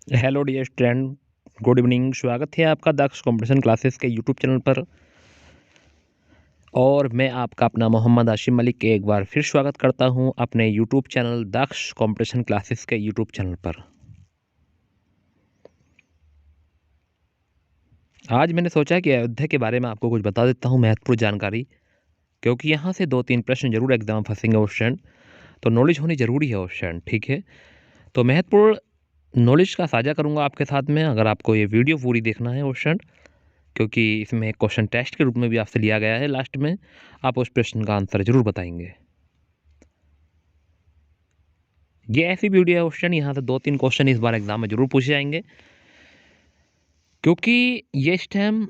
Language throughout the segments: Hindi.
Hello dear student, good evening. स्वागत है आपका दक्ष कंपटीशन क्लासेस के यूट्यूब चैनल पर। और मैं आपका अपना मोहम्मद आशिम मलिक एक बार फिर स्वागत करता हूं अपने यूट्यूब चैनल दक्ष कंपटीशन क्लासेस के यूट्यूब चैनल पर। आज मैंने सोचा कि अयोध्या के बारे में आपको कुछ बता देता हूं, महत्वपूर्ण जानकारी, क्योंकि यहाँ से 2-3 प्रश्न जरूर एग्जाम फंसेंगे उस क्षण, तो नॉलेज होनी जरूरी है उस क्षण। ठीक है, तो महत्वपूर्ण नॉलेज का साझा करूँगा आपके साथ में, अगर आपको ये वीडियो पूरी देखना है उस क्षण, क्योंकि इसमें एक क्वेश्चन टेस्ट के रूप में भी आपसे लिया गया है। लास्ट में आप उस प्रश्न का आंसर जरूर बताएंगे। ये ऐसी वीडियो है क्वेश्चन, यहाँ से 2-3 क्वेश्चन इस बार एग्जाम में जरूर पूछे जाएंगे, क्योंकि ये इस टाइम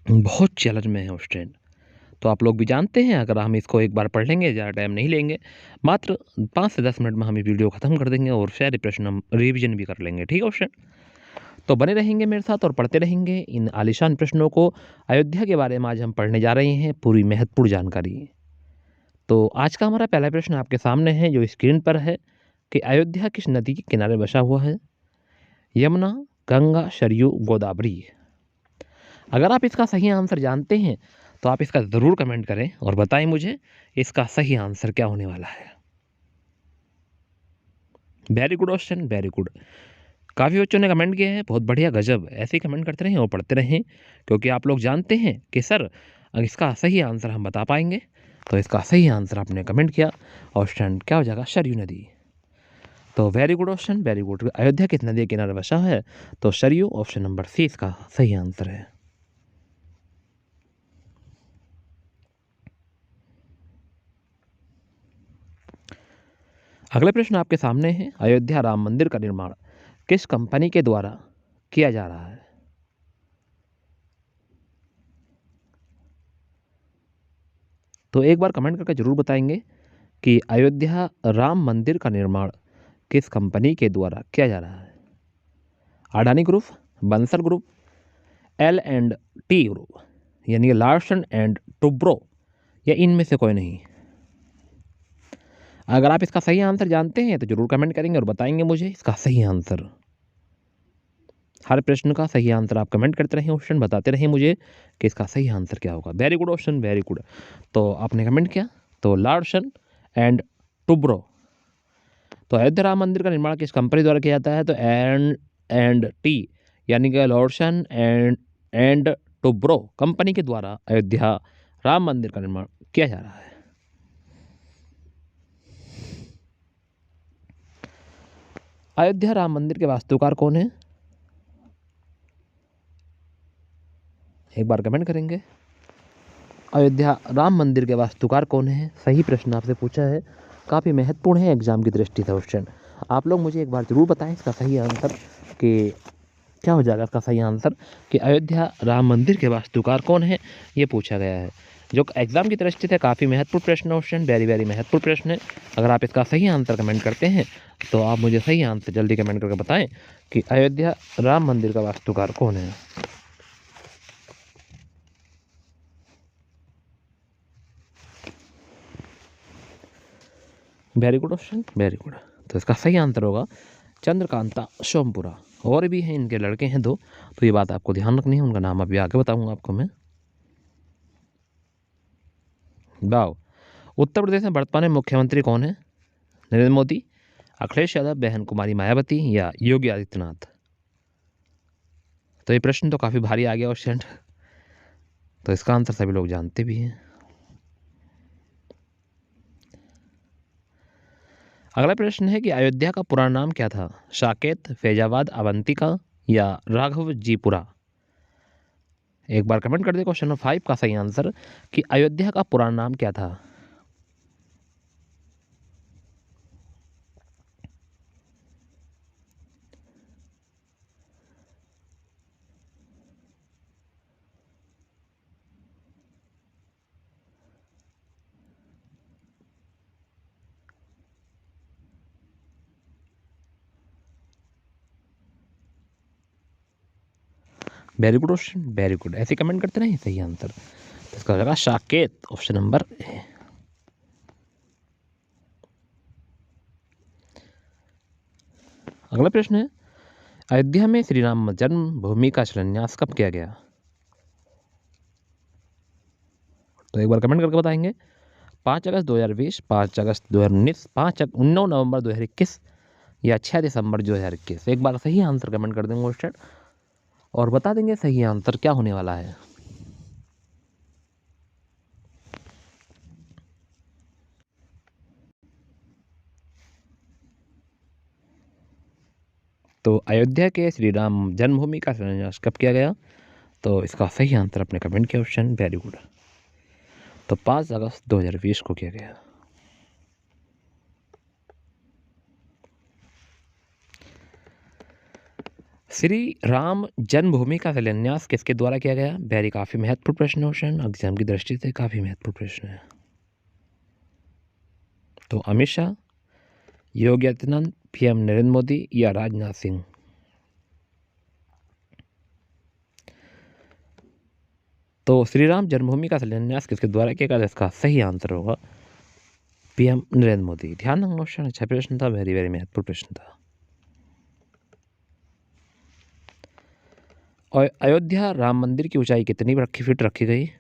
बहुत चैलेंज में है उस टाइम। तो आप लोग भी जानते हैं, अगर हम इसको एक बार पढ़ लेंगे, ज़्यादा टाइम नहीं लेंगे, मात्र 5 से 10 मिनट में हम ये वीडियो खत्म कर देंगे और सारे प्रश्न हम रिविजन भी कर लेंगे। ठीक है क्वेश्चन, तो बने रहेंगे मेरे साथ और पढ़ते रहेंगे इन आलीशान प्रश्नों को। अयोध्या के बारे में आज हम पढ़ने जा रहे हैं पूरी महत्वपूर्ण जानकारी। तो आज का हमारा पहला प्रश्न आपके सामने है, जो स्क्रीन पर है, कि अयोध्या किस नदी के किनारे बसा हुआ है? यमुना, गंगा, सरयू, गोदावरी। अगर आप इसका सही आंसर जानते हैं तो आप इसका ज़रूर कमेंट करें और बताएं मुझे इसका सही आंसर क्या होने वाला है। Very good question, very good. काफ़ी बच्चों ने कमेंट किया है, बहुत बढ़िया, गजब। ऐसे ही कमेंट करते रहें और पढ़ते रहें, क्योंकि आप लोग जानते हैं कि सर इसका सही आंसर हम बता पाएंगे। तो इसका सही आंसर आपने कमेंट किया, ऑप्शन क्या हो जाएगा? सरयू नदी। तो very good option, very good. Ayodhya किस नदी के किनारे बसा है? तो सरयू, ऑप्शन नंबर सी इसका सही आंसर है। अगला प्रश्न आपके सामने है, अयोध्या राम मंदिर का निर्माण किस कंपनी के द्वारा किया जा रहा है? तो एक बार कमेंट करके जरूर बताएंगे कि अयोध्या राम मंदिर का निर्माण किस कंपनी के द्वारा किया जा रहा है? Adani group, Bansal group, L and T group, यानी लार्सन एंड टुब्रो, या इनमें से कोई नहीं। अगर आप इसका सही आंसर जानते हैं तो जरूर कमेंट करेंगे और बताएंगे मुझे इसका सही आंसर। हर प्रश्न का सही आंसर आप कमेंट करते रहें, ऑप्शन बताते रहें मुझे कि इसका सही आंसर क्या होगा। Very good option, very good. तो आपने कमेंट किया, तो लार्सन एंड टुब्रो। तो अयोध्या राम मंदिर का निर्माण किस कंपनी द्वारा किया जाता है? तो एंड टी, यानी कि लॉर्सन एंड टुब्रो कंपनी के द्वारा अयोध्या राम मंदिर का निर्माण किया जा रहा है। अयोध्या राम मंदिर के वास्तुकार कौन है? एक बार कमेंट करेंगे। अयोध्या राम मंदिर के वास्तुकार कौन है? सही प्रश्न आपसे पूछा है, काफ़ी महत्वपूर्ण है एग्जाम की दृष्टि से क्वेश्चन। आप लोग मुझे एक बार ज़रूर बताएं इसका सही आंसर, कि क्या हो जाएगा इसका सही आंसर, कि अयोध्या राम मंदिर के वास्तुकार कौन है, ये पूछा गया है, जो एग्जाम की दृष्टि से काफ़ी महत्वपूर्ण प्रश्न क्वेश्चन, वेरी वेरी महत्वपूर्ण प्रश्न है। अगर आप इसका सही आंसर कमेंट करते हैं तो आप मुझे सही आंसर जल्दी कमेंट करके बताएं कि अयोध्या राम मंदिर का वास्तुकार कौन है। Very good question, very good. तो इसका सही आंसर होगा चंद्रकांता सोमपुरा। और भी हैं, इनके लड़के हैं 2, तो ये बात आपको ध्यान रखनी है, उनका नाम अभी आगे बताऊंगा आपको मैं। वाओ। उत्तर प्रदेश में वर्तमान में मुख्यमंत्री कौन है? नरेंद्र मोदी, अखिलेश यादव, बहन कुमारी मायावती, या योगी आदित्यनाथ। तो ये प्रश्न तो काफ़ी भारी आ गया क्वेश्चन, तो इसका आंसर सभी लोग जानते भी हैं। अगला प्रश्न है कि अयोध्या का पुराना नाम क्या था? साकेत, फैजाबाद, अवंतिका, या राघव जीपुरा। एक बार कमेंट कर दे क्वेश्चन नंबर 5 का सही आंसर, कि अयोध्या का पुराना नाम क्या था? Very good question, very good. ऐसे कमेंट करते रहे सही आंसर। इसका हो जाएगा साकेत, ऑप्शन नंबर ए। अगला प्रश्न है, अयोध्या में श्री राम जन्मभूमि का शिलान्यास कब किया गया? तो एक बार कमेंट करके बताएंगे। 5 अगस्त 2020, 5 अगस्त 2019, 9 नवंबर 2021 या 6 दिसंबर 2021। एक बार सही आंसर कमेंट कर देंगे स्टूडेंट और बता देंगे सही आंसर क्या होने वाला है। तो अयोध्या के श्री राम जन्मभूमि का शिलान्यास कब किया गया? तो इसका सही आंसर अपने कमेंट के ऑप्शन, वेरी गुड। तो 5 अगस्त 2020 को किया गया। श्री राम जन्मभूमि का शिलान्यास किसके द्वारा किया गया? वेरी काफ़ी महत्वपूर्ण प्रश्न ऑप्शन, एग्जाम की दृष्टि से काफ़ी महत्वपूर्ण प्रश्न है। तो अमित शाह, योगी आदित्यनाथ, पीएम नरेंद्र मोदी या राजनाथ सिंह। तो श्री राम जन्मभूमि का शिलान्यास किसके द्वारा किया गया? इसका सही आंसर होगा पीएम नरेंद्र मोदी। ध्यान रखना ऑप्शन, अच्छा प्रश्न था, वेरी वेरी महत्वपूर्ण प्रश्न था। और अयोध्या राम मंदिर की ऊंचाई कितनी फीट रखी गई?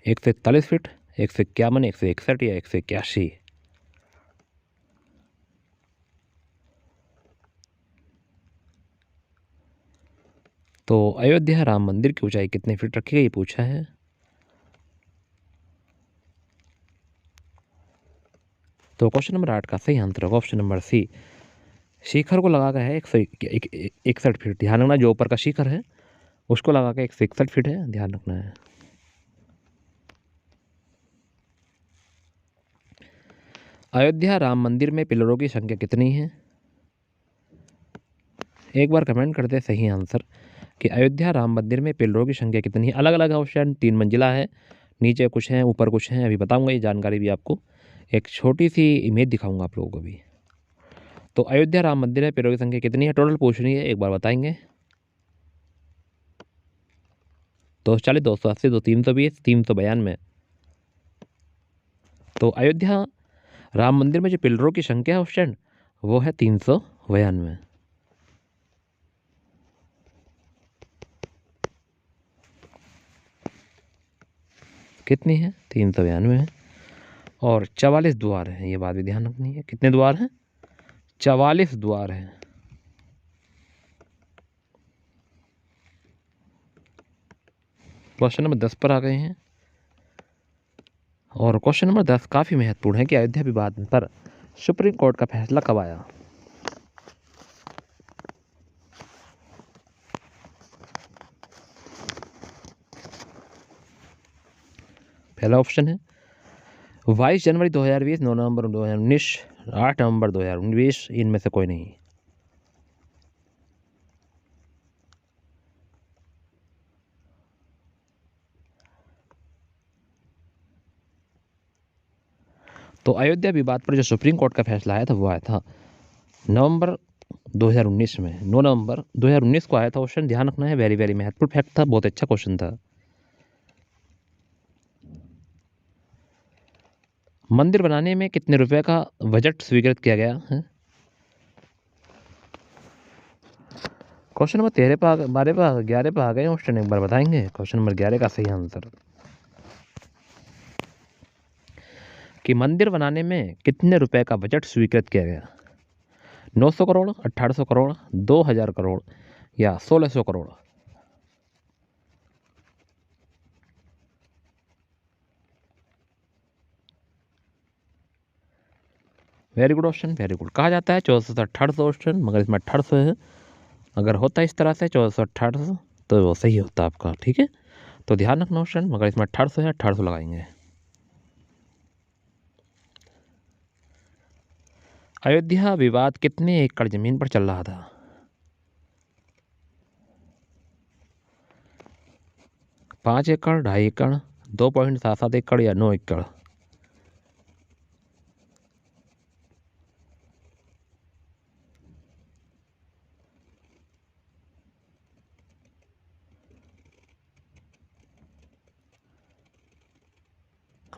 141 फीट, 151, 161 या 181। तो अयोध्या राम मंदिर की ऊंचाई कितने फीट रखी गई पूछा है। तो क्वेश्चन नंबर 8 का सही आंसर होगा ऑप्शन नंबर सी, शिखर को लगा कर है 161 फीट। ध्यान रखना, जो ऊपर का शिखर है उसको लगा के 161 फीट है, ध्यान रखना है। अयोध्या राम मंदिर में पिलरों की संख्या कितनी है? एक बार कमेंट कर दे सही आंसर कि अयोध्या राम मंदिर में पिलरों की संख्या कितनी है। अलग अलग ऑप्शन, 3 मंजिला है, नीचे कुछ है, ऊपर कुछ है, अभी बताऊंगा ये जानकारी भी आपको। एक छोटी सी इमेज दिखाऊंगा आप लोगों को भी। तो अयोध्या राम मंदिर में पिलरों की संख्या कितनी है टोटल पूछ रही है, एक बार बताएंगे। 240, 280, 320, 392। तो अयोध्या राम मंदिर में जो पिलरों की संख्या है ऑप्शन वो है 392। कितनी है? 392 है। और 44 द्वार हैं, ये बात भी ध्यान रखनी है। कितने द्वार हैं? 44 द्वार हैं। क्वेश्चन नंबर 10 पर आ गए हैं और क्वेश्चन नंबर 10 काफ़ी महत्वपूर्ण है कि अयोध्या विवाद पर सुप्रीम कोर्ट का फैसला कब आया? पहला ऑप्शन है 22 जनवरी 2020, 9 नवंबर 2019, 8 नवंबर 2019, इनमें से कोई नहीं। तो अयोध्या विवाद पर जो सुप्रीम कोर्ट का फैसला आया था वो आया था नवंबर 2019 में, 9 नवंबर 2019 को आया था ऑप्शन, ध्यान रखना है, वेरी वेरी महत्वपूर्ण फैक्ट था, बहुत अच्छा क्वेश्चन था। मंदिर बनाने में कितने रुपए का बजट स्वीकृत किया गया है? क्वेश्चन नंबर 13 पर 12 पर 11 पर आ गए ऑप्शन, एक बार बताएंगे। क्वेश्चन नंबर 11 का सही आंसर कि मंदिर बनाने में कितने रुपए का बजट स्वीकृत किया गया? 900 करोड़, 1800 करोड़, 2000 करोड़ या 1600 crore. Very good option, very good. कहा जाता है 1400 से 1800 ऑप्शन, मगर इसमें 1800 है। अगर होता इस तरह से 1400 1800 तो वो सही होता आपका, ठीक है। तो ध्यान रखना ऑप्शन, मगर इसमें 1800 है, 1800 लगाएंगे। अयोध्या विवाद कितने एकड़ जमीन पर चल रहा था? 5 एकड़, 2.5 एकड़, 2.77 एकड़ या 9 एकड़।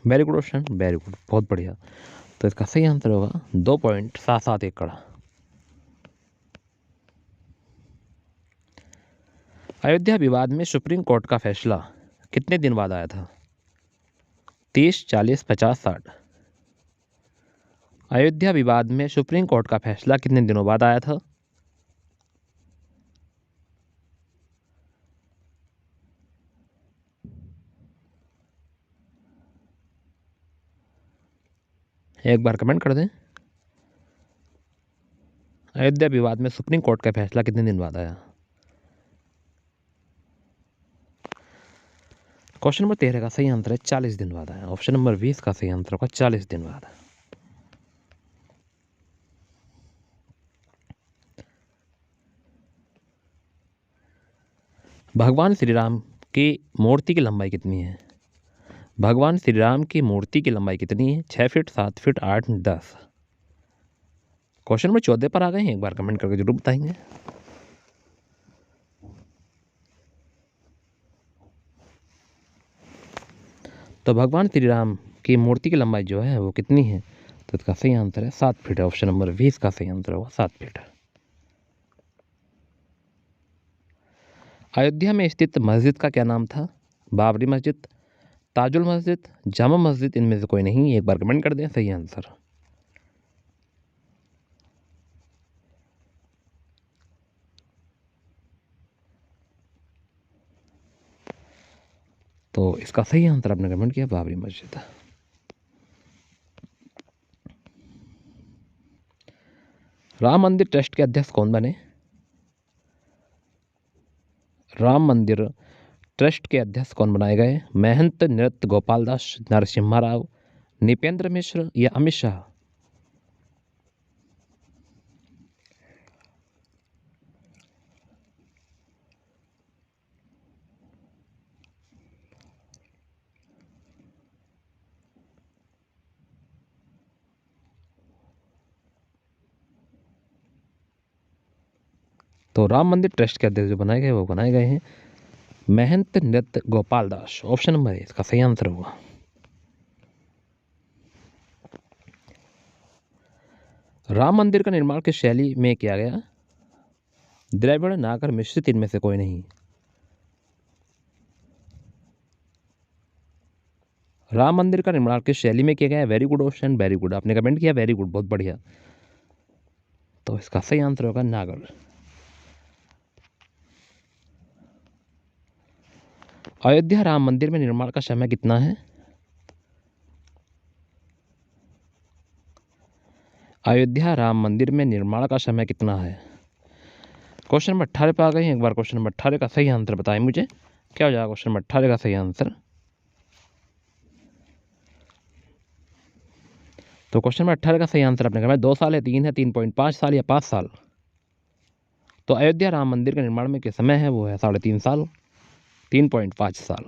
Very good option, very good, बहुत बढ़िया। तो इसका सही आंसर होगा 2.77 एकड़। अयोध्या विवाद में सुप्रीम कोर्ट का फैसला कितने दिन बाद आया था? 30, 40, 50, 60। अयोध्या विवाद में सुप्रीम कोर्ट का फैसला कितने दिनों बाद आया था? एक बार कमेंट कर दें। अयोध्या विवाद में सुप्रीम कोर्ट का फैसला कितने दिन बाद आया? क्वेश्चन नंबर 13 का सही आंसर है 40 दिन बाद आया। ऑप्शन नंबर 20 का सही आंसर होगा 40 दिन बाद। भगवान श्री राम की मूर्ति की लंबाई कितनी है? भगवान श्री राम की मूर्ति की लंबाई कितनी है? 6 फीट, 7 फीट, 8, 10। क्वेश्चन नंबर 14 पर आ गए हैं, एक बार कमेंट करके जरूर बताएंगे। तो भगवान श्री राम की मूर्ति की लंबाई जो है वो कितनी है? तो इसका सही आंसर है 7 फीट है। ऑप्शन नंबर 20 का सही आंसर होगा 7 फीट। अयोध्या में स्थित मस्जिद का क्या नाम था? बाबरी मस्जिद, ताजुल मस्जिद, जामा मस्जिद, इनमें से कोई नहीं। एक बार कमेंट कर दें सही आंसर। तो इसका सही आंसर आपने कमेंट किया बाबरी मस्जिद। राम मंदिर ट्रस्ट के अध्यक्ष कौन बने? राम मंदिर ट्रस्ट के अध्यक्ष कौन बनाए गए? महंत नृत्य गोपाल दास, नरसिम्हा राव, नृपेंद्र मिश्र या अमित शाह? तो राम मंदिर ट्रस्ट के अध्यक्ष जो बनाए गए वो बनाए गए हैं महंत नृत्य गोपाल दास। ऑप्शन नंबर है इसका सही आंसर होगा। राम मंदिर का निर्माण किस शैली में किया गया? द्रविड़, नागर, मिश्रित, इनमें से कोई नहीं। राम मंदिर का निर्माण किस शैली में किया गया है? Very good option, very good. आपने कमेंट किया वेरी गुड, बहुत बढ़िया। तो इसका सही आंसर होगा नागर। अयोध्या राम मंदिर में निर्माण का समय कितना है? अयोध्या राम मंदिर में निर्माण का समय कितना है? क्वेश्चन नंबर 18 पे आ गए हैं, एक बार क्वेश्चन नंबर 18 का सही आंसर बताएं मुझे, क्या हो जाएगा क्वेश्चन नंबर 18 का सही आंसर? तो क्वेश्चन नंबर 18 का सही आंसर आपने कहा 2 साल है, 3 है, 3.5 साल या 5 साल? तो अयोध्या राम मंदिर के निर्माण में के समय है वो है 3.5 साल, 3.5 साल।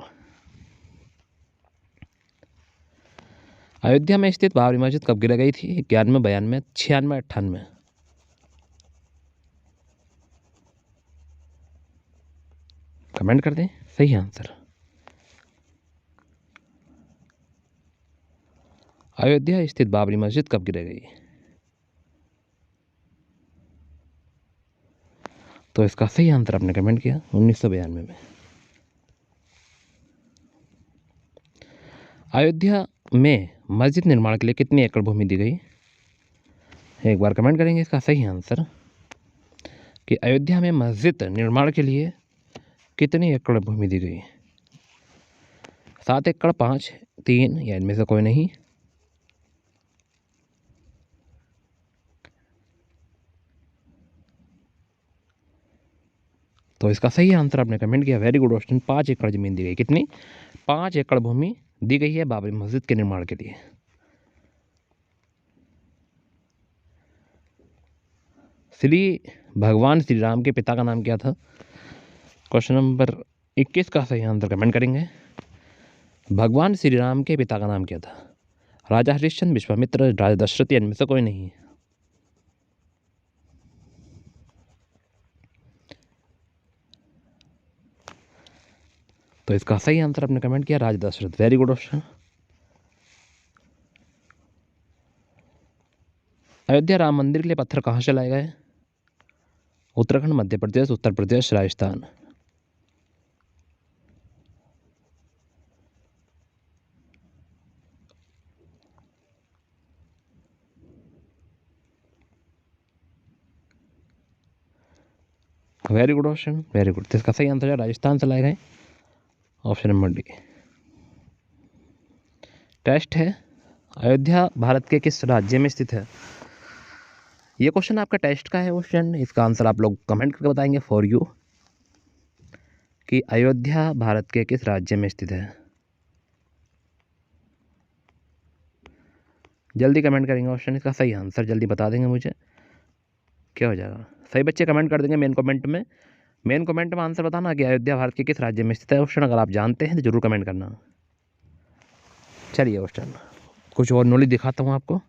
अयोध्या में स्थित बाबरी मस्जिद कब गिरा गई थी? 91, 92, 96, 98? कमेंट कर दें सही आंसर। अयोध्या स्थित बाबरी मस्जिद कब गिरा गई? तो इसका सही आंसर आपने कमेंट किया 1992 में। अयोध्या में मस्जिद निर्माण के लिए कितनी एकड़ भूमि दी गई? एक बार कमेंट करेंगे इसका सही आंसर कि अयोध्या में मस्जिद निर्माण के लिए कितनी एकड़ भूमि दी गई? 7 एकड़, 5, 3 या इनमें से कोई नहीं। तो इसका सही आंसर आपने कमेंट किया वेरी गुड ऑप्शन, 5 एकड़ जमीन दी गई। कितनी? 5 एकड़ भूमि दी गई है बाबरी मस्जिद के निर्माण के लिए। श्री भगवान श्री राम के पिता का नाम क्या था? क्वेश्चन नंबर 21 का सही आंसर कमेंट करेंगे। भगवान श्री राम के पिता का नाम क्या था? राजा हरिश्चंद्र, विश्वामित्र, राजा दशरथ या इनमें से कोई नहीं। तो इसका सही आंसर आपने कमेंट किया Raja Dasharath, very good option. Ayodhya Ram मंदिर के लिए पत्थर कहाँ से लाए गए? Uttarakhand, Madhya Pradesh, Uttar Pradesh, Rajasthan. Very good option, very good. तो इसका सही आंसर है राजस्थान से लाए गए, ऑप्शन नंबर डी। टेस्ट है, अयोध्या भारत के किस राज्य में स्थित है? ये क्वेश्चन आपका टेस्ट का है क्वेश्चन। इसका आंसर आप लोग कमेंट करके बताएंगे फॉर यू कि अयोध्या भारत के किस राज्य में स्थित है। जल्दी कमेंट करेंगे ऑप्शन, इसका सही आंसर जल्दी बता देंगे मुझे, क्या हो जाएगा। सही बच्चे कमेंट कर देंगे मेन कमेंट में। मेन कमेंट में आंसर बताना कि अयोध्या भारत के किस राज्य में स्थित है। ऑप्शन अगर आप जानते हैं तो जरूर कमेंट करना। चलिए ऑप्शन कुछ और नॉलेज दिखाता हूँ आपको।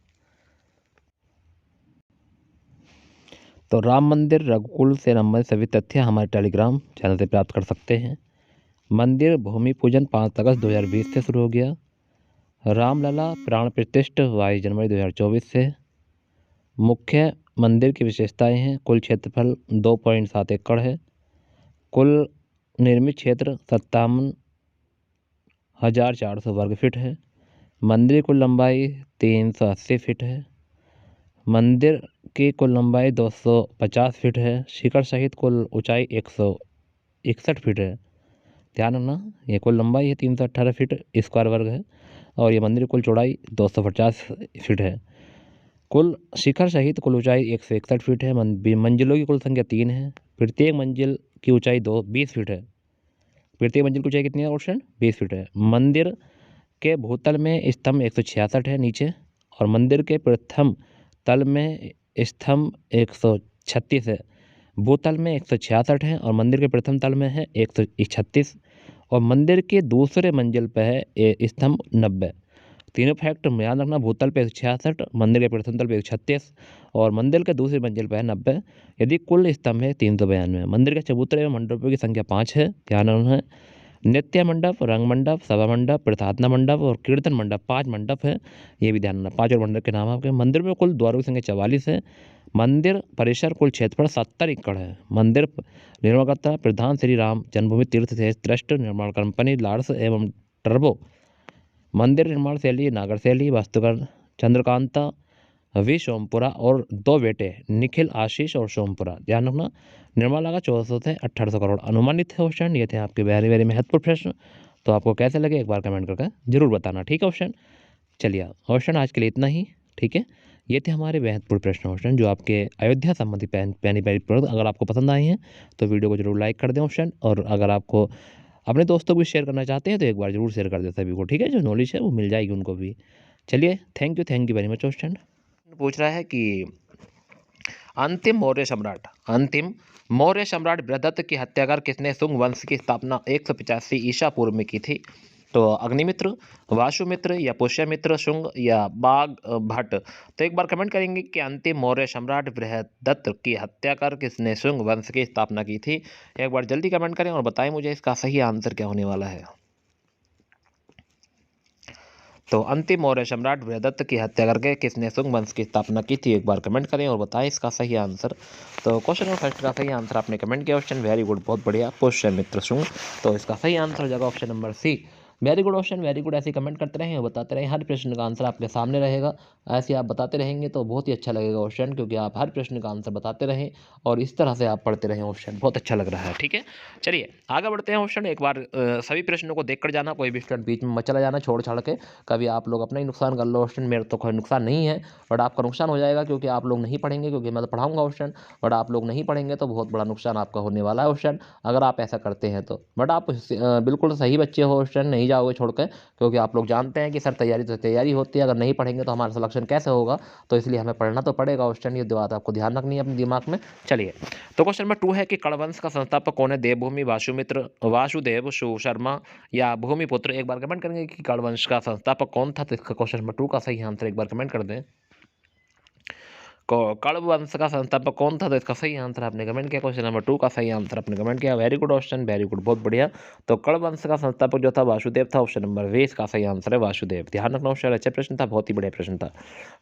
तो राम मंदिर रघुकुल से संबंधित सभी तथ्य हमारे टेलीग्राम चैनल से प्राप्त कर सकते हैं। मंदिर भूमि पूजन 5 अगस्त 2020 से शुरू हो गया। रामलला प्राण प्रतिष्ठा 22 जनवरी 2024 से। मुख्य मंदिर की विशेषताएं हैं, कुल क्षेत्रफल 2.7 एकड़ है। कुल निर्मित क्षेत्र 57,400 वर्ग फीट है। मंदिर की कुल लंबाई 380 फीट है। मंदिर की कुल लंबाई 250 फीट है। शिखर सहित कुल ऊंचाई 161 फीट है। ध्यान रखना, ये कुल लंबाई है 318 फीट स्क्वायर वर्ग है और ये मंदिर की कुल चौड़ाई 250 फीट है। कुल शिखर सहित कुल ऊंचाई 161 फीट है। मंजिलों की कुल संख्या 3 है। प्रत्येक मंजिल की ऊंचाई 20 फीट है। प्रत्येक मंजिल की ऊंचाई कितनी है ऑप्शन? 20 फीट है। मंदिर के भूतल में स्तंभ 166 है नीचे, और मंदिर के प्रथम तल में स्तंभ 136 है। भूतल में 166 है और मंदिर के प्रथम तल में है 136, और मंदिर के दूसरे मंजिल पर है स्तंभ 90। तीनों फैक्ट ध्यान रखना, भूतल पे 166, मंदिर के प्रथम तल पे 136 और मंदिर के दूसरी मंजिल पर है 90। यदि कुल स्तंभ है 392। मंदिर के चबूतरे एवं मंडपों की संख्या 5 है। ध्यान रखना, नित्य मंडप, रंग मंडप, सभा मंडप, प्रार्थना मंडप और कीर्तन मंडप 5 मंडप है। ये भी ध्यान रखना, 5 और मंडप के नाम आपके। मंदिर में कुल द्वारों की संख्या 44 है। मंदिर परिसर कुल क्षेत्रफल 70 एकड़ है। मंदिर निर्माणकर्ता प्रधान श्री राम जन्मभूमि तीर्थ ट्रस्ट, निर्माण कंपनी लार्स एवं टर्बो। मंदिर निर्माण शैली नागर शैली, वास्तुकार चंद्रकांता वी सोमपुरा और 2 बेटे निखिल आशीष और सोमपुरा। ध्यान रखना, निर्माण लागत 1400 से 1800 करोड़ अनुमानित है। ऑप्शन ये थे आपके वेरी वेरी महत्वपूर्ण प्रश्न। तो आपको कैसे लगे एक बार कमेंट करके जरूर बताना, ठीक है ऑप्शन। चलिए ऑप्शन आज के लिए इतना ही, ठीक है। ये थे हमारे महत्वपूर्ण प्रश्न ऑप्शन जो आपके अयोध्या संबंधी पैनी पैनी प्रश्न। अगर आपको पसंद आए हैं तो वीडियो को जरूर लाइक कर दें ऑप्शन, और अगर आपको अपने दोस्तों को भी शेयर करना चाहते हैं तो एक बार जरूर शेयर कर दें सभी को, ठीक है। जो नॉलेज है वो मिल जाएगी उनको भी। चलिए thank you very much option. पूछ रहा है कि अंतिम मौर्य सम्राट बृहदत्त की हत्या कर किसने शुंग वंश की स्थापना 185 ईसा पूर्व में की थी? तो अग्निमित्र, वासुमित्र या पुष्यमित्र, शुंग या बाघ भट्ट। तो एक बार कमेंट करेंगे कि अंतिम मौर्य सम्राट बृहदत्त की हत्या कर किसने शुंग वंश की स्थापना की थी। एक बार जल्दी कमेंट करें और बताएं मुझे इसका सही आंसर क्या होने वाला है। तो अंतिम मौर्य सम्राट बृहदत्त की हत्या करके किसने शुंग वंश की स्थापना की थी? एक बार कमेंट करें और बताएं इसका सही आंसर। तो क्वेश्चन नंबर फर्स्ट का सही आंसर आपने कमेंट किया ऑप्शन, वेरी गुड, बहुत बढ़िया, पुष्यमित्र शुंग। तो इसका सही आंसर हो जाएगा option number C. Very good option, very good. ऐसे कमेंट करते रहें और बताते रहें, हर प्रश्न का आंसर आपके सामने रहेगा। ऐसे आप बताते रहेंगे तो बहुत ही अच्छा लगेगा ऑप्शन, क्योंकि आप हर प्रश्न का आंसर बताते रहें और इस तरह से आप पढ़ते रहें ऑप्शन, बहुत अच्छा लग रहा है, ठीक है। चलिए आगे बढ़ते हैं ऑप्शन। एक बार सभी प्रश्नों को देख कर जाना, कोई भी स्टूडेंट बीच में मत चला जाना छोड़ छाड़ के। कभी आप लोग अपना ही नुकसान कर लो ऑप्शन, मेरा तो कोई नुकसान नहीं है, बट आपका नुकसान हो जाएगा क्योंकि आप लोग नहीं पढ़ेंगे, क्योंकि मैं तो पढ़ाऊंगा ऑप्शन, बट आप लोग नहीं पढ़ेंगे तो बहुत बड़ा नुकसान आपका होने वाला है ऑप्शन, अगर आप ऐसा करते हैं तो। बट आप बिल्कुल सही बच्चे हो ऑप्शन, नहीं जाओगे छोड़ के, क्योंकि आप लोग जानते हैं कि सर तैयारी तो तैयारी होती है, अगर नहीं पढ़ेंगे तो हमारा सिलेक्शन कैसे होगा, तो इसलिए हमें पढ़ना तो पड़ेगा ऑप्शन। ये बात आपको ध्यान रखनी है अपने दिमाग में। चलिए तो क्वेश्चन नंबर 2 है कि कणवंश का संस्थापक कौन है? देवभूमि, वासुदेव, शर्मा या भूमिपुत्र। एक बार कमेंट करेंगे कि कणवंश का संस्थापक कौन था। तो इसका क्वेश्चन नंबर 2 का सही आंसर एक बार कमेंट कर दें। कण्व वंश का संस्थापक कौन था? तो इसका सही आंसर आपने कमेंट किया। क्वेश्चन नंबर 2 का सही आंसर आपने कमेंट किया। Very good option, very good, बहुत बढ़िया। तो कण्व वंश का संस्थापक जो था वासुदेव था। ऑप्शन नंबर 20 का सही आंसर है वासुदेव। ध्यान रखना ऑप्शन, अच्छा प्रश्न था, बहुत ही बढ़िया प्रश्न था।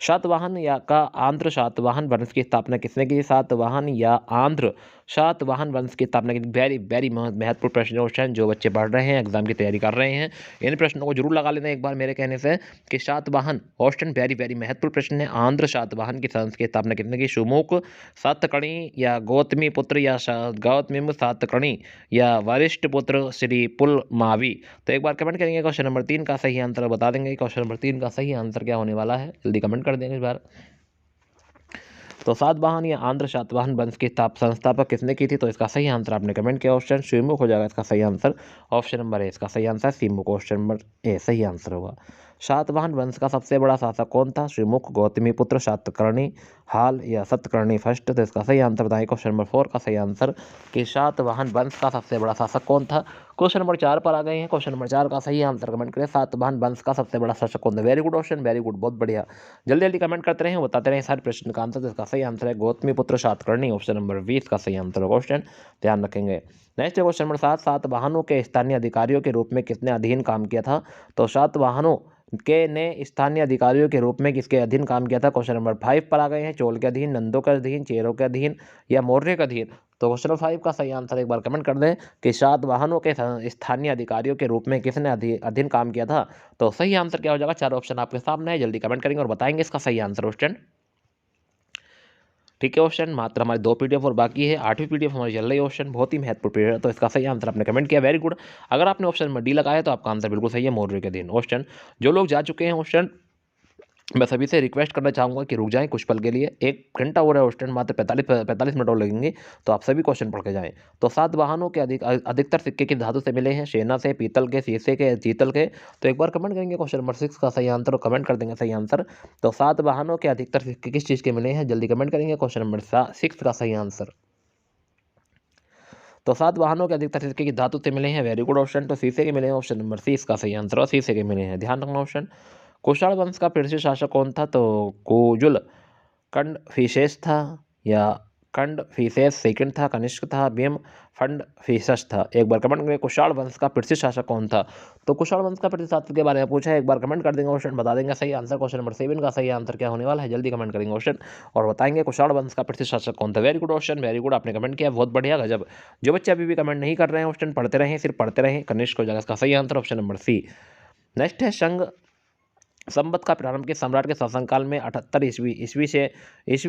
सातवाहन या का आंध्र सातवाहन वंश की स्थापना किसने की? सातवाहन या आंध्र सातवाहन वंश की स्थापना की। वेरी वेरी महत्वपूर्ण प्रश्न क्वेश्चन, जो बच्चे पढ़ रहे हैं, एग्जाम की तैयारी कर रहे हैं, इन प्रश्नों को जरूर लगा लेना एक बार मेरे कहने से कि सातवाहन ऑप्शन वेरी वेरी महत्वपूर्ण प्रश्न है। आंध्र सातवाहन की वंश की स्थापना किसने की? सुमुख सातकर्णी या गौतमी पुत्र या गौतमी सातकर्णी या वरिष्ठ पुत्र श्री पुलमावी। तो एक बार कमेंट करेंगे क्वेश्चन नंबर 3 का सही आंसर बता देंगे। क्वेश्चन नंबर 3 का सही आंसर क्या होने वाला है, जल्दी कमेंट कर देंगे इस बार। तो सातवाहन या आंध्र सातवाहन वंश की संस्थापक किसने की थी? तो इसका सही आंसर आपने कमेंट किया ऑप्शन श्रीमुख हो जाएगा इसका सही आंसर। ऑप्शन नंबर ए इसका सही आंसर श्रीमुख, ऑप्शन नंबर ए सही आंसर होगा। सातवाहन वंश का सबसे बड़ा शासक कौन था? श्रीमुख, गौतमी पुत्र, सातकर्णी हाल या सतकर्णी फर्स्ट। तो इसका सही आंसर बताइए। क्वेश्चन नंबर 4 का सही आंसर कि सातवाहन वंश का सबसे बड़ा शासक कौन था? क्वेश्चन नंबर 4 पर आ गए हैं। क्वेश्चन नंबर 4 का सही आंसर कमेंट करें। सातवाहन वंश का सबसे बड़ा शासक कौन था? Very good option, very good, बहुत बढ़िया। जल्दी जल्दी कमेंट करते रहें, बताते रहें सारे प्रश्न का आंसर। तो इसका सही आंसर है गौतमी पुत्र सातकर्णी। ऑप्शन नंबर 20 का सही आंसर है क्वेश्चन, ध्यान रखेंगे। नेक्स्ट क्वेश्चन नंबर 7, सातवाहनों के स्थानीय अधिकारियों के रूप में किसने अधीन काम किया था? तो सातवाहनों के ने स्थानीय अधिकारियों के रूप में किसके अधीन काम किया था? क्वेश्चन नंबर 5 पर आ गए हैं। चोल के अधीन, नंदों के अधीन, चेरों के अधीन या मौर्य के अधीन। तो क्वेश्चन नंबर 5 का सही आंसर एक बार कमेंट कर दें कि सातवाहनों के स्थानीय अधिकारियों के रूप में किसने अधीन काम किया था? तो सही आंसर क्या हो जाएगा? 4 ऑप्शन आपके सामने है, जल्दी कमेंट करेंगे और बताएंगे इसका सही आंसर ऑप्शन। ठीक है ऑप्शन, मात्र हमारे 2 पीडीएफ और बाकी है, 8वीं पीडीएफ हमारी चल रही है ऑप्शन, बहुत ही महत्वपूर्ण पीडीएफ है। तो इसका सही आंसर आपने कमेंट किया, वेरी गुड। अगर आपने ऑप्शन में डी लगाया तो आपका आंसर बिल्कुल सही है, मौर्य के दिन। ऑप्शन जो लोग जा चुके हैं ऑप्शन, मैं सभी से रिक्वेस्ट करना चाहूँगा कि रुक जाएं कुछ पल के लिए, 1 घंटा हो रहा है ऑप्शन, मात्र 45 मिनट और लगेंगे, तो आप सभी क्वेश्चन पढ़ के जाएं। तो सातवाहनों के अधिकतर सिक्के किस धातु से मिले हैं? सोना से, पीतल के, शीशे के, पीतल के। तो एक बार कमेंट करेंगे क्वेश्चन नंबर 6 का सही आंसर और कमेंट कर देंगे सही आंसर। तो सातवाहनों के अधिकतर सिक्के किस चीज़ के मिले हैं? जल्दी कमेंट करेंगे क्वेश्चन नंबर 6 का सही आंसर। तो सातवाहनों के अधिकतर सिक्के की धातु से मिले हैं, वेरी गुड ऑप्शन। तो शीशे के मिले हैं, ऑप्शन नंबर 30 का सही आंसर और शीशे के मिले हैं, ध्यान रखना ऑप्शन। कुषाण वंश का पृथ्वी शासक कौन था? तो कुजुल कंडफिसेस था या कंडफिसेस सेकंड था, कनिष्क था, भीम फंडफिसस था। एक बार कमेंट करेंगे कुषाण वंश का पृथ्वी शासक कौन था? तो कुषाण वंश का पृथ्वी शासक के बारे में पूछा है, एक बार कमेंट कर देंगे ऑप्शन, बता देंगे सही आंसर। क्वेश्चन नंबर 7 का सही आंसर क्या होने वाला है, जल्दी कमेंट करेंगे ऑप्शन और बताएंगे कुषाण वंश का पृथ्वी शासक कौन था। Very good option, very good, आपने कमेंट किया, बहुत बढ़िया, गजब। जो बच्चे अभी भी कमेंट नहीं कर रहे हैं ऑप्शन, पढ़ते रहें, सिर्फ पढ़ते रहें, कनिष्क हो जाएगा इसका सही answer, option number C. Next है संघ संवत का प्रारंभ किस सम्राट के शासनकाल में 78 ईस्वी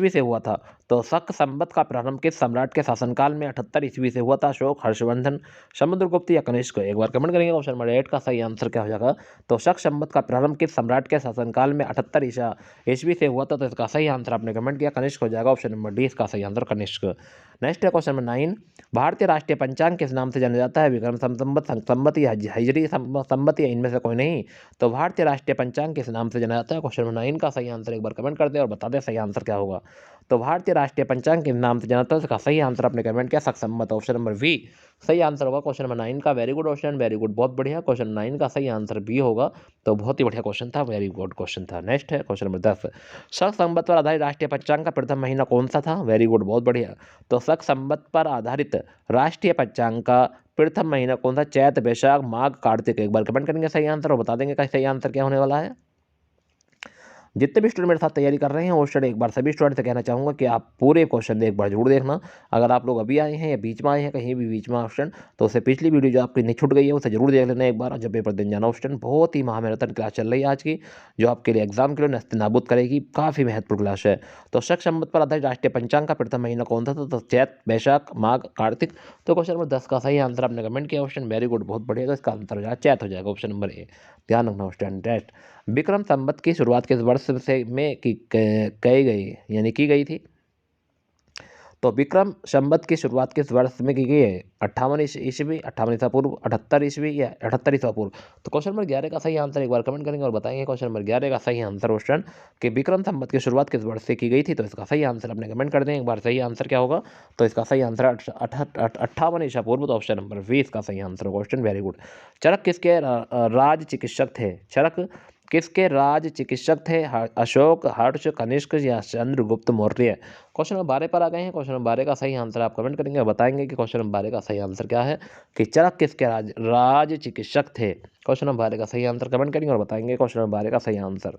से हुआ था? तो शक संवत का प्रारंभ किस सम्राट के शासनकाल में 78 ईस्वी से हुआ था? अशोक, हर्षवर्धन, समुद्रगुप्त या कनिष्क। एक बार कमेंट करेंगे ऑप्शन नंबर 8 का सही आंसर क्या हो जाएगा? तो शक संवत का प्रारंभ किस सम्राट के शासनकाल में 78 ईस्वी से हुआ था? तो इसका सही आंसर आपने कमेंट किया, कनिष्क हो जाएगा, ऑप्शन नंबर डी इसका सही आंसर कनिष्क। नेक्स्ट है क्वेश्चन नंबर 9, भारतीय राष्ट्रीय पंचांग किस नाम से जाना जाता है? विक्रम संवत, संवत या हिजरी संवत या इनमें से कोई नहीं? तो भारतीय राष्ट्रीय पंचांग किस नाम से जाना जाता है? क्वेश्चन नंबर 9 का सही आंसर एक बार कमेंट कर दे और बता दे सही आंसर क्या होगा। तो भारतीय राष्ट्रीय पंचांग किस नाम से जाना जाता है? इसका सही आंसर आपने कमेंट किया शक संवत, ऑप्शन नंबर बी सही आंसर होगा क्वेश्चन नंबर 9 का। Very good option, very good, बहुत बढ़िया। क्वेश्चन 9 का सही आंसर बी होगा, तो बहुत ही बढ़िया क्वेश्चन था, वेरी गुड क्वेश्चन था। नेक्स्ट है क्वेश्चन नंबर 10, शक संवत पर आधारित राष्ट्रीय पंचांग का प्रथम महीना कौन सा था? वेरी गुड, बहुत बढ़िया। तो शक संवत पर आधारित राष्ट्रीय पंचांग का प्रथम महीना कौन सा? चैत, बैसाख, माघ, कार्तिक। एक बार कमेंट करेंगे सही आंसर और बता देंगे का सही आंसर क्या होने वाला है। जितने भी स्टूडेंट मेरे साथ तैयारी कर रहे हैं वो स्टूडेंट, एक बार सभी स्टूडेंट से कहना चाहूँगा कि आप पूरे क्वेश्चन एक बार जरूर देखना। अगर आप लोग अभी आए हैं या बीच में आए हैं, कहीं भी बीच में ऑप्शन, तो उससे पिछली वीडियो जो आपकी नहीं छूट गई है उसे जरूर देख लेना एक बार, जब पेपर दिन जाना ऑप्शन। बहुत ही महामैराथन क्लास चल रही है आज की, जो आपके लिए एग्जाम के लिए नस्तेनाबूद करेगी, काफ़ी महत्वपूर्ण क्लास है। तो शक संवत पर आधारित राष्ट्रीय पंचांग का प्रथम महीना कौन था? तो चैत, बैसाख, माघ, कार्तिक। तो क्वेश्चन नंबर 10 का सही आंसर आपने कमेंट किया ऑप्शन, वेरी गुड, बहुत बढ़िया। तो इसका आंसर हो जाएगा चैत हो जाएगा, ऑप्शन नंबर ए, ध्यान रखना ऑप्शन। टेस्ट विक्रम संवत की शुरुआत किस वर्ष से में की गई यानी की गई थी? तो विक्रम संवत की शुरुआत किस वर्ष में की गई है? 58 ईस्वी, 58 ईसा पूर्व, 78 ईस्वी या 78 ईसा पूर्व। तो क्वेश्चन नंबर 11 का सही आंसर एक बार कमेंट करेंगे और बताएंगे क्वेश्चन नंबर 11 का सही आंसर क्वेश्चन कि विक्रम संवत की शुरुआत किस वर्ष से की गई थी? तो इसका सही आंसर अपने कमेंट कर दें एक बार, सही आंसर क्या होगा? तो इसका सही आंसर 58 ईसा पूर्व, तो ऑप्शन नंबर 20 का सही आंसर क्वेश्चन, वेरी गुड। चरक किसके राज चिकित्सक थे? चरक किसके राज चिकित्सक थे? अशोक, हर्ष, कनिष्क या चंद्रगुप्त मौर्य? क्वेश्चन नंबर 12 पर आ गए हैं। क्वेश्चन नंबर 12 का सही आंसर आप कमेंट करेंगे और बताएंगे कि क्वेश्चन नंबर 12 का सही आंसर क्या है, कि चरक किसके राज चिकित्सक थे? क्वेश्चन नंबर 12 का सही आंसर कमेंट करेंगे और बताएंगे क्वेश्चन नंबर 12 का सही आंसर।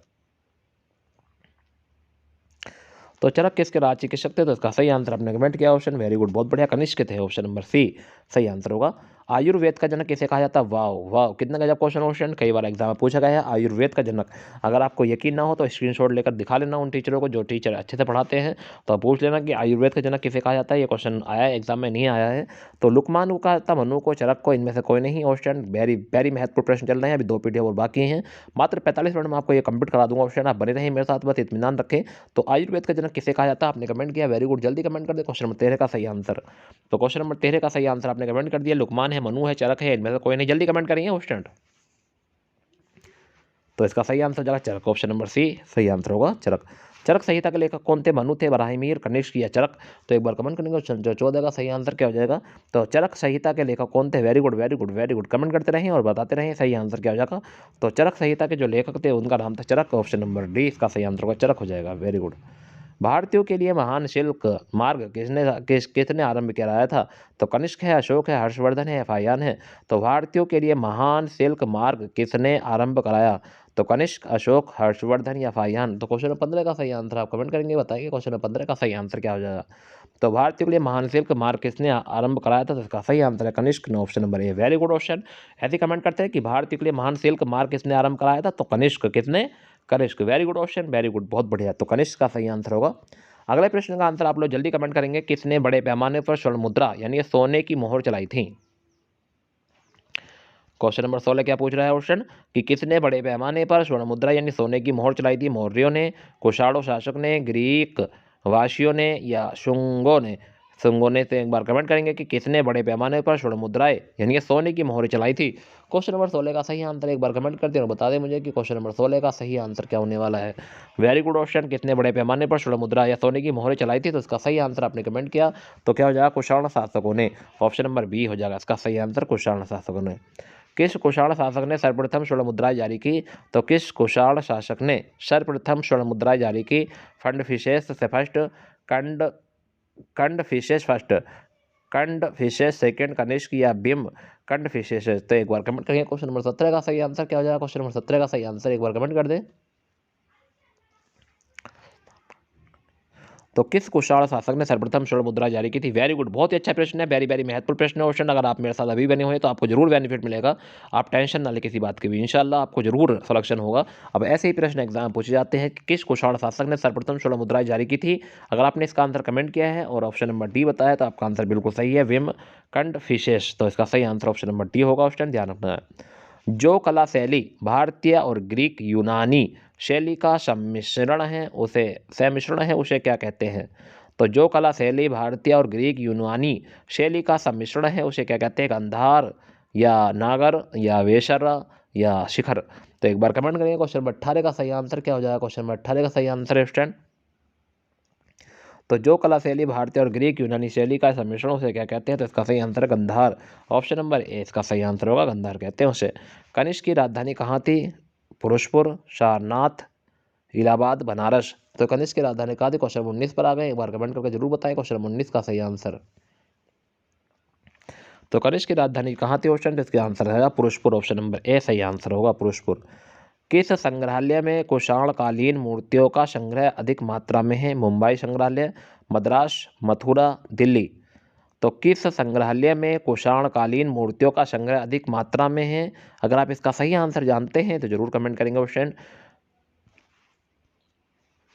तो चरक किसके राज चिकित्सक थे? तो इसका सही आंसर आपने कमेंट किया ऑप्शन, वेरी गुड, बहुत बढ़िया, कनिष्क थे, ऑप्शन नंबर सी सही आंसर होगा। आयुर्वेद का जनक किसे कहा जाता है? वाह वाह, कितना गजब क्वेश्चन कई बार एग्जाम में पूछा गया है। आयुर्वेद का जनक, अगर आपको यकीन ना हो तो स्क्रीनशॉट लेकर दिखा लेना उन टीचरों को जो टीचर अच्छे से पढ़ाते हैं, तो पूछ लेना कि आयुर्वेद का जनक किसे कहा जाता है। ये क्वेश्चन आया है एग्जाम में, नहीं आया है। तो लुकमान को कहा जाता, मनु को, चरक को, इनमें से कोई नहीं। ऑप्शन वेरी वेरी महत्वपूर्ण प्रश्न चल रहे हैं, अभी 2 पीडीएफ और बाकी हैं, मात्र 45 मिनट में आपको ये कंप्लीट करा दूंगा। ऑप्शन आप बने रहें मेरे साथ, बस इत्मीनान रखें। तो आयुर्वेद का जनक किसे कहा जाता है? आपने कमेंट किया, वेरी गुड, जल्दी कमेंट कर दे क्वेश्चन नंबर 13 का सही आंसर। तो क्वेश्चन नंबर 13 का सही आंसर आपने कमेंट कर दिया, लुकमान है, मनु है, चरक है, इनमें से कोई नहीं, जल्दी कमेंट करेंगे ऑप्शन। तो इसका सही आंसर जाएगा चरक, ऑप्शन नंबर सी सही आंसर होगा चरक। चरक संहिता के लेखक कौन थे? मनु थे, बराहिमीर, कनिष्क या चरक? तो एक बार कमेंट करेंगे, जो 14 का सही आंसर क्या हो जाएगा। तो चरक संहिता के लेखक कौन थे? Very good very good very good, comment करते रहें और बताते रहें सही आंसर क्या हो जाएगा। तो चरक संहिता के जो लेखक थे उनका नाम था चरक, ऑप्शन नंबर डी इसका सही आंसर होगा चरक हो जाएगा, वेरी गुड। भारतीयों के लिए महान सिल्क मार्ग किसने आरंभ कराया था? तो कनिष्क है, अशोक है, हर्षवर्धन है, फाहियान है? तो भारतीयों के लिए महान सिल्क मार्ग किसने आरंभ कराया? तो कनिष्क, अशोक, हर्षवर्धन या फाहियान? तो क्वेश्चन नंबर 15 का सही आंसर आप कमेंट करेंगे, बताइए क्वेश्चन नंबर 15 का सही आंसर क्या हो जाएगा। तो भारतीयों के लिए महान सिल्क मार्ग किसने आरंभ कराया था? तो इसका सही आंसर है Kanishka, option number A, very good option. ऐसे कमेंट करते हैं कि भारतीयों के लिए महान सिल्क मार्ग किसने आरंभ कराया था? तो कनिष्क, किसने? Kanishka, very good option, very good, बहुत बढ़िया। तो कनिष्क का सही आंसर होगा। अगले प्रश्न का आंसर आप लोग जल्दी कमेंट करेंगे, किसने बड़े पैमाने पर स्वर्ण मुद्रा यानी सोने की मोहर चलाई थी? क्वेश्चन नंबर 16 क्या पूछ रहा है ऑप्शन, कि किसने बड़े पैमाने पर स्वर्ण मुद्रा यानी सोने की मोहर चलाई थी? मौर्यों ने, कुषाणों शासक ने, ग्रीक वासियों ने या शुंगों ने? शुंगों ने। तो एक बार कमेंट करेंगे कि किसने बड़े पैमाने पर स्वर्ण मुद्राएं यानी सोने की मोहर चलाई थी? क्वेश्चन नंबर 16 का सही आंसर एक बार कमेंट कर दें और बता दें मुझे कि क्वेश्चन नंबर 16 का सही आंसर क्या होने वाला है। वेरी गुड ऑप्शन, कितने बड़े पैमाने पर स्वर्ण मुद्रा या सोने की मोहरें चलाई थी? तो इसका सही आंसर आपने कमेंट किया, तो क्या हो जाएगा? कुषाण शासकों ने, ऑप्शन नंबर बी हो जाएगा इसका सही आंसर, कुषाण शासकों ने। किस कुषाण शासक ने सर्वप्रथम स्वर्ण मुद्राएं जारी की? तो किस कुषाण शासक ने सर्वप्रथम स्वर्ण मुद्राएं जारी की? फंडफिशेस से फर्स्ट, कंड कंडफिशेस फर्स्ट, कंडफिशेस सेकंड, कनिष्क या बिम कंडफिशेस? तो एक बार कमेंट करिए क्वेश्चन नंबर 17 का सही आंसर क्या हो जाएगा। क्वेश्चन नंबर 17 का सही आंसर एक बार कमेंट कर दें। तो किस कुषाण शासक ने सर्वप्रथम स्वर्ण मुद्रा जारी की थी? वेरी गुड, बहुत ही अच्छा प्रश्न है, वेरी वेरी महत्वपूर्ण प्रश्न है क्वेश्चन। अगर आप मेरे साथ अभी बने हुए तो आपको जरूर बेनिफिट मिलेगा, आप टेंशन ना ले किसी बात की भी, इंशाल्लाह आपको जरूर सिलेक्शन होगा। अब ऐसे ही प्रश्न एग्जाम पूछे जाते हैं कि किस कुषाण शासक ने सर्वप्रथम स्वर्ण मुद्राएं जारी की थी? अगर आपने इसका आंसर कमेंट किया है और ऑप्शन नंबर डी बताया तो आपका आंसर बिल्कुल सही है, विम कंडफिशेस। तो इसका सही आंसर ऑप्शन नंबर डी होगा, ऑप्शन ध्यान रखना है। जो कला शैली भारतीय और ग्रीक यूनानी शैली का सम्मिश्रण है उसे क्या कहते हैं? तो जो कला शैली भारतीय और ग्रीक यूनानी शैली का सम्मिश्रण है उसे क्या कहते हैं? गांधार या नागर या वेशर या शिखर? तो एक बार कमेंट करेंगे क्वेश्चन नंबर 18 का सही आंसर क्या हो जाएगा। क्वेश्चन नंबर 18 का सही आंसर है स्टूडेंट, तो जो कला शैली भारतीय और ग्रीक यूनानी शैली का सम्मिश्रण उसे क्या कहते हैं? तो इसका सही आंसर है गंधार, ऑप्शन नंबर ए इसका सही आंसर होगा, गंधार कहते हैं उसे। कनिष्क की राजधानी कहाँ थी? पुरुषपुर, सारनाथ, इलाहाबाद, बनारस? तो कनिष्क की राजधानी कहाँ थी? क्वेश्चन 19 पर आ गए, एक बार कमेंट करके जरूर बताएं क्वेश्चन 19 का सही आंसर। तो कनिष्क की राजधानी कहाँ थी ऑप्शन, तो इसका आंसर है पुरुषपुर, ऑप्शन नंबर ए सही आंसर होगा, पुरुषपुर। किस संग्रहालय में कुषाणकालीन मूर्तियों का संग्रह अधिक मात्रा में है? मुंबई संग्रहालय, मद्रास, मथुरा, दिल्ली? तो किस संग्रहालय में कुषाणकालीन मूर्तियों का संग्रह अधिक मात्रा में है? अगर आप इसका सही आंसर जानते हैं तो जरूर कमेंट करेंगे ऑप्शन।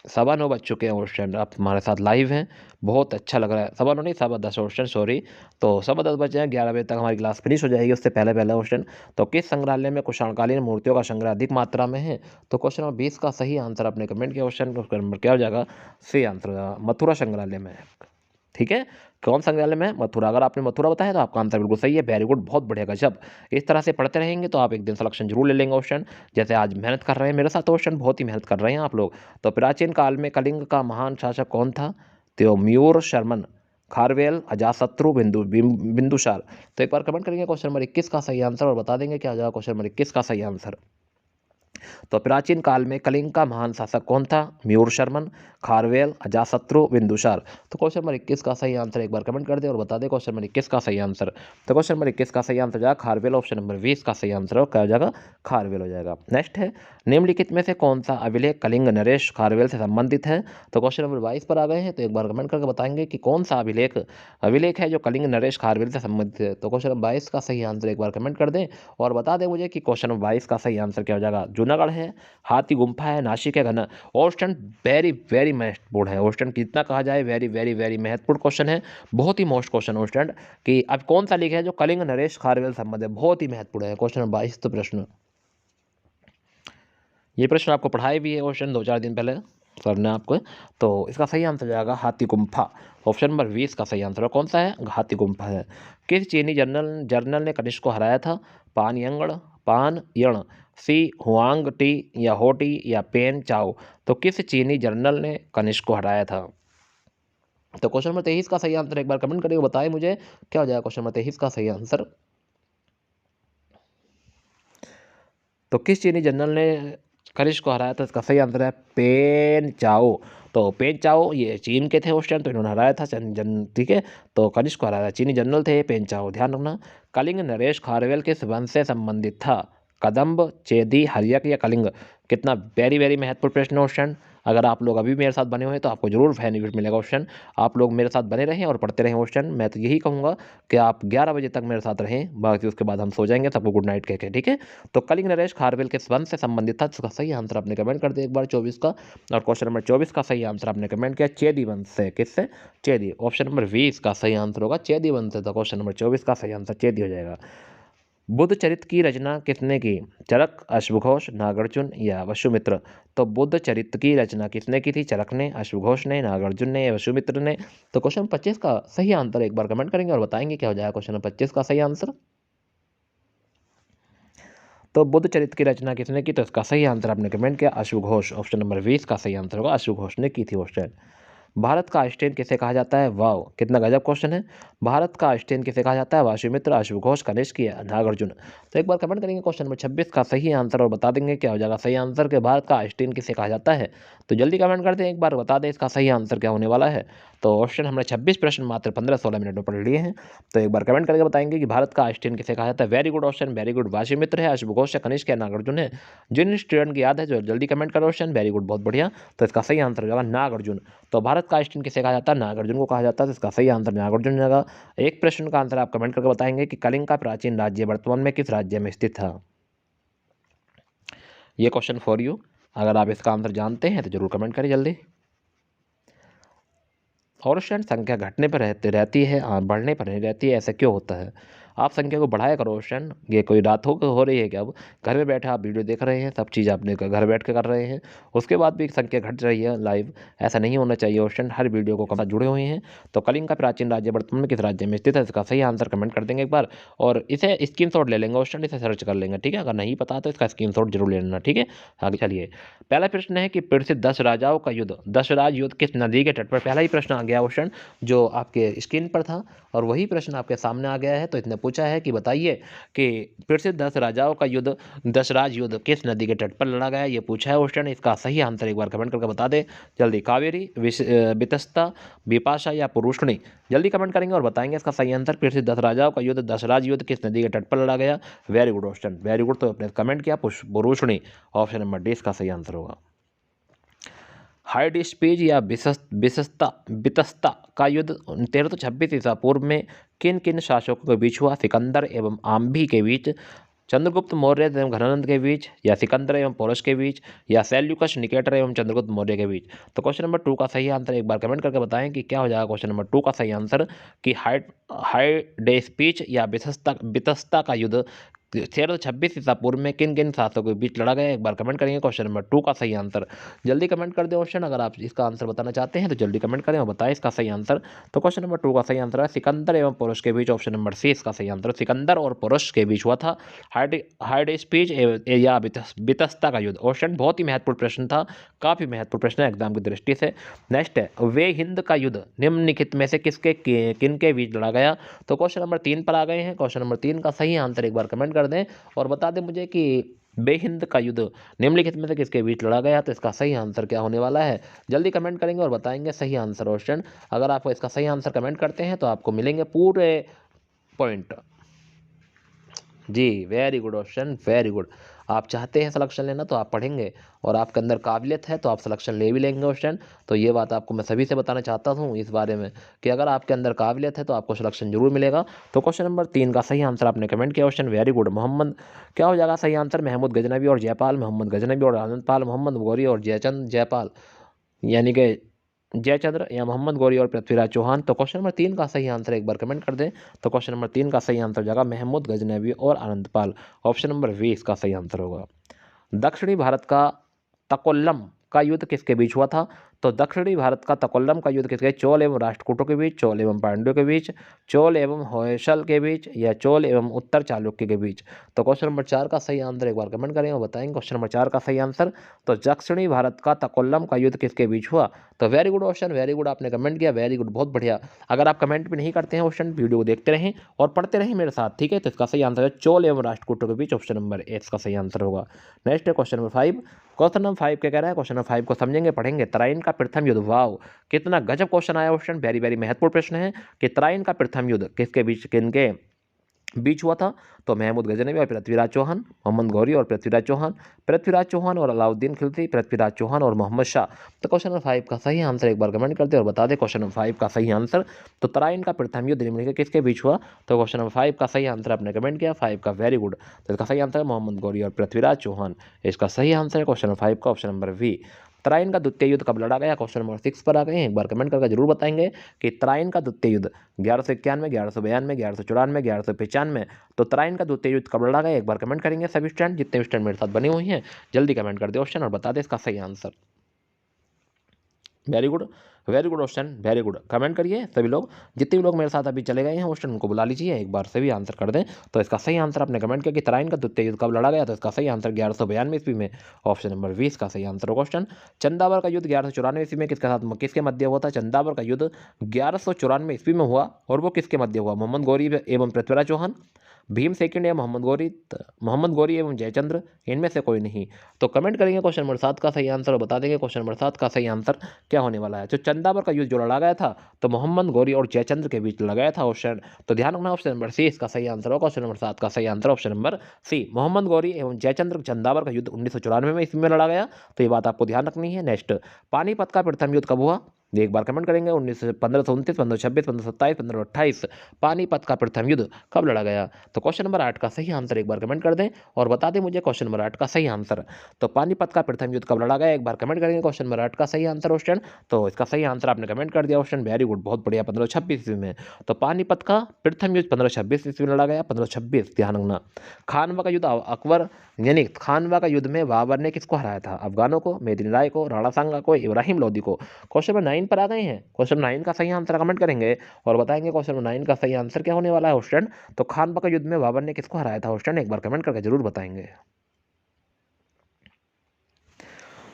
9:15 बज चुके हैं क्वेश्चन, आप हमारे साथ लाइव हैं, बहुत अच्छा लग रहा है। 9:15 नहीं, 10:15 क्वेश्चन, सॉरी। तो 10:15 बजे हैं, 11 बजे तक हमारी क्लास फिनिश हो जाएगी, उससे पहले पहले क्वेश्चन। तो किस संग्रहालय में कुषाणकालीन मूर्तियों का संग्रह अधिक मात्रा में है? तो क्वेश्चन नंबर 20 का सही आंसर आपने कमेंट किया क्वेश्चन नंबर क्या हो जाएगा, सही आंसर हो जाएगा मथुरा संग्रहालय में। ठीक है, कौन संग्रहालय में? मथुरा। अगर आपने मथुरा बताया तो आपका आंसर बिल्कुल सही है, वेरी गुड, बहुत बढ़िया, गजब। इस तरह से पढ़ते रहेंगे तो आप एक दिन सिलेक्शन जरूर ले लेंगे ऑप्शन, जैसे आज मेहनत कर रहे हैं मेरे साथ ऑप्शन, बहुत ही मेहनत कर रहे हैं आप लोग। तो प्राचीन काल में कलिंग का महान शासक कौन था? त्योम्यूर शर्मन, खारवेल, अजातशत्रु, बिंदुसार? तो एक बार कमेंट करेंगे क्वेश्चन नंबर 21 का सही आंसर और बता देंगे क्या हो जाएगा क्वेश्चन नंबर 21 का सही आंसर। तो प्राचीन काल में कलिंग का महान शासक कौन था? म्यूर शर्मन, खारवेल, अजातशत्रु, बिंदुसार। तो क्वेश्चन नंबर 21 का सही आंसर एक बार कमेंट कर दे और बता दे क्वेश्चन नंबर 21 का सही आंसर। तो क्वेश्चन नंबर 21 का सही आंसर जाएगा खारवेल। ऑप्शन नंबर 20 का सही आंसर क्या हो जाएगा? खारवेल हो जाएगा। नेक्स्ट है, निम्नलिखित में से कौन सा अभिलेख कलिंग नरेश खारवेल से संबंधित है? तो क्वेश्चन नंबर 22 पर आ गए हैं, तो एक बार कमेंट करके बताएंगे कि कौन सा अभिलेख है जो कलिंग नरेश खारवेल से संबंधित है। तो क्वेश्चन नंबर 22 का सही आंसर एक बार कमेंट कर दें और बता दें मुझे कि क्वेश्चन नंबर 22 का सही आंसर क्या हो जाएगा? जूनागढ़ है, हाथी गुम्फा है, नासिक है, घना। ऑप्शन वेरी वेरी महत्वपूर्ण है। ऑप्शन कितना कहा जाए, वेरी वेरी वेरी महत्वपूर्ण क्वेश्चन है, बहुत ही मोस्ट क्वेश्चन ऑप्शन कि अब कौन सा लेख है जो कलिंग नरेश खारवेल संबंध है, बहुत ही महत्वपूर्ण है क्वेश्चन नंबर 22। तो प्रश्न, ये प्रश्न आपको पढ़ाए भी है क्वेश्चन 2-4 दिन पहले सर ने आपको। तो इसका सही आंसर जाएगा हाथी गुम्फा। ऑप्शन नंबर 20 का सही आंसर कौन सा है? हाथी गुम्फा है। किस चीनी जर्नल ने कनिष्क को हराया था? पान यण, सी हुआंग टी या हो टी या पेन चाओ। तो किस चीनी जर्नल ने कनिष्क को हराया था? तो क्वेश्चन नंबर 23 का सही आंसर एक बार कमेंट करके बताएं मुझे क्या हो जाएगा क्वेश्चन नंबर 23 का सही आंसर। तो किस चीनी जनरल ने कनिष्क को हराया था? इसका सही आंसर है पेन चाओ। तो पेन चाओ ये चीन के थे उस टाइम, तो इन्होंने हराया था ठीक है। तो कनिष्क को हराया था, चीनी जनरल थे पेन चाओ, ध्यान रखना। कलिंग नरेश खारवेल किस वंश से संबंधित था? कदम्ब, चेदी, हर्यक या कलिंग। कितना वेरी वेरी महत्वपूर्ण प्रश्न है क्वेश्चन। अगर आप लोग अभी मेरे साथ बने हुए हैं तो आपको जरूर बेनिफिट मिलेगा क्वेश्चन। आप लोग मेरे साथ बने रहें और पढ़ते रहें क्वेश्चन। मैं तो यही कहूँगा कि आप 11 बजे तक मेरे साथ रहें, बाकी उसके बाद हम सो जाएंगे, सबको गुड नाइट कह के, ठीक है। तो कलिंग नरेश खारवेल किस वंश से संबंधित था? इसका सही आंसर आपने कमेंट कर दिया एक बार 24 का। और क्वेश्चन नंबर 24 का सही आंसर आपने कमेंट किया चेदी वंश से। किससे? चेदी। ऑप्शन नंबर 20 का सही आंसर होगा चेदी वंश से। तो क्वेश्चन नंबर 24 का सही आंसर चेदी हो जाएगा। बुद्ध चरित्र की रचना किसने की? चरक, अश्वघोष, नागार्जुन या वसुमित्र। तो बुद्ध चरित्र की रचना किसने की थी? चरक ने, अश्वघोष ने, नागार्जुन ने या वसुमित्र ने। तो क्वेश्चन 25 का सही आंसर एक बार कमेंट करेंगे और बताएंगे क्या हो जाएगा क्वेश्चन 25 का सही आंसर। तो बुद्ध चरित्र की रचना किसने की? तो इसका सही आंसर आपने कमेंट किया अश्वघोष। ऑप्शन नंबर 20 का सही आंसर होगा अश्वघोष ने की थी क्वेश्चन। भारत का आइंस्टीन किसे कहा जाता है? वाव, कितना गजब क्वेश्चन है। भारत का आइंस्टीन किसे कहा जाता है? वसुमित्र, अश्वघोष, कनिष्क या नागार्जुन। तो एक बार कमेंट करेंगे क्वेश्चन नंबर 26 का सही आंसर और बता देंगे क्या हो जाएगा सही आंसर के भारत का आइंस्टीन किसे कहा जाता है। तो जल्दी कमेंट कर दें, एक बार बता दें इसका सही आंसर क्या होने वाला है। तो ऑप्शन हमने 26 प्रश्न मात्र 15-16 मिनट में पढ़ लिए हैं। तो एक बार कमेंट करके बताएंगे कि भारत का आइंस्टीन किसे कहा जाता है। Very good option, very good. Vasumitra है, अश्वघोष है, कनिष्क है, नागार्जुन है। जिन स्टूडेंट की याद है जो जल्दी कमेंट करो ऑप्शन, वेरी गुड, बहुत बढ़िया। तो इसका सही आंसर हो जाएगा नागार्जुन। तो भारत का आइंस्टीन किसे कहा जाता है? नागार्जुन को कहा जाता है। तो इसका सही आंसर नागार्जुन जाएगा। एक प्रश्न का आंसर आप कमेंट करके बताएंगे कि कलिंग का प्राचीन राज्य वर्तमान में किस राज्य में स्थित था। ये क्वेश्चन फॉर यू। अगर आप इसका आंसर जानते हैं तो जरूर कमेंट करें जल्दी। और स्टूडेंट संख्या घटने पर रहती है, बढ़ने पर नहीं रहती है, ऐसा क्यों होता है? आप संख्या को बढ़ाया करो स्टूडेंट। ये कोई रात हो रही है क्या? अब घर में बैठे आप वीडियो देख रहे हैं, सब चीज़ आपने घर बैठ के कर रहे हैं, उसके बाद भी संख्या घट रही है लाइव। ऐसा नहीं होना चाहिए स्टूडेंट, हर वीडियो को कम जुड़े हुए हैं। तो कलिंग का प्राचीन राज्य वर्तमान में किस राज्य में स्थित है? इसका सही आंसर कमेंट कर देंगे एक बार और इसे स्क्रीनशॉट ले लेंगे स्टूडेंट, इसे सर्च कर लेंगे, ठीक है। अगर नहीं पता तो इसका स्क्रीनशॉट जरूर ले लेना, ठीक है। आगे चलिए, पहला प्रश्न है कि प्रसिद्ध 10 राजाओं का युद्ध, 10 राज युद्ध किस नदी के तट पर? पहला ही प्रश्न आ गया क्वेश्चन जो आपके स्क्रीन पर था और वही प्रश्न आपके सामने आ गया है। तो इसने पूछा है कि बताइए कि प्रसिद्ध 10 राजाओं का युद्ध, 10 राज युद्ध किस नदी के तट पर लड़ा गया, ये पूछा है क्वेश्चन। इसका सही आंसर एक बार कमेंट करके बता दे जल्दी। कावेरी, वितस्ता, बिपाशा या पुरुषणी। जल्दी कमेंट करेंगे और बताएंगे इसका सही आंसर। प्रसिद्ध 10 राजाओं का युद्ध, 10 राज युद्ध किस नदी के तट पर लड़ा गया। Very good question, very good. तो आपने कमेंट किया पुरुषणी। ऑप्शन नंबर डी इसका सही आंसर होगा। हाइड स्पीज या बितस्ता का युद्ध 1326 ईसा पूर्व में किन किन शासकों के बीच हुआ? सिकंदर एवं आम्भी के बीच, चंद्रगुप्त मौर्य एवं घनानंद के बीच, या सिकंदर एवं पोरस के बीच, या सैल्यूकस निकेटर एवं चंद्रगुप्त मौर्य के बीच। तो क्वेश्चन नंबर 2 का सही आंसर एक बार कमेंट करके बताएं कि क्या हो जाएगा क्वेश्चन नंबर 2 का सही आंसर कि हाइडेस्पीच या बितस्ता का युद्ध 1326 ईसा पूर्व में किन किन शासकों के बीच लड़ा गया। एक बार कमेंट करेंगे क्वेश्चन नंबर 2 का सही आंसर। जल्दी कमेंट कर दे क्वेश्चन, अगर आप इसका आंसर बताना चाहते हैं तो जल्दी कमेंट करें और बताएं इसका सही आंसर। तो क्वेश्चन नंबर 2 का सही आंसर है सिकंदर एवं पुरुष के बीच। ऑप्शन नंबर सी इसका सही आंसर, सिकंदर और पुरुष के बीच हुआ था हाइडेस्पीच या बितस्ता का युद्ध। ऑप्शन बहुत ही महत्वपूर्ण प्रश्न था, काफी महत्वपूर्ण प्रश्न है एग्जाम की दृष्टि से। नेक्स्ट है वे हिंद का युद्ध निम्नलिखित में से किन के बीच लड़ा गया। तो क्वेश्चन नंबर 3 पर आ गए हैं। क्वेश्चन नंबर 3 का सही आंसर एक बार कमेंट कर दें और बता दें मुझे कि बेहिंद का युद्ध निम्नलिखित में से किसके बीच लड़ा गया? तो इसका सही आंसर क्या होने वाला है? जल्दी कमेंट करेंगे और बताएंगे सही आंसर क्वेश्चन। अगर आप इसका सही आंसर कमेंट करते हैं तो आपको मिलेंगे पूरे पॉइंट। जी, very good question, very good. आप चाहते हैं सिलेक्शन लेना तो आप पढ़ेंगे, और आपके अंदर काबिलियत है तो आप सिलेक्शन ले भी लेंगे क्वेश्चन। तो ये बात आपको मैं सभी से बताना चाहता हूँ इस बारे में कि अगर आपके अंदर काबिलियत है तो आपको सिलेक्शन जरूर मिलेगा। तो क्वेश्चन नंबर 3 का सही आंसर आपने कमेंट किया क्वेश्चन, वेरी गुड। मोहम्मद क्या हो जाएगा सही आंसर? महमूद गजनबी और जयपाल, मोहम्मद गजनबी और आनंदपाल, मोहम्मद गौरी और जयचंद जयपाल, यानी कि जयचंद्र या मोहम्मद गौरी और पृथ्वीराज चौहान। तो क्वेश्चन नंबर 3 का सही आंसर एक बार कमेंट कर दें। तो क्वेश्चन नंबर 3 का सही आंसर जाएगा महमूद गजनवी और आनंदपाल। ऑप्शन नंबर 20 इसका सही आंसर होगा। दक्षिणी भारत का तकोल्लम का युद्ध किसके बीच हुआ था? तो दक्षिणी भारत का तकोल्लम का युद्ध किसके? चोल एवं राष्ट्रकूटों के बीच, चोल एवं पांड्यों के बीच, चोल एवं होयसल के बीच, या चोल एवं उत्तर चालुक्य के बीच। तो क्वेश्चन नंबर 4 का सही आंसर एक बार कमेंट करें और बताएंगे क्वेश्चन नंबर 4 का सही आंसर। तो दक्षिणी भारत का तकोल्लम का युद्ध किसके बीच हुआ? तो very good question, very good, आपने कमेंट किया, वेरी गुड, बहुत बढ़िया। अगर आप कमेंट भी नहीं करते हैं क्वेश्चन, वीडियो को देखते रहें और पढ़ते रहें मेरे साथ, ठीक है। तो इसका सही आंसर है चोल एवं राष्ट्रकूटों के बीच, ऑप्शन नंबर ए इसका सही आंसर होगा। नेक्स्ट है क्वेश्चन नंबर 5। क्वेश्चन नंबर 5 क्या कह रहा है? क्वेश्चन नंबर 5 को समझेंगे, पढ़ेंगे। तराइन का प्रथम युद्ध, वाव कितना गजब क्वेश्चन आया क्वेश्चन, वेरी वेरी महत्वपूर्ण प्रश्न है कि तराइन का प्रथम युद्ध किसके बीच, किनके बीच हुआ था? तो महमूद गजनवी और पृथ्वीराज चौहान, मोहम्मद गौरी और पृथ्वीराज चौहान और अलाउद्दीन खिलजी, पृथ्वीराज चौहान और मोहम्मद शाह। तो क्वेश्चन नंबर 5 का सही आंसर एक बार कमेंट करते और बता दें क्वेश्चन नंबर 5 का सही आंसर। तो तराइन का प्रथम युद्ध निम्नलिखित किसके बीच हुआ? तो क्वेश्चन नंबर 5 का सही आंसर आपने कमेंट किया 5 का, वेरी गुड। तो इसका सही आंसर है मोहम्मद गौरी और पृथ्वीराज चौहान। इसका सही आंसर है क्वेश्चन नंबर 5 का, ऑप्शन नंबर बी। तराइन का द्वितीय युद्ध कब लड़ा गया? क्वेश्चन नंबर 6 पर आ गए हैं, एक बार कमेंट करके जरूर बताएंगे कि तराइन का द्वितीय युद्ध 1191, 1192, 1194, 1195। तो तराइन का द्वितीय युद्ध कब लड़ा गया? एक बार कमेंट करेंगे सभी स्टूडेंट, जितने भी स्टूडेंट मेरे साथ बने हुए हैं, जल्दी कमेंट कर दे ऑप्शन और बता दे इसका सही answer. Very good, very good question, very good. Comment करिए सभी लोग, जितने भी लोग मेरे साथ अभी चले गए हैं क्वेश्चन उनको बुला लीजिए, एक बार सभी आंसर कर दें। तो इसका सही आंसर आपने कमेंट किया कि तराइन का द्वितीय युद्ध कब लड़ा गया? तो इसका सही आंसर 1192 ईस्वी में, ऑप्शन नंबर 20 का सही आंसर क्वेश्चन। चंदावर का युद्ध 1194 ईस्वी में किसके साथ, किसके मध्य हुआ था? चंदावर का युद्ध 1194 ईस्वी में हुआ, और वो किसके मध्य हुआ? मोहम्मद गौरी एवं पृथ्वीराज चौहान, भीम सेकंड या मोहम्मद गौरी एवं जयचंद्र, इनमें से कोई नहीं। तो कमेंट करेंगे क्वेश्चन नंबर 7 का सही आंसर और बता देंगे क्वेश्चन नंबर 7 का सही आंसर क्या होने वाला है। तो चंदावर का युद्ध जो लड़ा गया था तो मोहम्मद गौरी और जयचंद्र के बीच लड़ा गया था ऑप्शन। तो ध्यान रखना ऑप्शन नंबर सी इसका सही आंसर होगा, क्वेश्चन नंबर 7 का सही answer option number C. Mohammad Ghori एवं जयचंद्र चंदावर का युद्ध 1994 में इसमें लड़ा गया, तो ये बात आपको ध्यान रखनी है। नेक्स्ट, पानीपत का प्रथम युद्ध कब हुआ? एक बार कमेंट करेंगे 1529, 1526, 1527, 1528। पानीपत का प्रथम युद्ध कब लड़ा गया? तो क्वेश्चन नंबर 8 का सही आंसर एक बार कमेंट कर दें और बता दें मुझे क्वेश्चन नंबर 8 का सही आंसर। तो पानीपत का प्रथम युद्ध कब लड़ा गया? एक बार कमेंट करेंगे क्वेश्चन नंबर 8 का सही आंसर क्वेश्चन। तो इसका सही आंसर आपने कमेंट कर दिया क्वेश्चन, वेरी गुड, बहुत बढ़िया, 1526 ईस्वी में। तो पानीपत का प्रथम युद्ध 1526 ईस्वी में लड़ा गया, 1526, ध्यान रखना। खानवा का युद्ध अकबर यानी खानवा का युद्ध में बाबर ने किसको हराया था? अफगानों को, मेदिनी राय को, राणा सांगा को, इब्राहिम लोदी को। क्वेश्चन नंबर 9 पर आ गए हैं, क्वेश्चन 9 का सही आंसर कमेंट करेंगे और बताएंगे क्वेश्चन नंबर 9 का सही आंसर क्या होने वाला है क्वेश्चन। तो खानवा का युद्ध में बाबर ने किसको हराया था क्वेश्चन, एक बार कमेंट करके जरूर बताएंगे।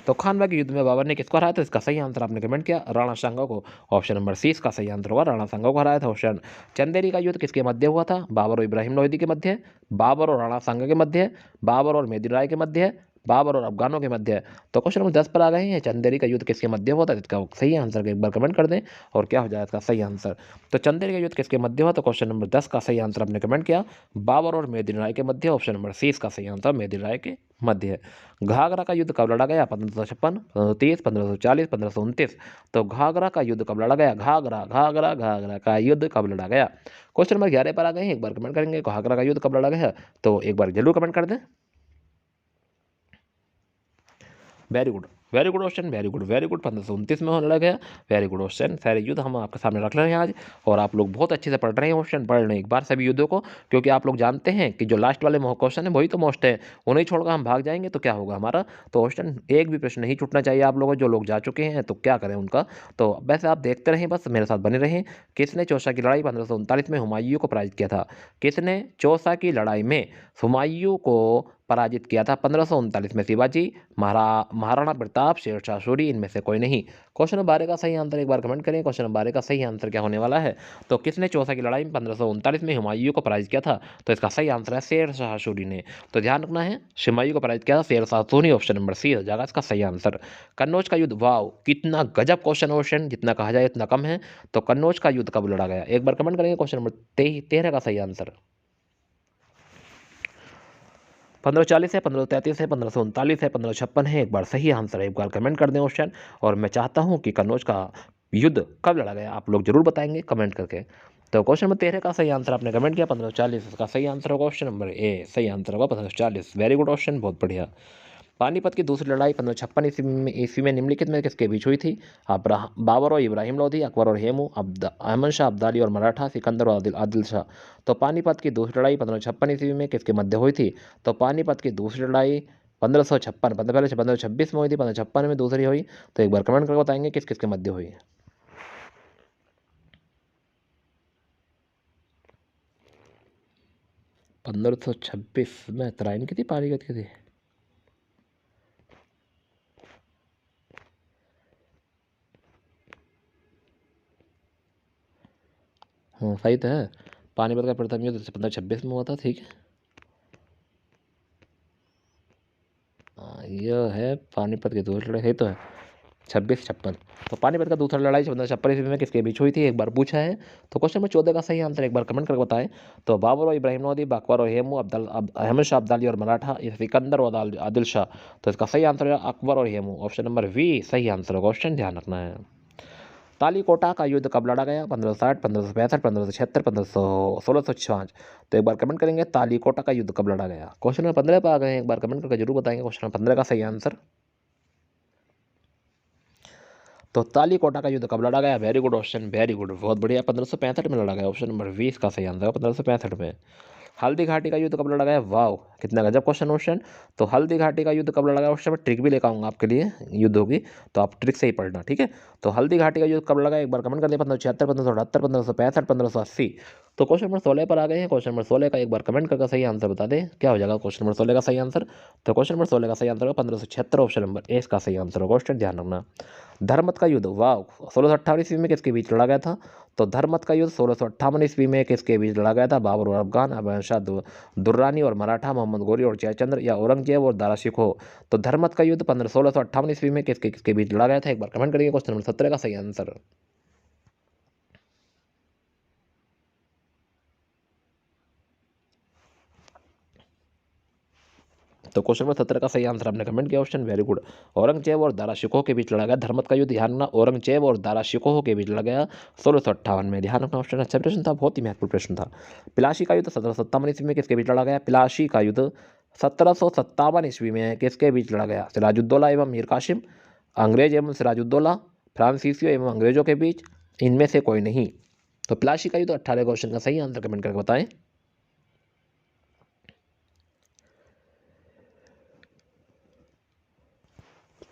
तो खानवा के युद्ध में बाबर ने किसको हराया था? इसका सही आंसर आपने कमेंट किया राणा सांगा को, ऑप्शन नंबर सी इसका सही आंसर होगा, राणा सांगा को हराया था क्वेश्चन। चंदेरी का युद्ध किसके मध्य हुआ था? बाबर और इब्राहिम लोदी के मध्य, बाबर और राणा सांगा के मध्य, बाबर और मेदिनी राय के मध्य, बाबर और अफगानों के मध्य। तो क्वेश्चन नंबर 10 पर आ गए हैं, चंदेरी का युद्ध किसके मध्य हुआ था? इसका सही आंसर एक बार कमेंट कर दें और क्या हो जाए इसका सही आंसर। तो चंदेरी का युद्ध किसके मध्य हुआ? तो क्वेश्चन नंबर 10 का सही आंसर आपने कमेंट किया बाबर और मेदिनी राय के मध्य, ऑप्शन नंबर सी इसका सही आंसर मेदिनी राय के मध्य है। घाघरा का युद्ध कब लड़ा गया? 1556, 1530, 1540, 1529। तो घाघरा का युद्ध कब लड़ा गया? घाघरा का युद्ध कब लड़ा गया? क्वेश्चन नंबर 11 पर आ गए हैं, एक बार कमेंट करेंगे घाघरा का युद्ध कब लड़ा गया? तो एक बार जरूर कमेंट कर दें। Very good, very good question, very good, very good, 1529 में होने लगा गया, वेरी गुड क्वेश्चन। सारे युद्ध हम आपके सामने रख रहे हैं आज, और आप लोग बहुत अच्छे से पढ़ रहे हैं क्वेश्चन, पढ़ रहे हैं एक बार सभी युद्धों को, क्योंकि आप लोग जानते हैं कि जो लास्ट वाले क्वेश्चन है वही तो मोस्ट है, उन्हें छोड़कर हम भाग जाएंगे तो क्या होगा हमारा। तो क्वेश्चन एक भी प्रश्न नहीं छूटना चाहिए आप लोगों, जो लोग जा चुके हैं तो क्या करें उनका। तो वैसे आप देखते रहें, बस मेरे साथ बने रहें। किसने चौसा की लड़ाई 1539 में हुमायूं को पराजित किया था? किसने चौसा की लड़ाई में हुमायूं को पराजित किया था? 1539 में शिवाजी, महाराणा प्रताप, शेरशाह सूरी, इनमें से कोई नहीं। क्वेश्चन नंबर 12 का सही आंसर एक बार कमेंट करें। क्वेश्चन नंबर 12 का सही आंसर क्या होने वाला है? तो किसने चौसा की लड़ाई में 1539 में हुमायूं को पराजित किया था? तो इसका सही आंसर है शेरशाह सूरी ने। तो ध्यान रखना है, हुमायूं को पराजित किया था Sher Shah Suri. Option number C हो जाएगा इसका सही आंसर। कन्नौज का युद्ध, वाव कितना गजब क्वेश्चन, जितना कहा जाए इतना कम है। तो कन्नौज का युद्ध कब लड़ा गया? एक बार कमेंट करेंगे। क्वेश्चन नंबर 13 का सही आंसर 1540 है, 1533 है, 1539 है, 1556 है। एक बार सही आंसर है, एक बार कमेंट कर दें ऑप्शन। और मैं चाहता हूं कि कन्नौज का युद्ध कब लड़ा गया, आप लोग जरूर बताएंगे कमेंट करके। तो क्वेश्चन नंबर 13 का सही आंसर आपने कमेंट किया 1540, इसका सही आंसर होगा ऑप्शन नंबर ए, सही आंसर होगा 1540। वेरी गुड ऑप्शन, बहुत बढ़िया। पानीपत की दूसरी लड़ाई 1556 ईस्वी में निम्नलिखित में किसके बीच हुई थी? बाबर और इब्राहिम लोधी, अकबर और हेमू, अहमद शाह अब्दाली और मराठा, सिकंदर और आदिल शाह। तो पानीपत की दूसरी लड़ाई 1556 ईस्वी में किसके मध्य हुई थी? तो पानीपत की दूसरी लड़ाई 1556, मतलब पहले 1526 में हुई थी, 1556 में दूसरी हुई। तो एक बार कमेंट करके बताएंगे किस किसके मध्य हुई। 1526 में तराइन की थी, पानीपत की थी? हाँ सही तो है, पानीपत का प्रथम युद्ध 1526 में हुआ था, ठीक है। यह है पानीपत की दूसरी लड़ाई, है तो है 2656। तो पानीपत का दूसरा लड़ाई 1556 ईस्वी में किसके बीच हुई थी, एक बार पूछा है। तो क्वेश्चन नंबर 14 का सही आंसर एक बार कमेंट करके बताएं। तो बाबर और इब्राहिम लोधी, अकबर और हेमू, अहमद शाह अब्दाली और मराठा, सिकंदर और आदिल शाह। तो इसका सही आंसर है अकबर और हेमू। ऑप्शन नंबर वी सही आंसर होगा। क्वेश्चन ध्यान रखना है। तालीकोटा का युद्ध कब लड़ा गया? 1560, 1565, 1576, 1605। तो एक बार कमेंट करेंगे तालीकोटा का युद्ध कब लड़ा गया। क्वेश्चन नंबर 15 पर आ गए, एक बार कमेंट करके जरूर बताएंगे क्वेश्चन नंबर 15 का सही आंसर। तो तालीकोटा का युद्ध कब लड़ा गया? Very good option, very good, बहुत बढ़िया, 1565 में लड़ा गया। ऑप्शन नंबर 20 का सही आंसर है 1565 में। हल्दी घाटी का युद्ध कब लड़ा गया? वाह कितना गजब क्वेश्चन ऑप्शन। तो हल्दी घाटी का युद्ध कब लड़ा गया? ऑप्शन में ट्रिक भी लेकर आऊंगा आपके लिए, युद्ध होगी तो आप ट्रिक से ही पढ़ना, ठीक है। तो हल्दी घाटी का युद्ध कब लड़ा? एक बार कमेंट कर दिया 1576, 1578, 1565, 1580। तो क्वेश्चन नंबर 16 पर आ गए हैं। क्वेश्चन नंबर 16 का एक बार कमेंट करके सही आंसर बता दें, क्या हो जाएगा क्वेश्चन नंबर 16 का सही आंसर। तो क्वेश्चन नंबर 16 का सही आंसर होगा 1576। ऑप्शन नंबर ए का सही आंसर होगा। क्वेश्चन ध्यान रखना। धर्मत का युद्ध, वाह 1658 ईस्वी में किसके बीच लड़ा गया था? तो धर्मत का युद्ध 1658 ईस्वी में किसके बीच लड़ा गया था? बाबर और अफगान, अहमद शाह दुर्रानी और मराठा, मोहम्मद गोरी और जयचंद्र, या औरंगजेब और दारा शिकोह। तो धर्मत का युद्ध 1658 ईस्वी में किसके किसके बीच लड़ा गया था? एक बार कमेंट करिए क्वेश्चन नंबर 17 का सही आंसर। तो क्वेश्चन नंबर 17 का सही आंसर आपने कमेंट किया ऑप्शन, वेरी गुड। औरंगजेब और दारा शिकोह के बीच लड़ा गया धर्मत का युद्ध। ध्यान रखना, औरंगजेब और दारा शिकोह के बीच लड़ा गया 1658 में। ध्यान रखना ऑप्शन, अच्छा प्रश्न था, बहुत ही महत्वपूर्ण प्रश्न था। पिलाशी का युद्ध 1757 ईस्वी में किसके बीच लड़ा गया? पिलाशी का युद्ध 1757 ईस्वी में किसके बीच लड़ा गया? सिराजुद्दौला एवं मीर कासिम, अंग्रेज एवं सिराजुद्दौला, फ्रांसीसियो एवं अंग्रेजों के बीच, इनमें से कोई नहीं। तो पिलाशी का युद्ध 18 क्वेश्चन का सही आंसर कमेंट करके बताएं।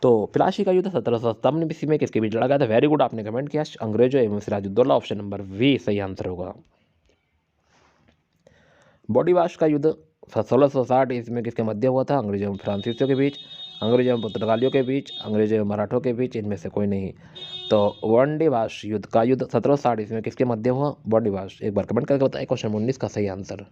तो पिलाशी का युद्ध 1757 ईस्वी में किसके बीच लड़ा गया था? वेरी गुड, आपने कमेंट किया, अंग्रेजों एवं सिराजुद्दौला। ऑप्शन नंबर वी सही आंसर होगा। बॉडीवाश का युद्ध 1660 ईस्वी में किसके मध्य हुआ था? अंग्रेजों एवं फ्रांसीसियों के बीच, अंग्रेजों एवं पुर्तगालियों के बीच, अंग्रेजों एवं मराठों के बीच, इनमें से कोई नहीं। तो बॉडीवाश युद्ध का युद्ध 1760 ईस्वी में किसके मध्य हुआ? बॉडीवाश। एक बार कमेंट करके बताएं क्वेश्चन 19 का सही आंसर।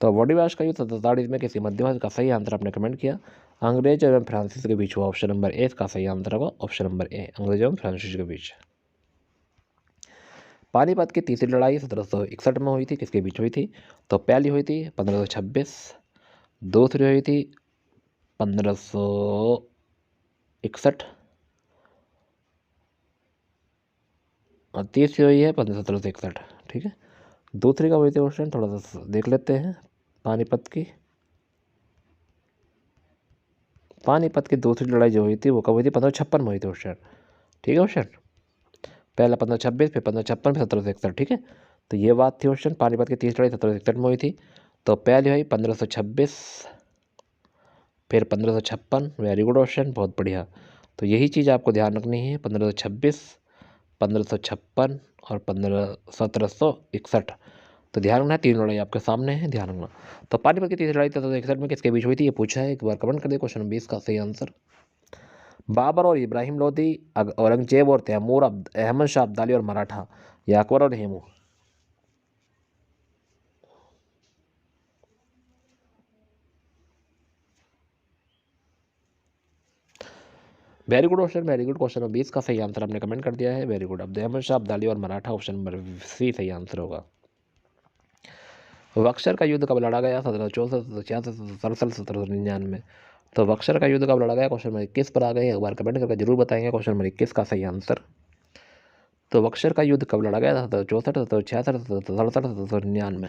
तो बॉडीवाश का युद्ध 1760 में किसके मध्य हुआ? का सही आंसर आपने कमेंट किया, अंग्रेज एवं फ्रांसीसी के बीच हुआ। ऑप्शन नंबर ए का सही आंसर होगा। ऑप्शन नंबर ए, अंग्रेज एवं फ्रांसीसी के बीच। पानीपत की तीसरी लड़ाई 1761 में हुई थी, किसके बीच हुई थी? तो पहली हुई थी 1526, दूसरी हुई थी 1561 और तीसरी हुई है 1761, ठीक है। दूसरी का हुई थी क्वेश्चन, थोड़ा सा देख लेते हैं। पानीपत की दूसरी लड़ाई जो हुई थी वो कब हुई थी? 1556 में हुई थी क्वेश्चन, ठीक है क्वेश्चन। पहला 1526, फिर 1556, फिर 1761, ठीक है। तो ये बात थी क्वेश्चन। पानीपत की तीसरी लड़ाई 1761 में हुई थी। तो पहली हुई 1526, फिर 1556, वेरी गुड क्वेश्चन, बहुत बढ़िया। तो यही चीज़ आपको ध्यान रखनी है। 1526, 1556 और 1761। तो ध्यान रखना है, 3 लड़ाई आपके सामने है, ध्यान रखना। तो पानीपत की तीसरी लड़ाई 1761 में किसके बीच हुई थी, ये पूछा है। एक बार कमेंट कर दिए। क्वेश्चन नंबर 20 का सही आंसर बाबर और इब्राहिम लोधी, औरंगजेब और तैमूर, अहमद शाह अब्दाली और मराठा, या अकबर और Hemu. Very good question, very good. Question number 20 का सही आंसर आपने कमेंट कर दिया है, वेरी गुड। अहमद शाह अब्दाली और मराठा, ऑप्शन नंबर सी सही आंसर होगा। बक्सर का युद्ध कब लड़ा गया, 1764, 1766, 1767, 1799। तो बक्सर का युद्ध कब लड़ा गया, क्वेश्चन नंबर 21 पर आ गए। एक बार कमेंट करके जरूर बताएंगे क्वेश्चन नंबर 21 का सही आंसर। तो बक्सर का युद्ध कब लड़ा गया, 1764, 1766, 1767, 1799।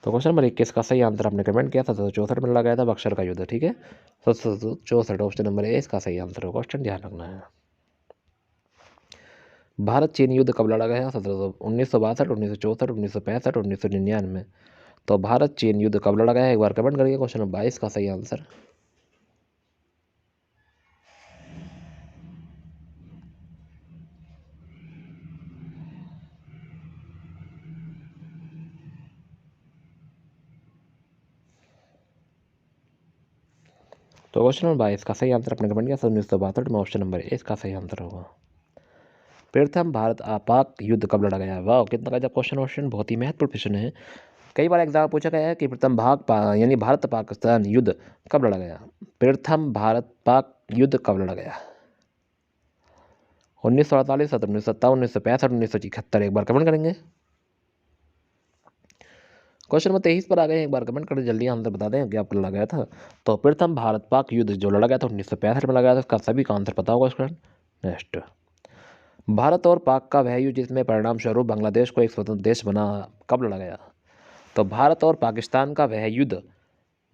तो क्वेश्चन नंबर 21 का सही आंसर आपने कमेंट किया था, 1764 में लड़ा गया था बक्सर का युद्ध, ठीक है। 1764 ऑप्शन नंबर ए इसका सही आंसर होगा। क्वेश्चन ध्यान रखना है। भारत चीन युद्ध कब लड़ा गया, 1962, 1964, 1965, 1999। तो भारत चीन युद्ध कब लड़ा गया है, एक बार कमेंट करिए। क्वेश्चन नंबर 22 का सही आंसर। तो क्वेश्चन नंबर 22 का सही आंसर अपने कमेंट किया, 1962 में, ऑप्शन नंबर ए इसका सही आंसर होगा। प्रथम भारत पाक युद्ध कब लड़ा गया, वाह कितना गजब क्वेश्चन, बहुत ही महत्वपूर्ण प्रश्न है। कई बार एग्जाम पूछा गया है कि प्रथम यानी भारत पाकिस्तान युद्ध कब लड़ा गया। प्रथम भारत पाक युद्ध कब लड़ा गया, 1948, 1957, 1965, 1971। एक बार कमेंट करेंगे। क्वेश्चन नंबर 23 पर आ गए, एक बार कमेंट करें जल्दी, आंसर बता दें कि आपको लड़ा गया था। तो प्रथम भारत पाक युद्ध जो लड़ा गया था 1965 में लगा गया था, इसका सभी का आंसर पता होगा स्टूडेंट। नेक्स्ट, भारत और पाक का वह युद्ध जिसमें परिणाम स्वरूप बांग्लादेश को एक स्वतंत्र देश बना, कब लड़ा गया। तो भारत और पाकिस्तान का वह युद्ध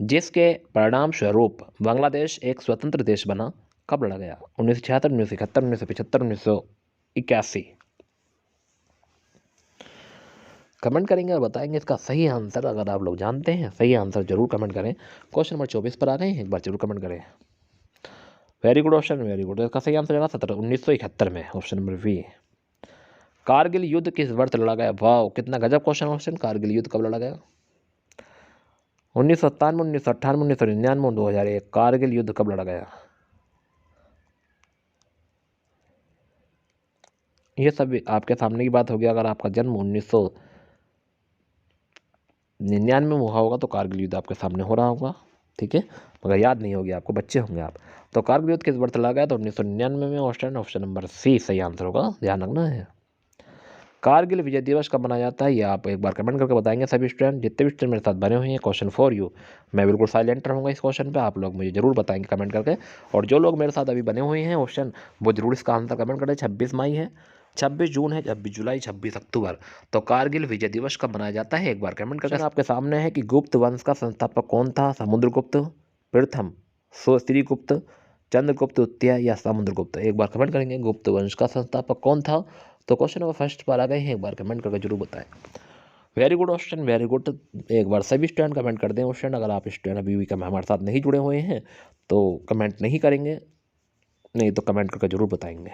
जिसके परिणाम स्वरूप बांग्लादेश एक स्वतंत्र देश बना, कब लड़ा गया, 1976, 1971, 1975, 1981। कमेंट करेंगे और बताएंगे इसका सही आंसर। अगर आप लोग जानते हैं सही आंसर जरूर कमेंट करें। क्वेश्चन नंबर 24 पर आ गए हैं, एक बार जरूर कमेंट करें। Very good option, very good. इसका सही आंसर होगा 1971 में, ऑप्शन नंबर बी। कारगिल युद्ध किस वर्ष लड़ा गया, वाह कितना गजब क्वेश्चन। कारगिल युद्ध कब लड़ा गया, 1997, 1998, 1999, 2001। कारगिल युद्ध कब लड़ा गया, ये सब आपके सामने की बात होगी। अगर आपका जन्म 1999 में हुआ होगा तो कारगिल युद्ध आपके सामने हो रहा होगा, ठीक है, मगर याद नहीं होगी आपको, बच्चे होंगे आप। तो कारगिल युद्ध किस वर्ष लड़ा गया, तो 1999 में, ऑप्शन नंबर सी सही आंसर होगा, ध्यान रखना है। कारगिल विजय दिवस कब मनाया जाता है, ये आप एक बार कमेंट करके बताएंगे सभी स्टूडेंट, जितने भी स्टूडेंट मेरे साथ बने हुए हैं। क्वेश्चन फॉर यू, मैं बिल्कुल साइलेंट रहूँगा इस क्वेश्चन पे, आप लोग मुझे जरूर बताएंगे कमेंट करके। और जो लोग मेरे साथ अभी बने हुए हैं ऑप्शन, वो जरूर इसका आंसर कमेंट करें। 26 मई है, 26 जून है, 26 जुलाई, 26 अक्टूबर। तो कारगिल विजय दिवस कब मनाया जाता है, एक बार कमेंट करके। आपके सामने है कि गुप्त वंश का संस्थापक कौन था, समुद्रगुप्त, प्रथम, श्रीगुप्त, चंद्रगुप्त द्वितीय या समुद्रगुप्त। एक बार कमेंट करेंगे गुप्त वंश का संस्थापक कौन था। तो क्वेश्चन नंबर फर्स्ट पर आ गए हैं, एक बार कमेंट करके जरूर बताएं। Very good option, very good. एक बार सभी स्टूडेंट कमेंट कर दें ऑप्शन। अगर आप स्टूडेंट अभी भी हमारे साथ नहीं जुड़े हुए हैं तो कमेंट नहीं करेंगे, नहीं तो कमेंट करके जरूर बताएंगे।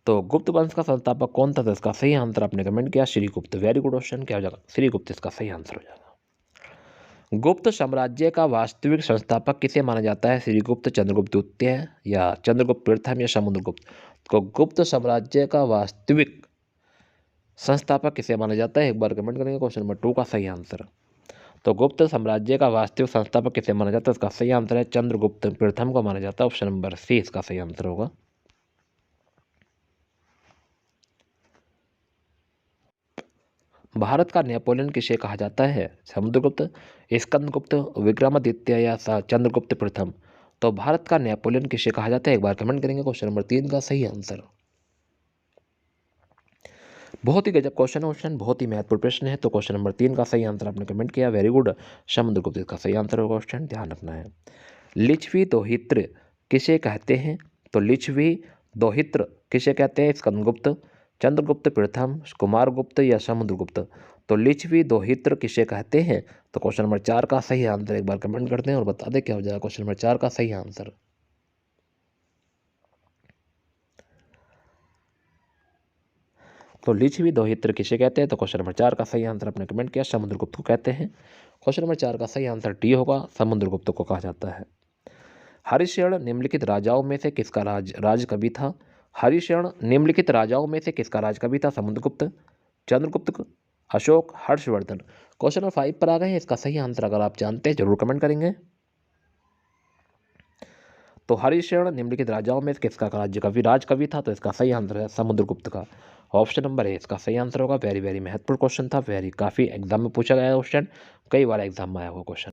तो गुप्त वंश का संस्थापक कौन था, तो इसका सही आंसर आपने कमेंट किया श्रीगुप्त। वेरी गुड ऑप्शन, क्या हो जाएगा, श्रीगुप्त इसका सही आंसर हो जाएगा। गुप्त साम्राज्य का वास्तविक संस्थापक किसे माना जाता है, श्रीगुप्त, चंद्रगुप्त द्वितीय या चंद्रगुप्त प्रथम या समुद्रगुप्त। तो गुप्त साम्राज्य का वास्तविक संस्थापक किसे माना जाता है, एक बार कमेंट करेंगे। क्वेश्चन नंबर 2 का सही आंसर। तो गुप्त साम्राज्य का वास्तविक संस्थापक किसे माना जाता है, इसका सही आंसर है चंद्रगुप्त प्रथम को माना जाता है, ऑप्शन नंबर सी इसका सही आंसर होगा। भारत का नेपोलियन किसे कहा जाता है, समुद्रगुप्त, स्कंदगुप्त, विक्रमादित्य या चंद्रगुप्त प्रथम। तो भारत का नेपोलियन किसे कहा जाता है, एक बार कमेंट करेंगे। क्वेश्चन नंबर 3 का सही आंसर। बहुत ही गजब क्वेश्चन, बहुत ही महत्वपूर्ण प्रश्न है। तो क्वेश्चन नंबर 3 का सही आंसर आपने कमेंट किया, वेरी गुड, समुद्रगुप्त इसका सही आंसर होगा। क्वेश्चन ध्यान रखना है। लिच्छवी दोहित्र किसे कहते हैं, तो लिच्छवी दोहित्र किसे कहते हैं, स्कंदगुप्त, चंद्रगुप्त प्रथम, कुमारगुप्त या समुद्रगुप्त। तो लिच्छवी दोहित्र किसे कहते हैं? तो क्वेश्चन नंबर 4 का सही आंसर एक बार कमेंट कर दें और बता दें क्या हो जाएगा क्वेश्चन नंबर 4 का सही आंसर। तो लिच्छवी दोहित्र किसे कहते हैं? तो क्वेश्चन नंबर 4 का सही आंसर आपने कमेंट किया, समुद्रगुप्त को कहते हैं। क्वेश्चन नंबर 4 का सही आंसर डी होगा, समुद्रगुप्त को कहा जाता है। हरिशरण निम्नलिखित राजाओं में से किसका राज कवि था? हरिशरण निम्नलिखित राजाओं में से किसका राज कवि था? समुद्रगुप्त, चंद्रगुप्त, अशोक, हर्षवर्धन। क्वेश्चन नंबर 5 पर आ गए हैं। इसका सही आंसर अगर आप जानते हैं जरूर कमेंट करेंगे। तो हरिशरण निम्नलिखित राजाओं में किसका राज कवि था? तो इसका सही आंसर है समुद्रगुप्त का। ऑप्शन नंबर ए इसका सही आंसर होगा। वेरी वेरी महत्वपूर्ण क्वेश्चन था, काफी एग्जाम में पूछा गया क्वेश्चन, कई बार एग्जाम में आया हुआ क्वेश्चन।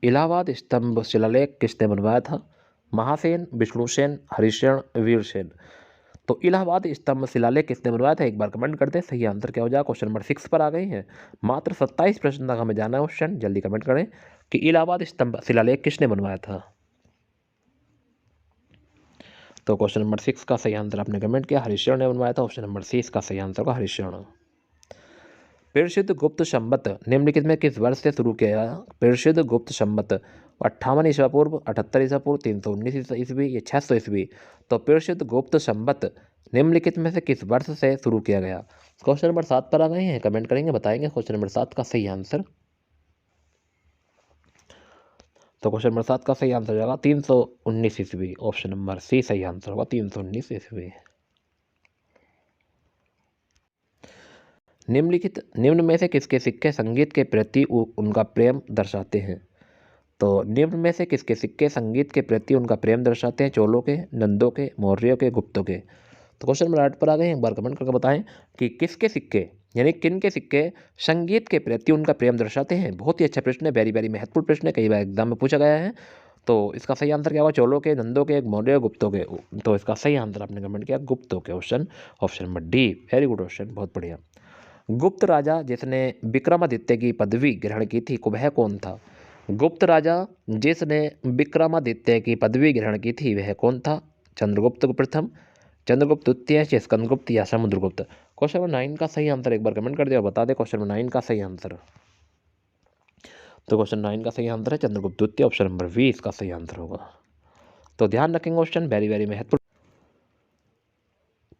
इलाहाबाद स्तंभ शिलालेख किसने बनवाया था? महासेन, विष्णुसेन, हरिशरण, वीरसेन। तो इलाहाबाद स्तंभ शिलालेख किसने बनवाया था? एक बार कमेंट कर दे, सही आंसर क्या हो जाएगा। क्वेश्चन नंबर 6 पर आ गए हैं। मात्र 27 प्रश्न तक हमें जाना है क्वेश्चन, जल्दी कमेंट करें कि इलाहाबाद स्तंभ शिलालेख किसने बनवाया था। तो क्वेश्चन नंबर 6 का सही आंसर आपने कमेंट किया, हरिशरण ने बनवाया था। ऑप्शन नंबर सी इसका सही आंसर होगा, हरिशरण। प्रसिद्ध गुप्त संवत निम्नलिखित में किस वर्ष से शुरू किया? प्रसिद्ध गुप्त संवत 58 ईसा पूर्व, 78 ईसा पूर्व, 319 ईस्वी या 600 ईस्वी। तो प्रसिद्ध गुप्त संवत निम्नलिखित में से किस वर्ष से शुरू किया गया? क्वेश्चन नंबर 7 पर आ गए हैं, कमेंट करेंगे, बताएंगे क्वेश्चन नंबर 7 का सही आंसर। तो क्वेश्चन नंबर 7 का सही आंसर हो जाएगा 319 ईस्वी। ऑप्शन नंबर सी सही आंसर होगा, 319 ईस्वी। निम्न में से किसके सिक्के संगीत के प्रति उनका प्रेम दर्शाते हैं? तो निम्न में से किसके सिक्के संगीत के प्रति उनका प्रेम दर्शाते हैं? चोलों के, नंदों के, मौर्यों के, गुप्तों के। तो क्वेश्चन नंबर 8 पर आ गए, एक बार कमेंट करके बताएं कि किसके सिक्के यानी किन के सिक्के संगीत के प्रति उनका प्रेम दर्शाते हैं। बहुत ही अच्छा प्रश्न है, वेरी वेरी महत्वपूर्ण प्रश्न है, कई बार एग्जाम में पूछा गया है। तो इसका सही आंसर क्या होगा? चोलों के, नंदों के, मौर्य, गुप्तों के। तो इसका सही आंसर आपने कमेंट किया गुप्तों के। Option number D, very good question, बहुत बढ़िया। गुप्त राजा जिसने विक्रमादित्य की पदवी ग्रहण की थी, वह कौन था? गुप्त राजा जिसने विक्रमादित्य की पदवी ग्रहण की थी वह कौन था? चंद्रगुप्त प्रथम, चंद्रगुप्त द्वितीय, स्कंदगुप्त या समुद्रगुप्त। क्वेश्चन नंबर 9 का सही आंसर एक बार कमेंट कर दिया और बता दे क्वेश्चन नंबर 9 का सही आंसर। तो क्वेश्चन 9 का सही आंसर है चंद्रगुप्त द्वितीय। ऑप्शन नंबर बी इसका सही आंसर होगा। तो ध्यान रखेंगे क्वेश्चन, वेरी वेरी महत्वपूर्ण।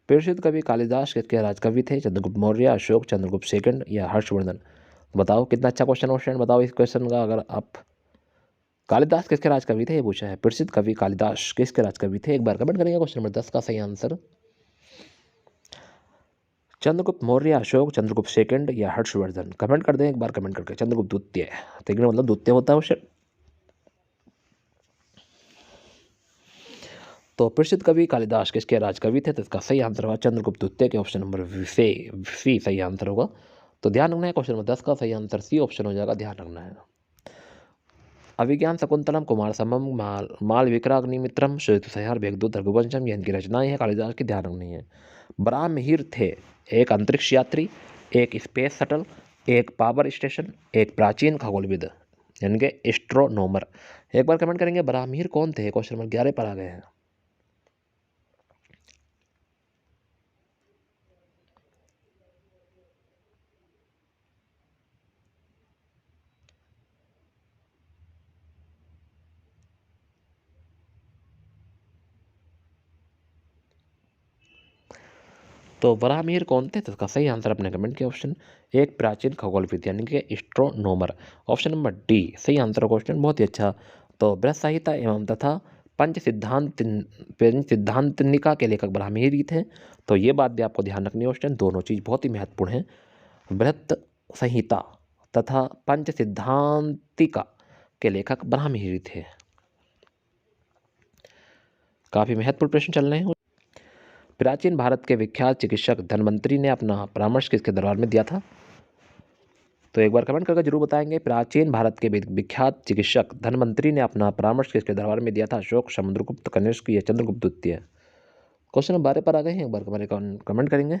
प्रसिद्ध कवि कालिदास किसके राजकवि थे? चंद्रगुप्त मौर्य, अशोक, चंद्रगुप्त सेकंड या हर्षवर्धन। बताओ कितना अच्छा क्वेश्चन बताओ इस क्वेश्चन का। अगर आप कालिदास किसके राजकवि थे ये पूछा है, प्रसिद्ध कवि कालिदास किसके राजकवि थे, एक बार कमेंट करेंगे। क्वेश्चन नंबर 10 का सही आंसर चंद्रगुप्त मौर्य, अशोक, चंद्रगुप्त सेकंड या हर्षवर्धन। कमेंट कर दें एक बार कमेंट करके, चंद्रगुप्त द्वितीय। तो मतलब द्वितीय होता है क्वेश्चन। तो प्रसिद्ध कवि कालिदास किसके राजकवि थे? तो इसका सही आंसर होगा चंद्रगुप्त द्वितीय के। ऑप्शन नंबर सी सही आंसर होगा। तो ध्यान रखना है, क्वेश्चन नंबर 10 का सही आंसर सी ऑप्शन हो जाएगा, ध्यान रखना है। अभिज्ञान शकुंतलम, कुमार संभव, माल विक्राग्निमित्रम, श्वेत संहार, मेघदूत, रघुवंशम, ये इनकी रचनाएं हैं कालिदास की, ध्यान रखनी है। ब्राह्महीर थे एक अंतरिक्ष यात्री, एक स्पेस शटल, एक पावर स्टेशन, एक प्राचीन खगोलविद यानी कि एस्ट्रोनॉमर। एक बार कमेंट करेंगे ब्राह्महीर कौन थे। क्वेश्चन नंबर 11 पर आ गए हैं। तो ब्राह्महीर कौन थे? तो इसका सही आंसर अपने कमेंट किया ऑप्शन एक, प्राचीन खगोलविद यानी कि एस्ट्रोनॉमर। ऑप्शन नंबर डी सही आंसर क्वेश्चन, बहुत ही अच्छा। तो बृहत संहिता एवं तथा पंच सिद्धांतनिका के लेखक ब्राह्महीर ही थे। तो ये बात भी आपको ध्यान रखनी है क्वेश्चन, दोनों चीज़ बहुत ही महत्वपूर्ण है। बृहत संहिता तथा पंच सिद्धांतिका के लेखक ब्राह्महीर थे। काफ़ी महत्वपूर्ण प्रश्न चल रहे हैं। प्राचीन भारत के विख्यात चिकित्सक धन्वंतरी ने अपना परामर्श किसके दरबार में दिया था? तो एक बार कमेंट करके जरूर बताएंगे। प्राचीन भारत के विख्यात चिकित्सक धन्वंतरी ने अपना परामर्श किसके दरबार में दिया था? अशोक, समुद्रगुप्त, कनिष्क या चंद्रगुप्त द्वितीय। क्वेश्चन नंबर 12 पर आ गए हैं, एक बार कमेंट करेंगे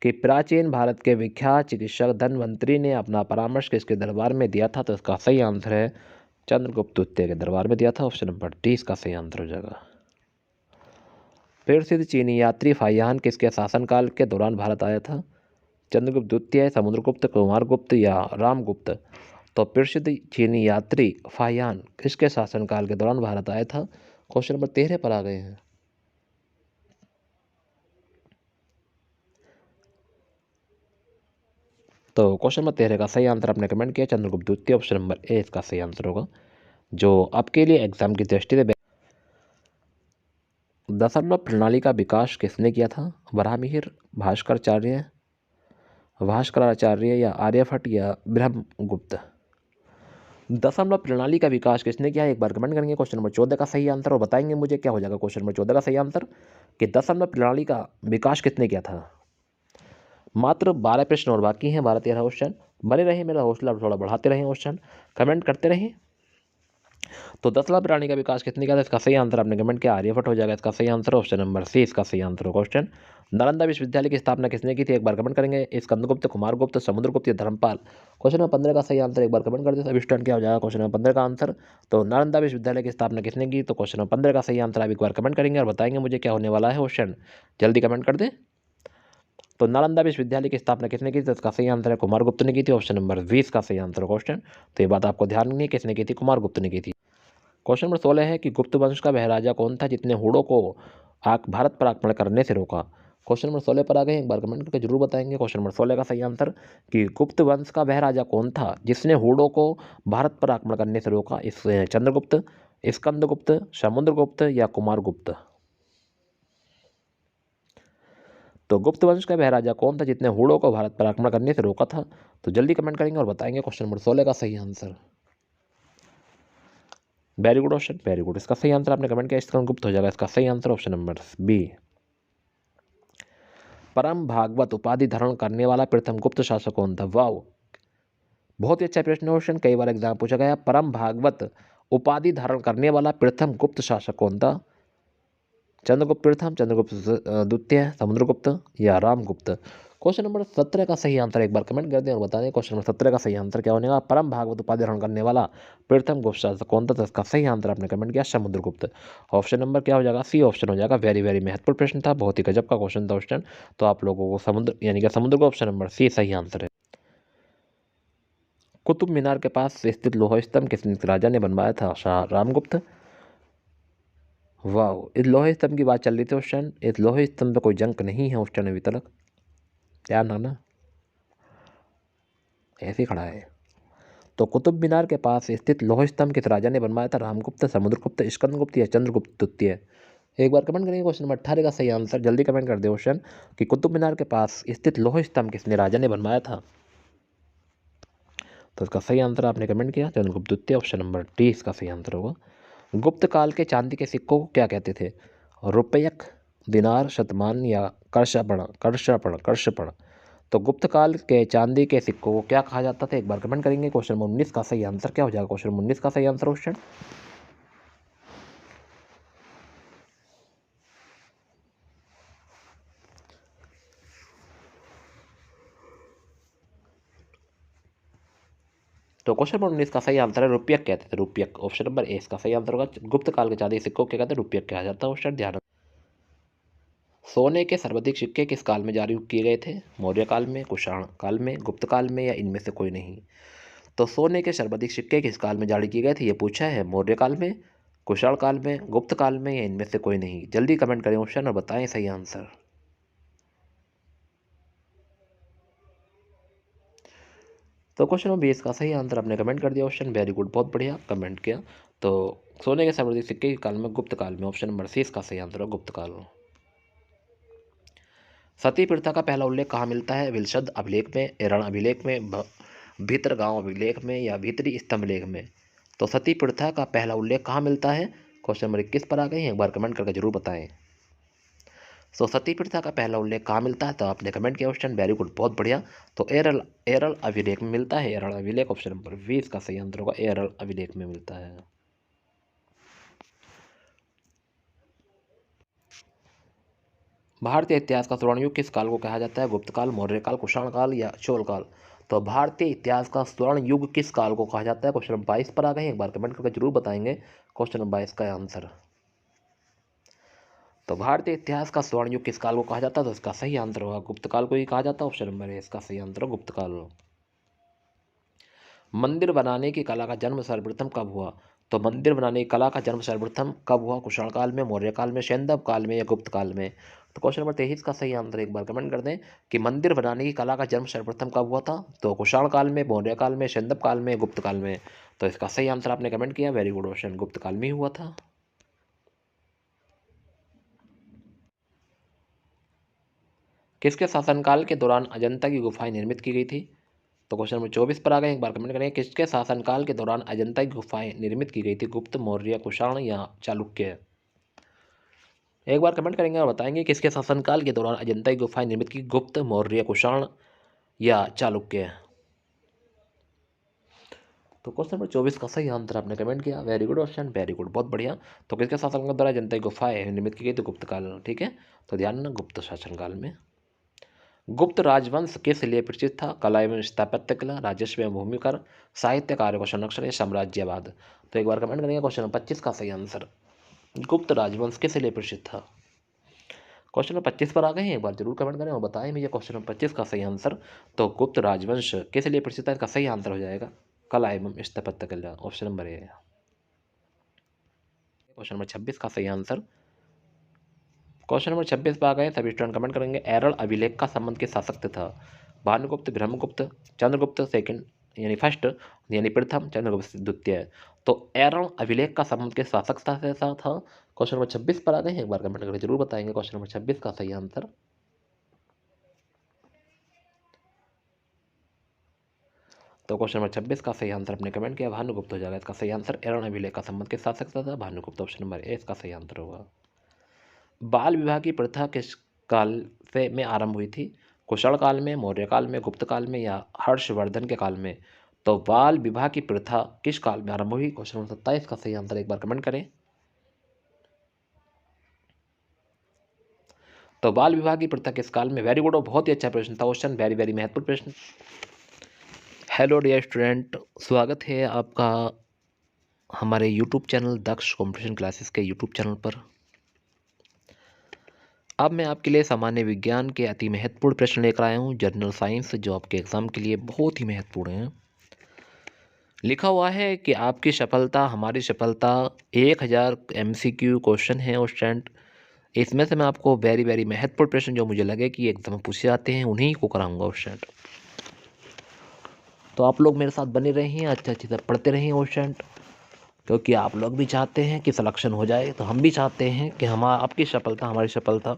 कि प्राचीन भारत के विख्यात चिकित्सक धन्वंतरी ने अपना परामर्श किसके दरबार में दिया था? तो इसका सही आंसर है चंद्रगुप्त द्वितीय के दरबार में दिया था। ऑप्शन नंबर डी इसका सही आंसर हो जाएगा। प्रसिद्ध चीनी यात्री फाहियान किसके शासनकाल के दौरान भारत आया था? चंद्रगुप्त द्वितीय, समुद्रगुप्त, कुमारगुप्त या रामगुप्त? तो प्रसिद्ध चीनी यात्री फाहियान किसके शासनकाल के दौरान भारत आया था? क्वेश्चन नंबर 13 पर आ गए हैं। तो क्वेश्चन नंबर 13 का सही आंसर आपने कमेंट किया चंद्रगुप्त द्वितीय, ऑप्शन नंबर ए इसका सही आंसर होगा, जो आपके लिए एग्जाम की दृष्टि से। दशमलव प्रणाली का विकास किसने किया था? वराहमिहिर, भास्कराचार्य या आर्यभट्ट या ब्रह्मगुप्त? दशमलव प्रणाली का विकास किसने किया? एक बार कमेंट करेंगे क्वेश्चन नंबर 14 का सही आंसर और बताएंगे मुझे क्या हो जाएगा क्वेश्चन नंबर 14 का सही आंसर, कि दशमलव प्रणाली का विकास किसने किया था। मात्र 12 प्रश्न और बाकी हैं, 12-13 क्वेश्चन। बने रहे, मेरा हौसला थोड़ा बढ़ाते रहें, क्वेश्चन कमेंट करते रहें। तो दशमलव प्रणाली का विकास किसने किया था? इसका सही आंसर आपने कमेंट किया आर्यभट्ट हो जाएगा, इसका सही आंसर ऑप्शन नंबर सी इसका सही आंसर हो। क्वेश्चन नालंदा विश्वविद्यालय की स्थापना किसने की थी? एक बार कमेंट करेंगे, स्कंदगुप्त, कुमारगुप्त, समुद्रगुप्त या धर्मपाल? क्वेश्चन नंबर 15 का सही आंसर एक बार कमेंट कर दे, सभी स्टूडेंट क्या हो जाएगा क्वेश्चन नंबर 15 का आंसर। तो नालंदा विश्वविद्यालय की स्थापना किसने की? तो क्वेश्चन नंबर 15 का सही आंसर आप एक बार कमेंट करेंगे और बताएंगे मुझे क्या होने वाला है क्वेश्चन, जल्दी कमेंट कर दें। तो नालंदा विश्वविद्यालय की स्थापना किसने की थी? तो इसका सही आंसर है कुमारगुप्त ने की थी, ऑप्शन नंबर 20 का सही आंसर क्वेश्चन। तो ये बात आपको ध्यान रखनी है, किसने की थी? कुमारगुप्त ने की थी। क्वेश्चन नंबर 16 है कि गुप्त वंश का वह राजा कौन था जितने हूणों को भारत पर आक्रमण करने से रोका? क्वेश्चन नंबर 16 पर आ गए, एक बार कमेंट करके जरूर बताएंगे क्वेश्चन नंबर 16 का सही आंसर, कि गुप्त वंश का वह राजा कौन था जिसने हूणों को भारत पर आक्रमण करने से रोका? इस चंद्रगुप्त, स्कंदगुप्त, समुद्रगुप्त या कुमारगुप्त? तो गुप्त वंश का वह राजा कौन था जितने हूणों को भारत पर आक्रमण करने से रोका था? तो जल्दी कमेंट करेंगे और बताएंगे क्वेश्चन नंबर 16 का सही answer. Very good option, very good, इसका सही आंसर आपने कमेंट किया स्कंदगुप्त हो जाएगा, इसका सही आंसर ऑप्शन नंबर बी। परम भागवत उपाधि धारण करने वाला प्रथम गुप्त शासक कौन था? वाओ, बहुत ही अच्छा प्रश्न क्वेश्चन, कई बार एग्जाम पूछा गया। परम भागवत उपाधि धारण करने वाला प्रथम गुप्त शासक कौन था? चंद्रगुप्त प्रथम, चंद्रगुप्त द्वितीय, समुद्रगुप्त या रामगुप्त? क्वेश्चन नंबर 17 का सही आंसर एक बार कमेंट कर दें और बता दें क्वेश्चन नंबर 17 का सही आंसर क्या होने वाला। परम भागवत उपाधि धारण करने वाला प्रथम गुप्त शासक कौन था? तो इसका सही आंसर आपने कमेंट किया समुद्रगुप्त, ऑप्शन नंबर क्या हो जाएगा? सी ऑप्शन हो जाएगा। वेरी वेरी महत्वपूर्ण प्रश्न था, बहुत ही गजब का क्वेश्चन था क्वेश्चन। तो आप लोगों को समुद्र यानी कि समुद्र को ऑप्शन नंबर सी सही आंसर है। कुतुब मीनार के पास स्थित लोह स्तंभ किस राजा ने बनवाया था? शाह रामगुप्त। वाह, इस लोहे स्तंभ की बात चल रही थी क्वेश्चन, इस लोहे स्तंभ पे कोई जंग नहीं है क्वेश्चन अभी तक, ध्यान रखना, ऐसे खड़ा है। तो कुतुब मीनार के पास स्थित लोह स्तंभ किस राजा ने बनवाया था? रामगुप्त, समुद्रगुप्त, स्कंदगुप्त या चंद्रगुप्त द्वितीय? एक बार कमेंट करेंगे क्वेश्चन नंबर 18 का सही आंसर, जल्दी कमेंट कर दे क्वेश्चन, कि कुतुब मीनार के पास स्थित लोह स्तंभ किसने राजा ने बनवाया था? तो इसका सही आंसर आपने कमेंट किया चंद्रगुप्त द्वितीय, ऑप्शन नंबर डी इसका सही आंसर होगा। गुप्त काल के चांदी के सिक्कों को क्या कहते थे? रुपयक, दिनार, शतमान या कर्षपण? कर्षपण। तो गुप्त काल के चांदी के सिक्कों को क्या कहा जाता था? एक बार कमेंट करेंगे क्वेश्चन नंबर 19 का सही आंसर क्या हो जाएगा? क्वेश्चन नंबर 19 का सही आंसर क्वेश्चन तो क्वेश्चन नंबर 19 का सही आंसर है रुपयक कहते थे, रुपयक, ऑप्शन नंबर ए इसका सही आंसर होगा। गुप्त काल के चांदी के सिक्कों को क्या कहते हैं? रुपयक कहा जाता है क्वेश्चन, ध्यान। सोने के सर्वाधिक सिक्के किस काल में जारी किए गए थे? मौर्य काल में, कुषाण काल में, गुप्त काल में या इनमें से कोई नहीं? तो सोने के सर्वाधिक सिक्के किस काल में जारी किए गए थे? ये पूछा है, मौर्य काल में, कुषाण काल में, गुप्त काल में या इनमें से कोई नहीं? जल्दी कमेंट करें ऑप्शन और बताएं सही आंसर। तो क्वेश्चन नंबर 20 का सही आंसर आपने कमेंट कर दिया ऑप्शन, वेरी गुड, बहुत बढ़िया कमेंट किया। तो सोने के सर्वाधिक सिक्के के काल में गुप्त काल में, ऑप्शन नंबर सी इसका सही आंसर है गुप्त काल में। सती प्रथा का पहला उल्लेख कहाँ मिलता है? विलशद अभिलेख में, एरण अभिलेख में, भीतर गांव अभिलेख में या भीतरी स्तंभ लेख में? तो सती प्रथा का पहला उल्लेख कहाँ मिलता है? क्वेश्चन नंबर 21 पर आ गए हैं, एक बार कमेंट करके जरूर बताएं। सो सती प्रथा का पहला उल्लेख कहाँ मिलता है? तो आपने कमेंट किया क्वेश्चन, वेरी गुड, बहुत बढ़िया। तो एरल एरल अभिलेख में मिलता है, एरल अभिलेख, ऑप्शन नंबर 20 का सही आंसर होगा, एरल अभिलेख में मिलता है। भारतीय इतिहास का स्वर्ण युग किस काल को कहा जाता है? गुप्त काल, मौर्य काल, कुषाण काल या चोल काल? तो भारतीय इतिहास का स्वर्ण युग किस काल को कहा जाता है? क्वेश्चन नंबर 22 पर आ गए, एक बार कमेंट करके जरूर बताएंगे क्वेश्चन नंबर 22 का आंसर। तो भारतीय इतिहास का स्वर्ण युग किस काल को कहा जाता है? तो इसका सही आंसर होगा गुप्त काल को ही कहा जाता है। ऑप्शन नंबर है इसका सही आंसर गुप्त काल। मंदिर बनाने की कला का जन्म सर्वप्रथम कब हुआ? तो मंदिर बनाने की कला का जन्म सर्वप्रथम कब हुआ? कुषाण काल में, मौर्य काल में, सैंधव काल में या गुप्त काल में? तो क्वेश्चन नंबर 23 का सही आंसर एक बार कमेंट कर दें कि मंदिर बनाने की कला का जन्म सर्वप्रथम कब हुआ था? तो कुषाण काल में, मौर्य काल में, सैंधव काल में, गुप्त काल में? तो इसका सही आंसर आपने कमेंट किया, वेरी गुड। ऑप्शन गुप्त काल में ही हुआ था। किसके शासनकाल के दौरान अजंता की गुफाएं निर्मित की गई थी? तो क्वेश्चन नंबर 24 पर आ गए, एक बार कमेंट करें किसके शासनकाल के दौरान अजंता की गुफाएं निर्मित की गई थी? गुप्त, मौर्य, कुषाण या चालुक्य? एक बार कमेंट करेंगे और बताएंगे किसके शासनकाल के दौरान अजंता की गुफाएं निर्मित की? गुप्त, मौर्य, कुषाण या चालुक्य? तो क्वेश्चन नंबर 24 का सही आंसर आपने कमेंट किया, very good option, very good, बहुत बढ़िया। तो किसके शासनकाल के दौरान अजंता की गुफाएं निर्मित की गई? तो गुप्त काल, ठीक है। तो ध्यान रखना गुप्त शासनकाल में। गुप्त राजवंश किस लिए प्रसिद्ध था? कला एवं स्थापत्य कला, राजस्व एवं भूमिकर, साहित्य कार्य का संरक्षण या साम्राज्यवाद? तो एक बार कमेंट करेंगे क्वेश्चन नंबर 25 का सही आंसर। गुप्त राजवंश किस लिए प्रसिद्ध था? क्वेश्चन नंबर 25 पर आ गए हैं, एक बार जरूर कमेंट करें और बताएं मुझे क्वेश्चन नंबर 25 का सही आंसर। तो गुप्त राजवंश किस लिए प्रसिद्ध है? इसका सही आंसर हो जाएगा कला एवं स्थापत्य कला, ऑप्शन नंबर ए। क्वेश्चन नंबर 26 का सही आंसर। क्वेश्चन नंबर 26 पर आ गए, सभी स्टूडेंट कमेंट करेंगे। एरल अभिलेख का संबंध किस शासक से था? भानुगुप्त, ब्रह्मगुप्त, चंद्रगुप्त सेकंड यानी फर्स्ट यानी प्रथम, चंद्रगुप्त द्वितीय? तो एरल अभिलेख का संबंध किस शासक से था? क्वेश्चन नंबर 26 पर आ गए हैं, एक बार कमेंट करके जरूर बताएंगे क्वेश्चन नंबर 26 का सही आंसर। तो क्वेश्चन नंबर 26 का सही आंसर आपने कमेंट किया, भानुगुप्त हो जाएगा इसका सही आंसर। एरल अभिलेख का संबंध किस शासक से था? भानुगुप्त, ऑप्शन नंबर ए इसका सही आंसर होगा। बाल विवाह की प्रथा किस काल से में आरंभ हुई थी? कुषाण काल में, मौर्य काल में, गुप्त काल में या हर्षवर्धन के काल में? तो बाल विवाह की प्रथा किस काल में आरंभ हुई? क्वेश्चन नंबर 27 का सही आंसर एक बार कमेंट करें। तो बाल विवाह की प्रथा किस काल में? वेरी गुड, और बहुत ही अच्छा प्रश्न था क्वेश्चन, वेरी वेरी महत्वपूर्ण प्रश्न। हेलो डियर स्टूडेंट, स्वागत है आपका हमारे यूट्यूब चैनल दक्ष कॉम्पिटिशन क्लासेस के यूट्यूब चैनल पर। अब मैं आपके लिए सामान्य विज्ञान के अति महत्वपूर्ण प्रश्न लेकर आया हूँ, जनरल साइंस, जो आपके एग्जाम के लिए बहुत ही महत्वपूर्ण है। लिखा हुआ है कि आपकी सफलता हमारी सफलता, 1000 MCQ क्वेश्चन है और स्टूडेंट, इसमें से मैं आपको वेरी वेरी महत्वपूर्ण प्रश्न जो मुझे लगे कि एग्जाम में पूछे जाते हैं उन्हीं को कराऊंगा स्टूडेंट। तो आप लोग मेरे साथ बने रहें, अच्छे अच्छे से पढ़ते रहें स्टूडेंट, क्योंकि आप लोग भी चाहते हैं कि सिलेक्शन हो जाए, तो हम भी चाहते हैं कि हम आपकी सफलता हमारी सफलता।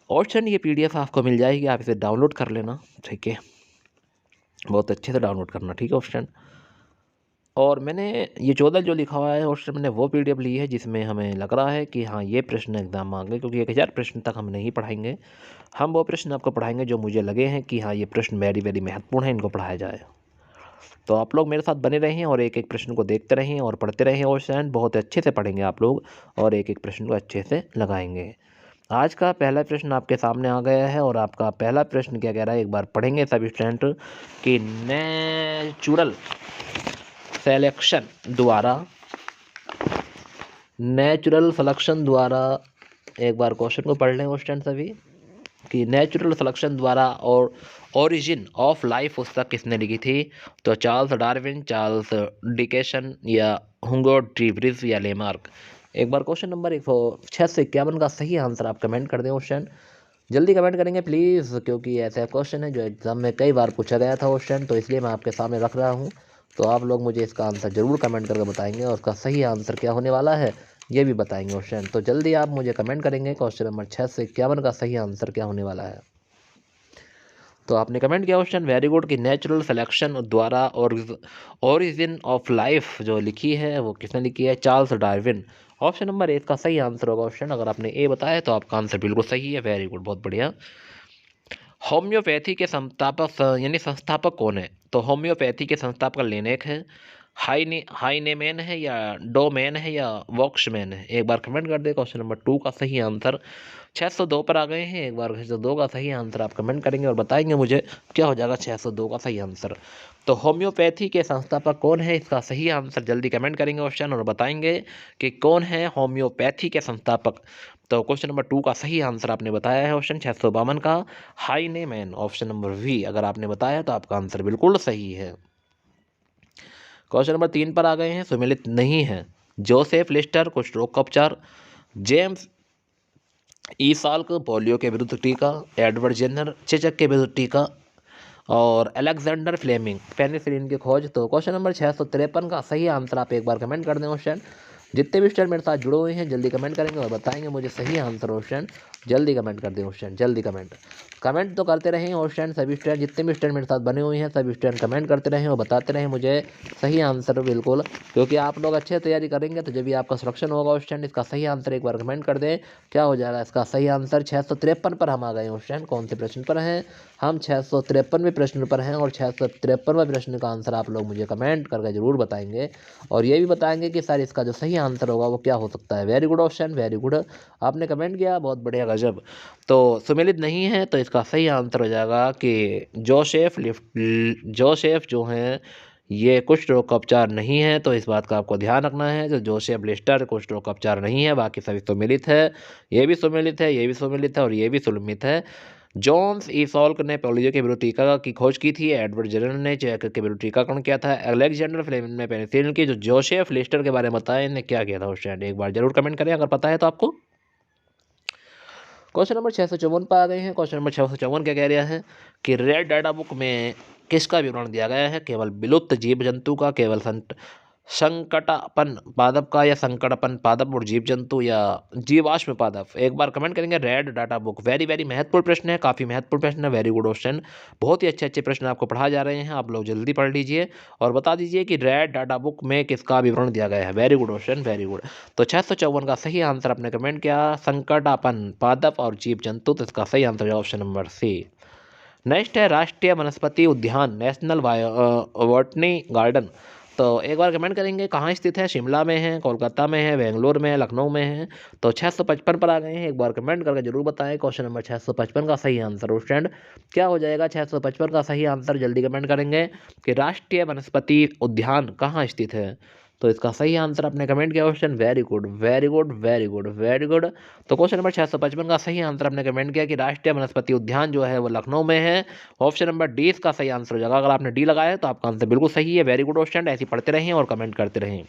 ऑप्शन ये PDF आपको मिल जाएगी, आप इसे डाउनलोड कर लेना, ठीक है, बहुत अच्छे से डाउनलोड करना, ठीक है ऑप्शन। और मैंने ये 14 जो लिखा हुआ है ऑप्शन, मैंने वो PDF ली है जिसमें हमें लग रहा है कि हाँ ये प्रश्न एग्जाम में आ गए, क्योंकि 1000 प्रश्न तक हम नहीं पढ़ाएंगे, हम वो प्रश्न आपको पढ़ाएंगे जो मुझे लगे हैं कि हाँ ये प्रश्न वेरी वेरी महत्वपूर्ण है, इनको पढ़ाया जाए। तो आप लोग मेरे साथ बने रहें और एक एक प्रश्न को देखते रहें और पढ़ते रहें ऑप्शन, बहुत अच्छे से पढ़ेंगे आप लोग और एक एक प्रश्न को अच्छे से लगाएंगे। आज का पहला प्रश्न आपके सामने आ गया है और आपका पहला प्रश्न क्या कह रहा है, एक बार पढ़ेंगे सभी स्टूडेंट कि नेचुरल सिलेक्शन द्वारा एक बार क्वेश्चन को पढ़ लें स्टूडेंट सभी कि नेचुरल सिलेक्शन द्वारा और ओरिजिन ऑफ लाइफ पुस्तक किसने लिखी थी? तो चार्ल्स डार्विन, चार्ल्स डिकेंस या हुगो डी व्रीज या लेमार्क? एक बार क्वेश्चन नंबर 106 से 51 का सही आंसर आप कमेंट कर दें क्वेश्चन, जल्दी कमेंट करेंगे प्लीज़, क्योंकि ऐसा क्वेश्चन है जो एग्जाम में कई बार पूछा गया था क्वेश्चन, तो इसलिए मैं आपके सामने रख रहा हूँ। तो आप लोग मुझे इसका आंसर जरूर कमेंट करके बताएंगे और उसका सही आंसर क्या होने वाला है ये भी बताएंगे क्वेश्चन। तो जल्दी आप मुझे कमेंट करेंगे क्वेश्चन नंबर 6 से 51 का सही आंसर क्या होने वाला है। तो आपने कमेंट किया क्वेश्चन, वेरी गुड, कि नेचुरल सिलेक्शन द्वारा और ओरिजिन ऑफ लाइफ जो लिखी है वो किसने लिखी है? चार्ल्स डार्विन, ऑप्शन नंबर ए का सही आंसर होगा क्वेश्चन। अगर आपने ए बताया तो आपका आंसर बिल्कुल सही है, वेरी गुड, बहुत बढ़िया। होम्योपैथी के संस्थापक यानी संस्थापक कौन है? तो होम्योपैथी के संस्थापक लेनेक है, हाइनेमैन है या डोमेन है या वॉक्समैन है? एक बार कमेंट कर दे क्वेश्चन नंबर 2 का सही आंसर। 602 पर आ गए हैं, एक बार 602 का सही आंसर आप कमेंट करेंगे और बताएंगे मुझे क्या हो जाएगा 602 का सही आंसर। तो होम्योपैथी के संस्थापक कौन है, इसका सही आंसर जल्दी कमेंट करेंगे क्वेश्चन और बताएंगे कि कौन है होम्योपैथी के संस्थापक। तो क्वेश्चन नंबर 2 का सही आंसर आपने बताया है ऑप्शन 652 का हाइनेमैन, ऑप्शन नंबर वी अगर आपने बताया तो आपका आंसर बिल्कुल सही है। क्वेश्चन नंबर 3 पर आ गए हैं, सुमेलित नहीं है। जोसेफ लिस्टर कुष्ठ रोग का उपचार, जेम्स ई साल्क पोलियो के विरुद्ध टीका, एडवर्ड जेनर चेचक के विरुद्ध टीका और अलेक्जेंडर फ्लेमिंग पेनिसिलिन की खोज। तो क्वेश्चन नंबर 653 का सही आंसर आप एक बार कमेंट कर दें ऑप्शन। जितने भी स्टूडेंट मेरे साथ जुड़े हुए हैं जल्दी कमेंट करेंगे और बताएंगे मुझे सही आंसर ऑप्शन। जल्दी कमेंट कर दें ऑप्शन, जल्दी कमेंट तो करते रहें ऑप्शन। सभी स्टूडेंट जितने भी स्टूडेंट मेरे साथ बने हुए हैं सभी स्टूडेंट कमेंट करते रहें और बताते रहें मुझे सही आंसर बिल्कुल, क्योंकि आप लोग अच्छे तैयारी करेंगे तो जब भी आपका सिलेक्शन होगा ऑप्शन। इसका सही आंसर एक बार कमेंट कर दें, क्या हो जाएगा इसका सही आंसर। 653 पर हम आ गए ऑप्शन। कौन से प्रश्न पर हैं हम? 653वें प्रश्न पर हैं और 653वें प्रश्न का आंसर आप लोग मुझे कमेंट करके जरूर बताएंगे और ये भी बताएंगे कि सर इसका जो सही आंसर होगा वो क्या हो सकता है। Very good option, very good, आपने कमेंट किया, बहुत बढ़िया, गजब। तो सुमेलित नहीं है तो इसका सही आंसर हो जाएगा कि जोसेफ जो हैं ये कुष्ठ रोग का उपचार नहीं है। तो इस बात का आपको ध्यान रखना है, जो जोसेफ लिस्टर कुष्ठ रोग का उपचार नहीं है, बाकी सभी सुमेलित है। ये भी सुमेलित है, ये भी सुमेलित है और ये भी सुमेलित है। जॉन्स ई सॉल्क ने पोलियो के विरुद्ध टीका की खोज की थी, एडवर्ड जेनर ने चेचक के विरुद्ध टीकाकरण किया था, अलेक्जेंडर फ्लेमिंग ने पेनिसिलिन की, जो जोसेफ लिस्टर के बारे में बताया इन्हें क्या किया था ऑप्शन। एक बार जरूर कमेंट करें अगर पता है तो आपको। क्वेश्चन नंबर 654 पर आ गए हैं। क्वेश्चन नंबर 654 क्या कह रहा है कि रेड डाटा बुक में किसका विवरण दिया गया है? केवल विलुप्त जीव जंतु का, केवल संकटापन पादप का, या संकटापन पादप और जीव जंतु, या जीवाश्म पादप। एक बार कमेंट करेंगे। Red data book very very महत्वपूर्ण प्रश्न है, काफ़ी महत्वपूर्ण प्रश्न है। वेरी गुड क्वेश्चन, बहुत ही अच्छे अच्छे प्रश्न आपको पढ़ा जा रहे हैं, आप लोग जल्दी पढ़ लीजिए और बता दीजिए कि रेड डाटा बुक में किसका विवरण दिया गया है। Very good question, very good. तो 654 का सही आंसर आपने कमेंट किया संकटापन पादप और जीव जंतु, तो इसका सही आंसर है ऑप्शन नंबर सी। नेक्स्ट है राष्ट्रीय वनस्पति उद्यान, नेशनल बॉटनी गार्डन। तो एक बार कमेंट करेंगे कहाँ स्थित है? शिमला में है, कोलकाता में है, बेंगलोर में है, लखनऊ में है। तो 655 पर आ गए हैं, एक बार कमेंट करके जरूर बताएं क्वेश्चन नंबर 655 का सही आंसर स्टूडेंट क्या हो जाएगा। 655 का सही आंसर जल्दी कमेंट करेंगे कि राष्ट्रीय वनस्पति उद्यान कहाँ स्थित है। तो इसका सही आंसर आपने कमेंट किया question. Very good, very good, very good, very good. तो क्वेश्चन नंबर 655 का सही आंसर आपने कमेंट किया कि राष्ट्रीय वनस्पति उद्यान जो है वो लखनऊ में है। ऑप्शन नंबर डी इसका सही आंसर हो जाएगा। अगर आपने डी लगाया है तो आपका आंसर बिल्कुल सही है। वेरी गुड क्वेश्चन, ऐसे पढ़ते रहें और कमेंट करते रहें।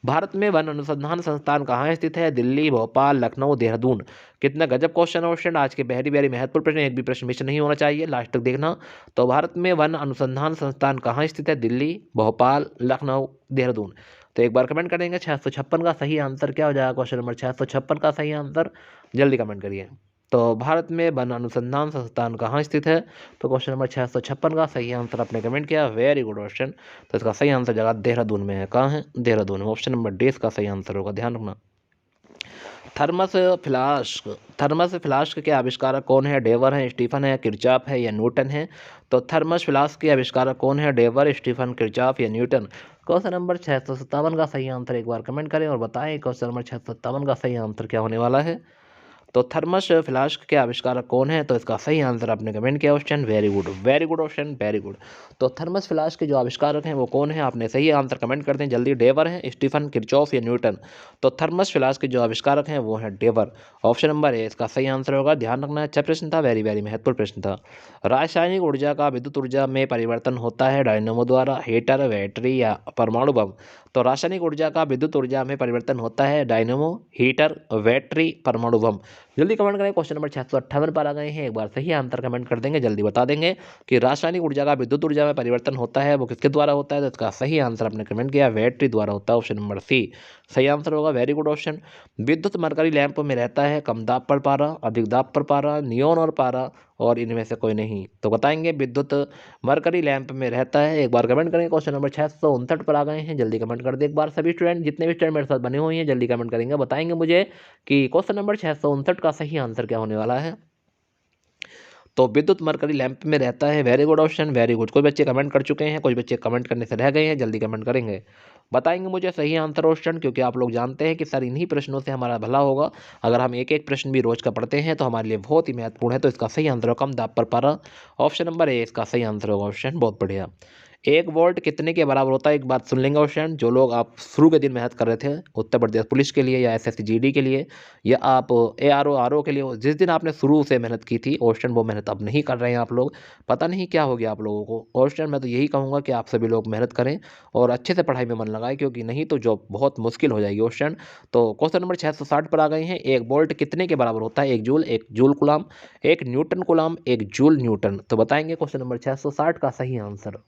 भारत में वन अनुसंधान संस्थान कहाँ स्थित है? दिल्ली, भोपाल, लखनऊ, देहरादून। कितना गजब क्वेश्चन ऑप्शन आज के वेरी वेरी महत्वपूर्ण प्रश्न, एक भी प्रश्न मिस नहीं होना चाहिए, लास्ट तक देखना। तो भारत में वन अनुसंधान संस्थान कहाँ स्थित है? दिल्ली, भोपाल, लखनऊ, देहरादून। तो एक बार कमेंट करेंगे 656 का सही आंसर क्या हो जाएगा। क्वेश्चन नंबर 656 का सही आंसर जल्दी कमेंट करिए। तो भारत में वन अनुसंधान संस्थान कहाँ स्थित है? तो क्वेश्चन नंबर 656 का सही आंसर आपने कमेंट किया। Very good question. तो इसका सही आंसर जगह देहरादून में है। कहाँ है? देहरादून में। ऑप्शन नंबर डी इसका सही आंसर होगा, ध्यान रखना। थर्मस फ्लास्क के आविष्कारक कौन है? डेवर है, स्टीफन है, किरचॉफ है या न्यूटन है? तो थर्मस फ्लास्क के आविष्कारक कौन है? डेवर, स्टीफन, किरचॉफ या न्यूटन? क्वेश्चन नंबर 657 का सही आंसर एक बार कमेंट करें और बताएं क्वेश्चन नंबर 657 का सही आंसर क्या होने वाला है। तो थर्मस फ्लास्क के आविष्कारक कौन है? तो इसका सही आंसर आपने कमेंट किया option. Very good, very good option, very good. तो थर्मस फ्लास्क के जो आविष्कारक हैं वो कौन है? आपने सही आंसर कमेंट कर दें जल्दी। डेवर है, स्टीफन, किरचॉफ या न्यूटन? तो थर्मस फ्लास्क के जो आविष्कारक हैं वो है डेवर। ऑप्शन नंबर ए इसका सही आंसर होगा, ध्यान रखना। अच्छा प्रश्न था, वेरी वेरी महत्वपूर्ण प्रश्न था। रासायनिक ऊर्जा का विद्युत ऊर्जा में परिवर्तन होता है डायनेमो द्वारा, हीटर, बैटरी या परमाणु बम? तो रासायनिक ऊर्जा का विद्युत ऊर्जा में परिवर्तन होता है डायनेमो, हीटर, बैटरी, परमाणु बम। जल्दी कमेंट करें। क्वेश्चन नंबर 658 पर आ गए हैं, एक बार सही आंसर कमेंट कर देंगे, जल्दी बता देंगे कि रासायनिक ऊर्जा का विद्युत ऊर्जा में परिवर्तन होता है वो किसके द्वारा होता है। तो इसका सही आंसर आपने कमेंट किया, बैटरी द्वारा होता है। ऑप्शन नंबर सी सही आंसर होगा। Very good option. विद्युत मरकरी लैंप में रहता है कम दाब पर पारा, अधिक दाब पर पारा, नियोन और पारा, और इनमें से कोई नहीं? तो बताएंगे विद्युत मरकरी लैंप में रहता है। एक बार कमेंट करें। क्वेश्चन नंबर 659 पर आ गए हैं, जल्दी कमेंट कर दे एक बार सभी स्टूडेंट, जितने भी स्टूडेंट मेरे साथ बने हुए हैं जल्दी कमेंट करेंगे, बताएंगे मुझे कि क्वेश्चन नंबर 659 का सही आंसर क्या होने वाला है। तो विद्युत मरकरी लैंप में रहता है। Very good option, very good. कुछ बच्चे कमेंट कर चुके हैं, कुछ बच्चे कमेंट करने से रह गए हैं, जल्दी कमेंट करेंगे, बताएंगे मुझे सही आंसर ऑप्शन, क्योंकि आप लोग जानते हैं कि सर इन्हीं प्रश्नों से हमारा भला होगा। अगर हम एक एक प्रश्न भी रोज का पढ़ते हैं तो हमारे लिए बहुत ही महत्वपूर्ण है। तो इसका सही आंसर होगा कम दाब पर पारा। ऑप्शन नंबर ए इसका सही आंसर होगा ऑप्शन, बहुत बढ़िया। 1 वोल्ट कितने के बराबर होता है? एक बात सुन लेंगे क्वेश्चन। जो लोग आप शुरू के दिन मेहनत कर रहे थे उत्तर प्रदेश पुलिस के लिए या एसएससी जीडी के लिए या आप एआरओ आरओ के लिए, जिस दिन आपने शुरू से मेहनत की थी क्वेश्चन, वो मेहनत अब नहीं कर रहे हैं आप लोग। पता नहीं क्या हो गया आप लोगों को। क्वेश्चन मैं तो यही कहूँगा कि आप सभी लोग मेहनत करें और अच्छे से पढ़ाई में मन लगाएं, क्योंकि नहीं तो जॉब बहुत मुश्किल हो जाएगी क्वेश्चन। तो क्वेश्चन नंबर 660 पर आ गए हैं। 1 वोल्ट कितने के बराबर होता है? 1 joule coulomb, 1 Newton coulomb, 1 joule Newton. तो बताएंगे क्वेश्चन नंबर 660 का सही आंसर।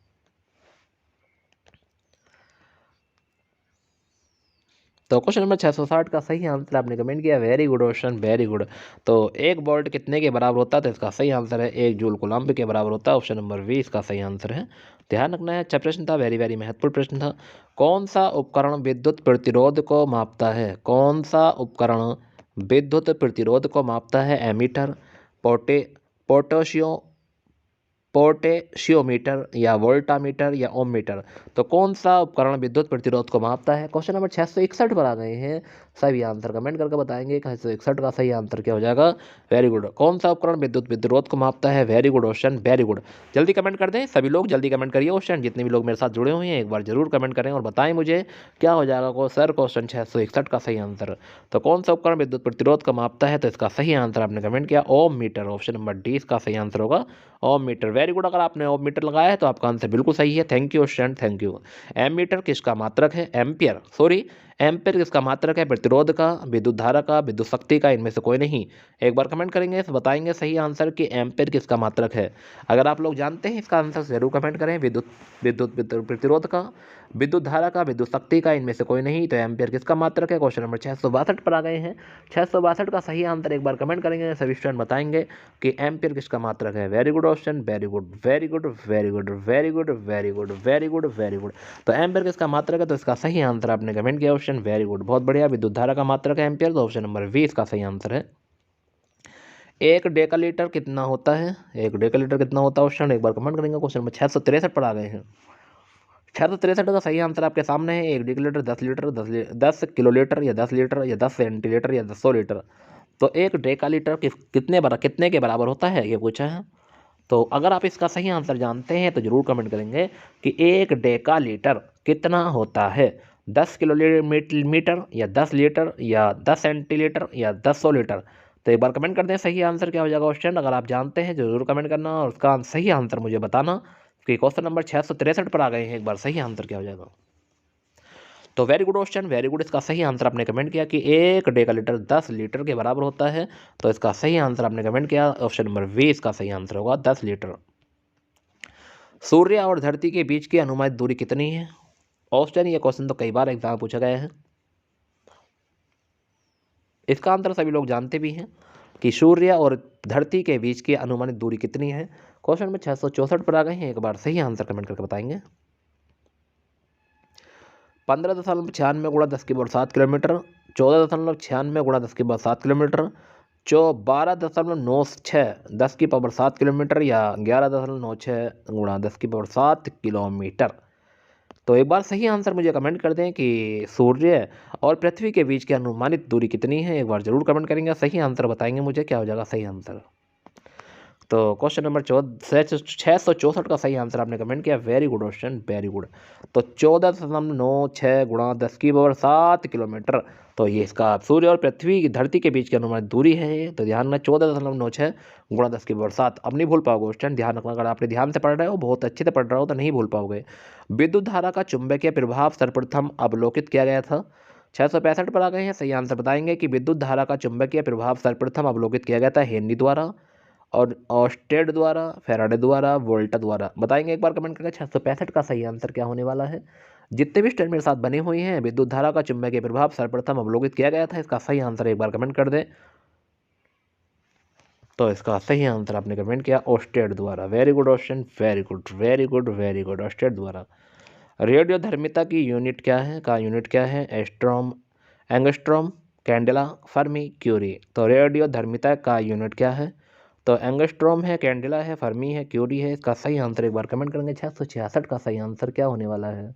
तो क्वेश्चन नंबर 660 का सही आंसर आपने कमेंट किया, very good question, very good. तो 1 वोल्ट कितने के बराबर होता है? तो इसका सही आंसर है 1 जूल कूलम्ब के बराबर होता है। ऑप्शन नंबर 20 इसका सही आंसर है। ध्यान रखना है, अच्छा प्रश्न था, वेरी वेरी महत्वपूर्ण प्रश्न था। कौन सा उपकरण विद्युत प्रतिरोध को मापता है? कौन सा उपकरण विद्युत प्रतिरोध को मापता है? एमीटर, पोटे पोटेशियो पोटेशियोमीटर या वोल्टामीटर या ओम मीटर। तो कौन सा उपकरण विद्युत प्रतिरोध को मापता है? क्वेश्चन नंबर 661 पर आ गए हैं। सभी आंसर कमेंट करके बताएंगे 661 का सही आंसर क्या हो जाएगा। Very good. कौन सा उपकरण विद्युत प्रतिरोध को मापता है? Very good question, very good. जल्दी कमेंट कर दें सभी लोग, जल्दी कमेंट करिए क्वेश्चन। जितने भी लोग मेरे साथ जुड़े हुए हैं एक बार जरूर कमेंट करें और बताएं मुझे क्या हो जाएगा को सर क्वेश्चन 661 का सही आंसर। तो कौन सा उपकरण विद्युत प्रतिरोध को मापता है? तो इसका सही आंसर आपने कमेंट किया ओम मीटर। ऑप्शन नंबर डी इसका सही आंसर होगा ओम मीटर। Very good. अगर आपने ओम मीटर लगाया है तो आपका आंसर बिल्कुल सही है। Thank you student, thank you. M meter किसका मात्रक है? एम्पियर, सॉरी एम्पियर किसका मात्रक है? प्रतिरोध का, विद्युत धारा का, विद्युत शक्ति का, इनमें से कोई नहीं। एक बार कमेंट करेंगे तो बताएंगे सही आंसर कि एम्पियर किसका मात्रक है। अगर आप लोग जानते हैं इसका आंसर जरूर कमेंट करें। विद्युत विद्युत प्रतिरोध का, विद्युत धारा का, विद्युत शक्ति का, इनमें से कोई नहीं। तो एम्पियर किसका मात्रक है? क्वेश्चन नंबर 662 पर आ गए हैं। 662 का सही आंसर एक बार कमेंट करेंगे, सभी स्टूडेंट बताएंगे कि एम्पियर किसका मात्रक है। Very good option, very good, very good, very good, very good, very good, very good, very good. तो एम्पियर किसका मात्रक है? तो इसका सही आंसर आपने कमेंट किया ऑप्शन, वेरी गुड, बहुत बढ़िया। विद्युत धारा का मात्रक है एम्पियर, तो ऑप्शन नंबर 20 का सही आंसर है। 1 डेकालीटर कितना होता है? 1 डेकालीटर कितना होता है ऑप्शन एक बार कमेंट करेंगे। क्वेश्चन नंबर 663 पर आ गए हैं। 663 का सही आंसर आपके सामने है। 1 डेकालीटर 10 लीटर, 10 किलोलीटर या 10 लीटर या 10 सेंटीलीटर या 100 लीटर। तो 1 डेकालीटर कितने के बराबर होता है ये पूछा है। तो अगर आप इसका सही आंसर जानते हैं तो जरूर कमेंट करेंगे कि 1 डेकालीटर कितना होता है। 10 किलोमीटर या 10 लीटर या 10 सेंटीलीटर या 100 लीटर। तो एक बार कमेंट कर दें सही आंसर क्या हो जाएगा क्वेश्चन। अगर आप जानते हैं जरूर कमेंट करना और उसका सही आंसर मुझे बताना कि क्वेश्चन नंबर 663 पर आ गए हैं। एक बार सही आंसर क्या हो जाएगा। तो very good question, very good. इसका सही आंसर आपने कमेंट किया कि 1 डेकालीटर 10 लीटर के बराबर होता है। तो इसका सही आंसर आपने कमेंट किया ऑप्शन नंबर 20 का सही आंसर होगा 10 लीटर। सूर्य और धरती के बीच की अनुमानित दूरी कितनी है? ऑप्शन, ये क्वेश्चन तो कई बार एग्जाम में पूछा गया है। इसका आंसर सभी लोग जानते भी हैं कि सूर्य और धरती के बीच की अनुमानित दूरी कितनी है। क्वेश्चन में 664 पर आ गए हैं। एक बार सही आंसर कमेंट करके बताएंगे। 15.96 गुणा 10⁻7 किलोमीटर, 14.96 गुणा 10⁻7 किलोमीटर, 12.96 10⁻7 किलोमीटर या 11.96 गुणा 10⁻7 किलोमीटर। तो एक बार सही आंसर मुझे कमेंट कर दें कि सूर्य और पृथ्वी के बीच की अनुमानित दूरी कितनी है। एक बार जरूर कमेंट करेंगे, सही आंसर बताएंगे मुझे क्या हो जाएगा सही आंसर। तो क्वेश्चन नंबर 664 का सही आंसर आपने कमेंट किया, very good question, very good. तो 14.96 गुणा 10⁻7 किलोमीटर। तो ये इसका सूर्य और पृथ्वी की धरती के बीच की अनुमानित दूरी है। तो ध्यान में 14.96 गुणा 10⁻7। अब नहीं भूल पाओगे क्वेश्चन, ध्यान रखना। अगर आपने ध्यान से पढ़ रहे हो, बहुत अच्छे से पढ़ रहे हो तो नहीं भूल पाओगे। विद्युत धारा का चुंबकीय प्रभाव सर्वप्रथम अवलोकित किया गया था। 665 पर आ गए हैं। सही आंसर बताएंगे कि विद्युत धारा का चुंबकीय प्रभाव सर्वप्रथम अवलोकित किया गया था हेनरी द्वारा और ऑस्टेड द्वारा, फैराडे द्वारा, वोल्टा द्वारा। बताएंगे एक बार कमेंट करके 665 का सही आंसर क्या होने वाला है। जितने भी स्टूडेंट मेरे साथ बने हुए हैं, विद्युत धारा का चुंबकीय प्रभाव सर्वप्रथम अवलोकित किया गया था, इसका सही आंसर एक बार कमेंट कर दें। तो इसका सही आंसर आपने कमेंट किया ऑस्टेड द्वारा। Very good question, very good, very good, very good, Oersted द्वारा। रेडियोधर्मिता की यूनिट क्या है? यूनिट क्या है? Astrome, angstrom, candela, Fermi, Curie. तो रेडियोधर्मिता का यूनिट क्या है? तो एंगस्ट्रोम है, कैंडेला है, फर्मी है, क्यूरी है। इसका सही आंसर एक बार कमेंट करेंगे। 666 का सही आंसर क्या होने वाला है।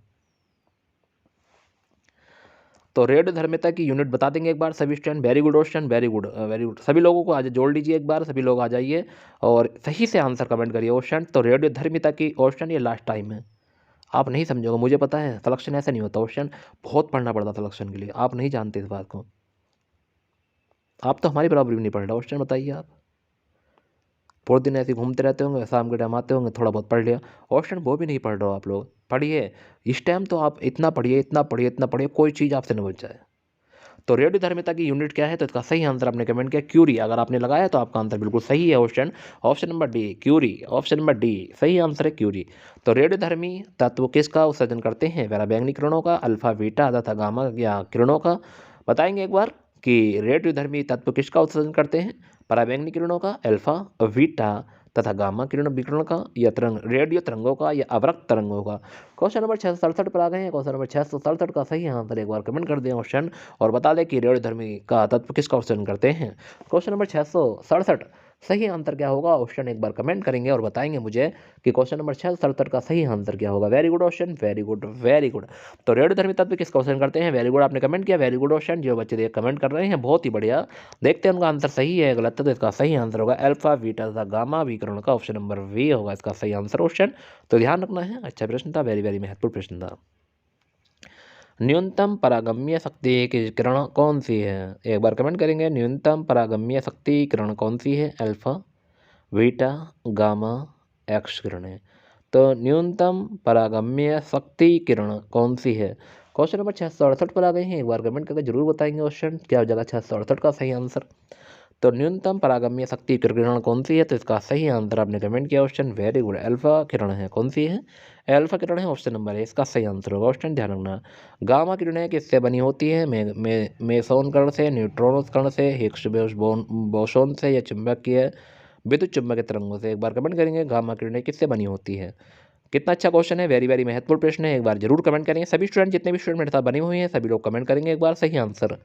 तो रेडियोधर्मिता की यूनिट बता देंगे एक बार सभी student. Very good question, very good, very good. सभी लोगों को आज जोड़ लीजिए एक बार, सभी लोग आ जाइए और सही से आंसर कमेंट करिए क्वेश्चन। तो रेडियोधर्मिता की क्वेश्चन ये लास्ट टाइम है। आप नहीं समझोगे, मुझे पता है। सिलेक्शन ऐसा नहीं होता क्वेश्चन, बहुत पढ़ना पड़ता सिलेक्शन के लिए, आप नहीं जानते इस बात को। आप तो हमारी बराबरी भी नहीं पढ़ रहे क्वेश्चन, बताइए आप। पूरे दिन ऐसे घूमते रहते होंगे, शाम के टाइम आते होंगे, थोड़ा बहुत पढ़ लिया क्वेश्चन, वो भी नहीं पढ़ रहे हो आप लोग। पढ़िए इस टाइम तो आप इतना पढ़िए, इतना पढ़िए, इतना पढ़िए, कोई चीज़ आपसे न बच जाए। तो रेडियोधर्मिता की यूनिट क्या है? तो इसका सही आंसर आपने कमेंट किया क्यूरी। अगर आपने लगाया तो आपका आंसर बिल्कुल सही है question. Option number D Curie, option number D सही आंसर है क्यूरी। तो रेडियोधर्मी तत्व किसका उत्सर्जन करते हैं? पराबैंगनी किरणों का, अल्फा बीटा तथा गामा या किरणों का? बताएंगे एक बार कि रेडियोधर्मी तत्व किसका उत्सर्जन करते हैं? पराबैंगनी किरणों का, अल्फा बीटा तथा गामा किरण विकिरण का, या तरंग रेडियो तरंगों का, या अवरक्त तरंगों का? क्वेश्चन नंबर 667 पर आ गए हैं। क्वेश्चन नंबर 667 का सही आंसर एक बार कमेंट कर दें क्वेश्चन, और बता दें कि रेडियोधर्मी का तत्व किसका उत्सर्जन करते हैं। क्वेश्चन नंबर 667 सही आंसर क्या होगा? ऑप्शन एक बार कमेंट करेंगे और बताएंगे मुझे कि क्वेश्चन नंबर 667 का सही आंसर क्या होगा। Very good option, very good, very good. तो रेडियोधर्मी तत्व किसका उत्सर्जन करते हैं? वेरी गुड, आपने कमेंट किया, वेरी गुड ऑप्शन। जो बच्चे देख कमेंट कर रहे हैं बहुत ही बढ़िया। देखते हैं उनका आंसर सही है गलत है। तो इसका सही आंसर होगा अल्फा बीटा तथा गामा विकिरण का, ऑप्शन नंबर वी होगा इसका सही आंसर क्वेश्चन। तो ध्यान रखना है, अच्छा प्रश्न था, वेरी वेरी महत्वपूर्ण प्रश्न था। न्यूनतम परागम्य शक्ति की किरण कौन सी है? एक बार कमेंट करेंगे, न्यूनतम परागम्य शक्ति किरण कौन सी है? अल्फा, बीटा, गामा, एक्स किरणें। तो न्यूनतम परागम्य शक्ति किरण कौन सी है? क्वेश्चन नंबर 668 पर आ गए हैं। एक बार कमेंट करके जरूर बताएंगे क्वेश्चन क्या हो जाएगा 668 का सही आंसर। तो न्यूनतम परागम्य शक्ति किरण कौन सी है? तो इसका सही आंसर आपने कमेंट किया क्वेश्चन, वेरी गुड, अल्फा किरण है। कौन सी है? अल्फा किरण है, ऑप्शन नंबर है इसका सही आंसर होगा क्वेश्चन, ध्यान रखना। गामा किरणें किससे बनी होती है? मेसोन कण से, न्यूट्रॉन कण से, हिग्स बोसोन से, या चुंबकीय विद्युत चुंबकीय तरंगों से? एक बार कमेंट करेंगे गामा किरणें किससे बनी होती है। कितना अच्छा क्वेश्चन है, वेरी वेरी महत्वपूर्ण प्रश्न है। एक बार जरूर कमेंट करेंगे सभी स्टूडेंट, जितने भी स्टूडेंट मेरे साथ बने हुए हैं सभी लोग कमेंट करेंगे एक बार सही आंसर।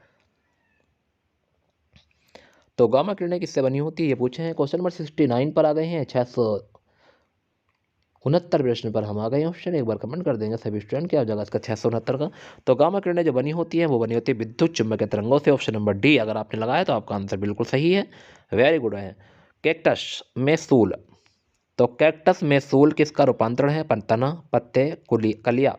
तो गामा किरणें किससे बनी होती है ये पूछे हैं। क्वेश्चन नंबर 69 पर आ गए हैं। 669 प्रश्न पर हम आ गए हैं क्वेश्चन, एक बार कमेंट कर देंगे सभी स्टूडेंट क्या हो जाएगा इसका 669 का। तो गामा किरणें जो बनी होती है वो बनी होती है विद्युत चुंबकीय तरंगों से, ऑप्शन नंबर डी अगर आपने लगाया तो आपका आंसर बिल्कुल सही है, वेरी गुड है। कैक्टस में सूल, तो कैक्टस में सूल किसका रूपांतरण है? तना, पत्ते, कलिया,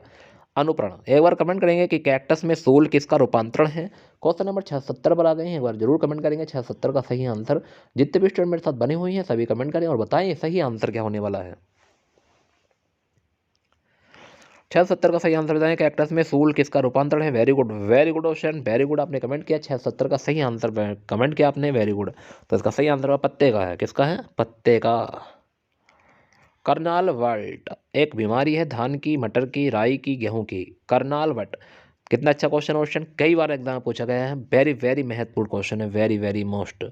अनुप्रण? एक बार कमेंट करेंगे कि कैक्टस में सूल किसका रूपांतरण है। क्वेश्चन नंबर 670 पर आ गए हैं। एक बार जरूर कमेंट करेंगे 670 का सही आंसर। जितने भी स्टूडेंट मेरे साथ बने हुए हैं सभी कमेंट करें और बताएं सही आंसर क्या होने वाला है। 670 का सही आंसर बताएं, कैक्टस में सूल किसका रूपांतरण है। Very good, very good option, very good, आपने कमेंट किया 670 का सही आंसर कमेंट किया आपने, वेरी गुड। तो इसका सही आंसर पत्ते का है। किसका है? पत्ते का। करनाल वट एक बीमारी है धान की, मटर की, राई की, गेहूं की। करनाल वट, कितना अच्छा क्वेश्चन कई बार एग्जाम में पूछा गया है, वेरी वेरी महत्वपूर्ण क्वेश्चन है, वेरी वेरी मोस्ट,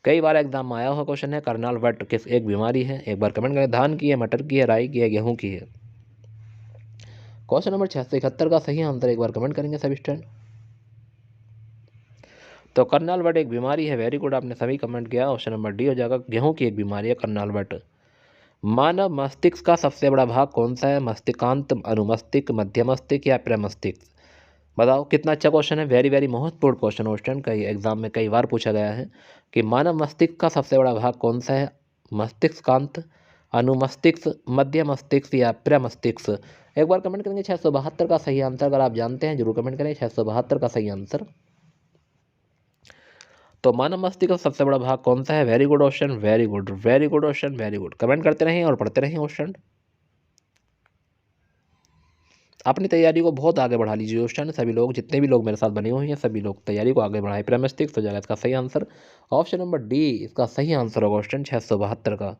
कई बार एग्जाम में आया हुआ क्वेश्चन है। करनाल वट किस एक बीमारी है? एक बार कमेंट करें, धान की है, मटर की है, राई की है, गेहूं की है। क्वेश्चन नंबर 671 का सही आंसर एक बार कमेंट करेंगे सभी स्टूडेंट। तो करनाल वट एक बीमारी है, वेरी गुड, आपने सभी कमेंट किया, ऑप्शन नंबर डी हो जाएगा, गेहूं की एक बीमारी है करनाल वट। मानव मस्तिष्क का सबसे बड़ा भाग कौन सा है? मस्तिष्कांत, अनुमस्तिष्क, मध्य मस्तिष्क या प्रमस्तिष्क? बताओ कितना अच्छा क्वेश्चन है, वेरी वेरी महत्वपूर्ण क्वेश्चन कई एग्जाम में कई बार पूछा गया है कि मानव मस्तिष्क का सबसे बड़ा भाग कौन सा है? मस्तिष्कांत, अनुमस्तिष्क, मध्य मस्तिष्क या प्रमस्तिष्क? एक बार कमेंट करेंगे 672 का सही आंसर, अगर आप जानते हैं जरूर कमेंट करें 672 का सही आंसर। तो मानव मस्तिष्क का सबसे बड़ा भाग कौन सा है? Very good option, very good, very good option, very good, comment करते रहें और पढ़ते रहें क्वेश्चन। अपनी तैयारी को बहुत आगे बढ़ा लीजिए क्वेश्चन, सभी लोग जितने भी लोग मेरे साथ बने हुए हैं सभी लोग तैयारी को आगे बढ़ाएं। प्रेमस्टिक्स हो जाएगा इसका सही आंसर, ऑप्शन नंबर डी इसका सही आंसर होगा क्वेश्चन 672 का।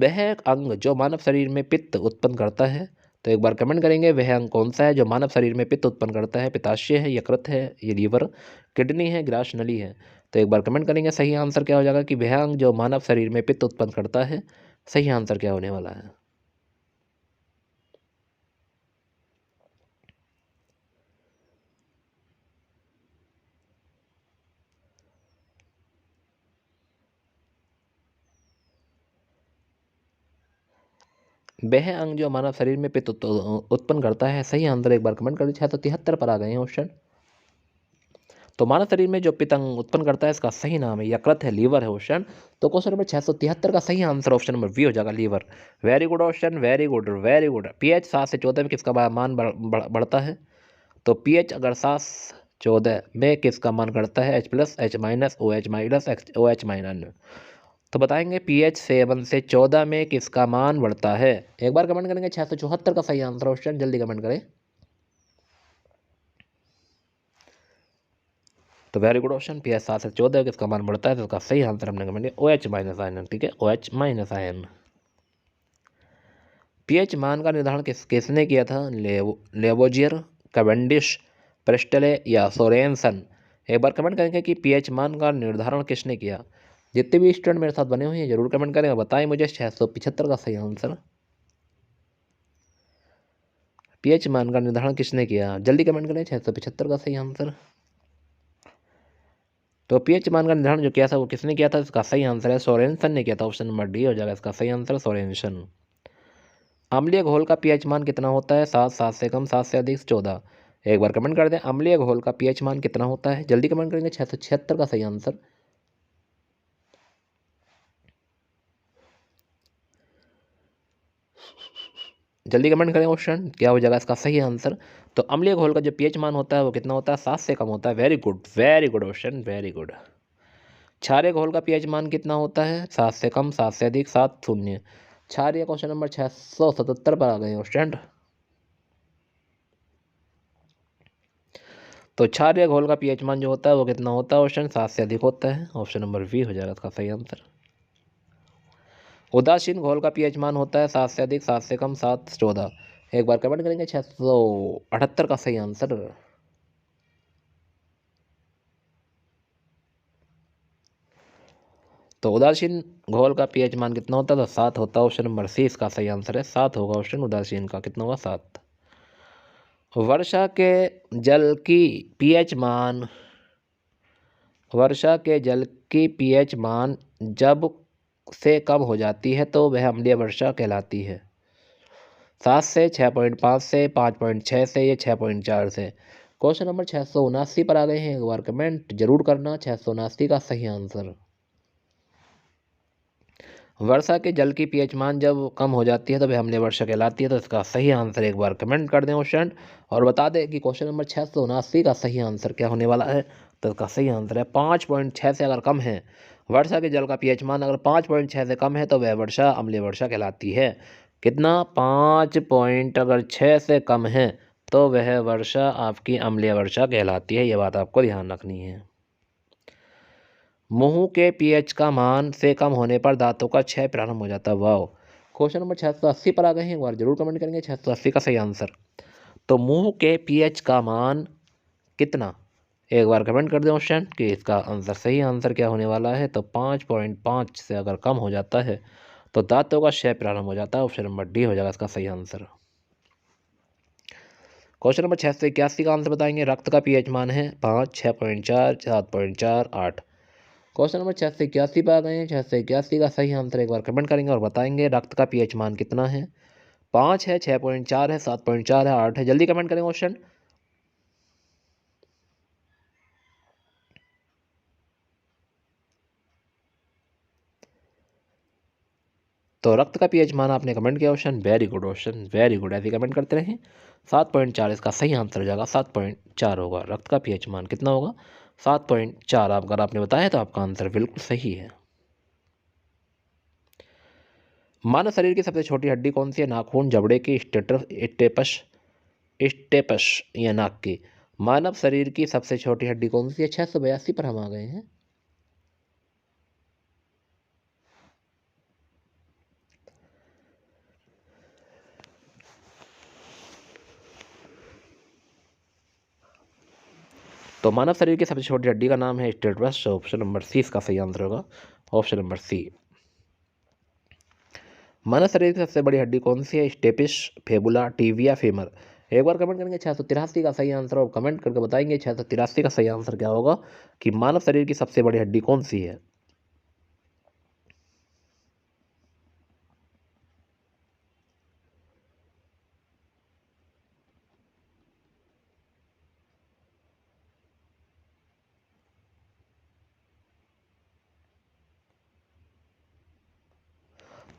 वह अंग जो मानव शरीर में पित्त उत्पन्न करता है, तो एक बार कमेंट करेंगे वह अंग कौन सा है जो मानव शरीर में पित्त उत्पन्न करता है? पित्ताशय है, यकृत है, ये लीवर, किडनी है, ग्रास नली है? तो एक बार कमेंट करेंगे सही आंसर क्या हो जाएगा कि वह अंग जो मानव शरीर में पित्त उत्पन्न करता है, सही आंसर क्या होने वाला है। वह अंग जो मानव शरीर में पित्त उत्पन्न करता है, सही आंसर एक बार कमेंट कर दीजिए। 673 पर आ गए हैं क्वेश्चन। तो मानव शरीर में जो पित्त अंग उत्पन्न करता है इसका सही नाम है यकृत है, लीवर है ऑप्शन। तो क्वेश्चन नंबर 673 का सही आंसर ऑप्शन नंबर बी हो जाएगा, liver. Very good option, very good very good. PH 7 से 14 में किसका मान बढ़ता है? तो पीएच अगर 7-14 में किसका मान बढ़ता है? H+, H-, OH-, OH-। तो बताएंगे pH 7 से 14 में किसका मान बढ़ता है? एक बार कमेंट करेंगे 674 का सही आंसर ऑप्शन, जल्दी कमेंट करें। तो वेरी गुड ऑप्शन, pH 7 से 14 किसका मान बढ़ता है? तो इसका सही आंसर हमने कमेंट किया OH- आयन, ठीक है, OH- आयन। pH मान का निर्धारण किसने किया था? लेवोजियर, कैवेंडिश, प्रेस्टले या सोरेनसन? एक बार कमेंट करेंगे कि pH मान का निर्धारण किसने किया। जितने भी स्टूडेंट मेरे साथ बने हुए हैं जरूर कमेंट करें और बताएं मुझे 675 का सही आंसर। pH मान का निर्धारण किसने किया? जल्दी कमेंट करें 675 का सही आंसर। तो pH मान का निर्धारण जो किया था वो किसने किया था? इसका सही आंसर है सोरेनसन ने किया था, ऑप्शन नंबर डी हो जाएगा इसका सही आंसर, सोरेनसन। अम्लीय घोल का pH मान कितना होता है? 7, 7 से कम, 7 से अधिक, 14? एक बार कमेंट कर दें अम्लीय घोल का pH मान कितना होता है, जल्दी कमेंट करेंगे 676 का सही आंसर। जल्दी कमेंट करें ऑप्शन क्या हो जाएगा इसका सही आंसर। तो अम्लीय घोल का जो pH मान होता है वो कितना होता है? 7 से कम होता है। Very good option, very good. क्षारीय घोल का pH मान कितना होता है? 7 से कम, 7 से अधिक, 7, 0? क्षारीय क्वेश्चन नंबर 677 पर आ गए ऑप्शन। तो क्षारीय घोल का pH मान जो होता है वो कितना होता है? ऑप्शन 7 से अधिक होता है, ऑप्शन नंबर बी हो जाएगा इसका सही आंसर। उदासीन घोल का pH मान होता है 7 से अधिक, 7 से कम, 7, 14? एक बार कमेंट करेंगे 678 का सही आंसर। तो उदासीन घोल का pH मान कितना होता है? तो 7 होता है, ऑप्शन नंबर सी इसका सही आंसर है, 7 होगा ऑप्शन उदासीन का, कितना होगा? 7। वर्षा के जल की pH मान, वर्षा के जल की pH मान जब से कम हो जाती है तो वह अम्लीय वर्षा कहलाती है। 7 से, 6.5 से, 5.6 से, या 6.4 से? क्वेश्चन नंबर 679 पर आ गए हैं, एक बार कमेंट जरूर करना 679 का सही आंसर। वर्षा के जल की pH मान जब कम हो जाती है तो वह अम्लीय वर्षा कहलाती है, तो इसका सही आंसर एक बार कमेंट कर दें ऑप्शन और बता दें कि क्वेश्चन नंबर 679 का सही आंसर क्या होने वाला है। तो इसका सही आंसर है 5.6 से अगर कम है वर्षा के जल का pH मान, अगर 5.6 से कम है तो वह वर्षा अम्लीय वर्षा कहलाती है। कितना? 5.6 से कम है तो वह वर्षा आपकी अम्लीय वर्षा कहलाती है, ये बात आपको ध्यान रखनी है। मुंह के pH का मान से कम होने पर दांतों का क्षय प्रारंभ हो जाता है। वाह, क्वेश्चन नंबर 680 पर आ गए हैं, एक बार जरूर कमेंट करेंगे 680 का सही आंसर। तो मुंह के pH का मान कितना? एक बार कमेंट कर दें ऑप्शन कि इसका आंसर सही आंसर क्या होने वाला है। तो 5.5 से अगर कम हो जाता है तो दांतों का क्षय प्रारंभ हो जाता है, ऑप्शन नंबर डी हो जाएगा इसका सही आंसर। क्वेश्चन नंबर 681 का आंसर बताएंगे। रक्त का pH मान है 5, 6.4, 7.4, 8? क्वेश्चन नंबर 681 पे आ गए हैं। 681 का सही आंसर एक बार कमेंट करेंगे और बताएंगे रक्त का pH मान कितना है? 5 है, 6.4 है, 7.4 है, 8 है? जल्दी कमेंट करें क्वेश्चन। तो रक्त का pH मान आपने कमेंट किया option, very good option, very good, ऐसे कमेंट करते रहें। 7.4 इसका सही आंसर हो जाएगा, 7.4 होगा रक्त का pH मान, कितना होगा? 7.4। आप अगर आपने बताया तो आपका आंसर बिल्कुल सही है। मानव शरीर की सबसे छोटी हड्डी कौन सी है? नाखून, जबड़े की, स्टेपस, स्टेपस या नाक की? मानव शरीर की सबसे छोटी हड्डी कौन सी है? 682 पर हम आ गए हैं। तो मानव शरीर की सबसे छोटी हड्डी का नाम है स्टेटस, ऑप्शन नंबर सी इसका सही आंसर होगा, ऑप्शन नंबर सी। मानव शरीर की सबसे बड़ी हड्डी कौन सी है? Stapes, fibula, tibia, femur? एक बार कमेंट करेंगे 683 का सही आंसर और कमेंट करके बताएंगे 683 का सही आंसर क्या होगा कि मानव शरीर की सबसे बड़ी हड्डी कौन सी है।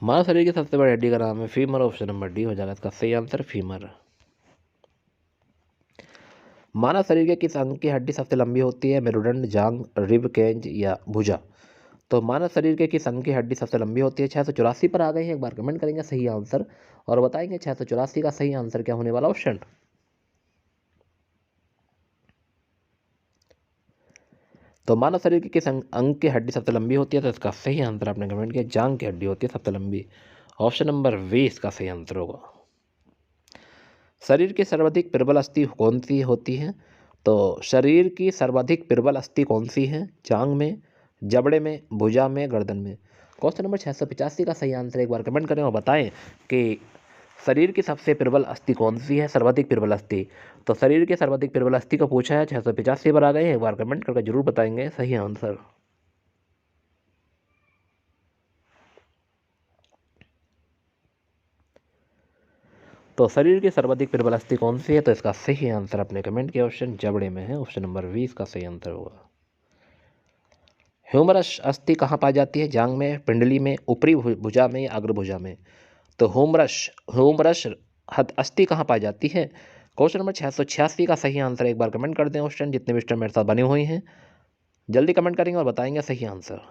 मानव शरीर की सबसे बड़ी हड्डी का नाम है फीमर। ऑप्शन नंबर डी हो जाएगा इसका सही आंसर, फीमर। मानव शरीर के किस अंग की हड्डी सबसे लंबी होती है? मेरुदंड, जांग, रिब केज या भुजा? तो मानव शरीर के किस अंग की हड्डी सबसे लंबी होती है? 684 पर आ गए हैं, एक बार कमेंट करेंगे सही आंसर और बताएंगे 684 का सही आंसर क्या होने वाला ऑप्शन। तो मानव शरीर की किस अंग की हड्डी सबसे लंबी होती है? तो इसका सही आंसर आपने कमेंट किया जांग की हड्डी होती है सबसे लंबी। ऑप्शन नंबर बी इसका सही आंसर होगा। शरीर की सर्वाधिक प्रबल अस्थि कौन सी होती है? तो शरीर की सर्वाधिक प्रबल अस्थि कौन सी है? जांग में, जबड़े में, भुजा में, गर्दन में? क्वेश्चन नंबर 685 का सही आंसर एक बार कमेंट करें और बताएं कि शरीर की सबसे प्रबल अस्थि कौन सी है, सर्वाधिक प्रबल अस्थि। तो शरीर के सर्वाधिक प्रबल अस्थि को पूछा है, 685 पर आ गए, एक बार कमेंट करके जरूर बताएंगे सही आंसर। तो शरीर की सर्वाधिक प्रबल अस्थि कौन सी है? तो इसका सही आंसर आपने कमेंट किया ऑप्शन जबड़े में है, ऑप्शन नंबर 20 का सही आंसर होगा। ह्यूमरस अस्थि कहाँ पाई जाती है? जांग में, पिंडली में, ऊपरी भुजा में या अग्र भुजा में? तो ह्यूमरस ह्यूमरस अस्थि कहाँ पाई जाती है? क्वेश्चन नंबर 686 का सही आंसर एक बार कमेंट कर दें ऑप्शन, जितने भी स्टूडेंट मेरे साथ बने हुए हैं जल्दी कमेंट करेंगे और बताएंगे सही आंसर।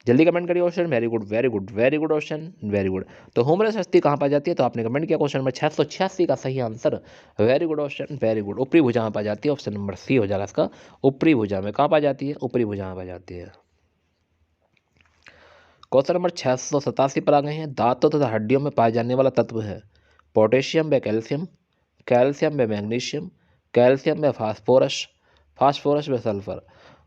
जल्दी कमेंट करिए option. Very good, very good, very good option, very good. तो ह्यूमरस अस्थि कहाँ पाई जाती है? तो आपने कमेंट किया क्वेश्चन नंबर 686 का सही answer. Very good option, very good. ऊपरी भुजा में पाई जाती है, ऑप्शन नंबर सी हो जाएगा इसका। ऊपरी भुजा में कहाँ पाई जाती है? ऊपरी भुजा में पाई जाती है। क्वेश्चन नंबर 687 पर आ गए हैं। दांतों तथा हड्डियों में पाए जाने वाला तत्व है पोटेशियम व कैल्शियम, कैल्शियम व मैग्नीशियम, कैल्शियम व फास्फोरस, फास्फोरस व सल्फर?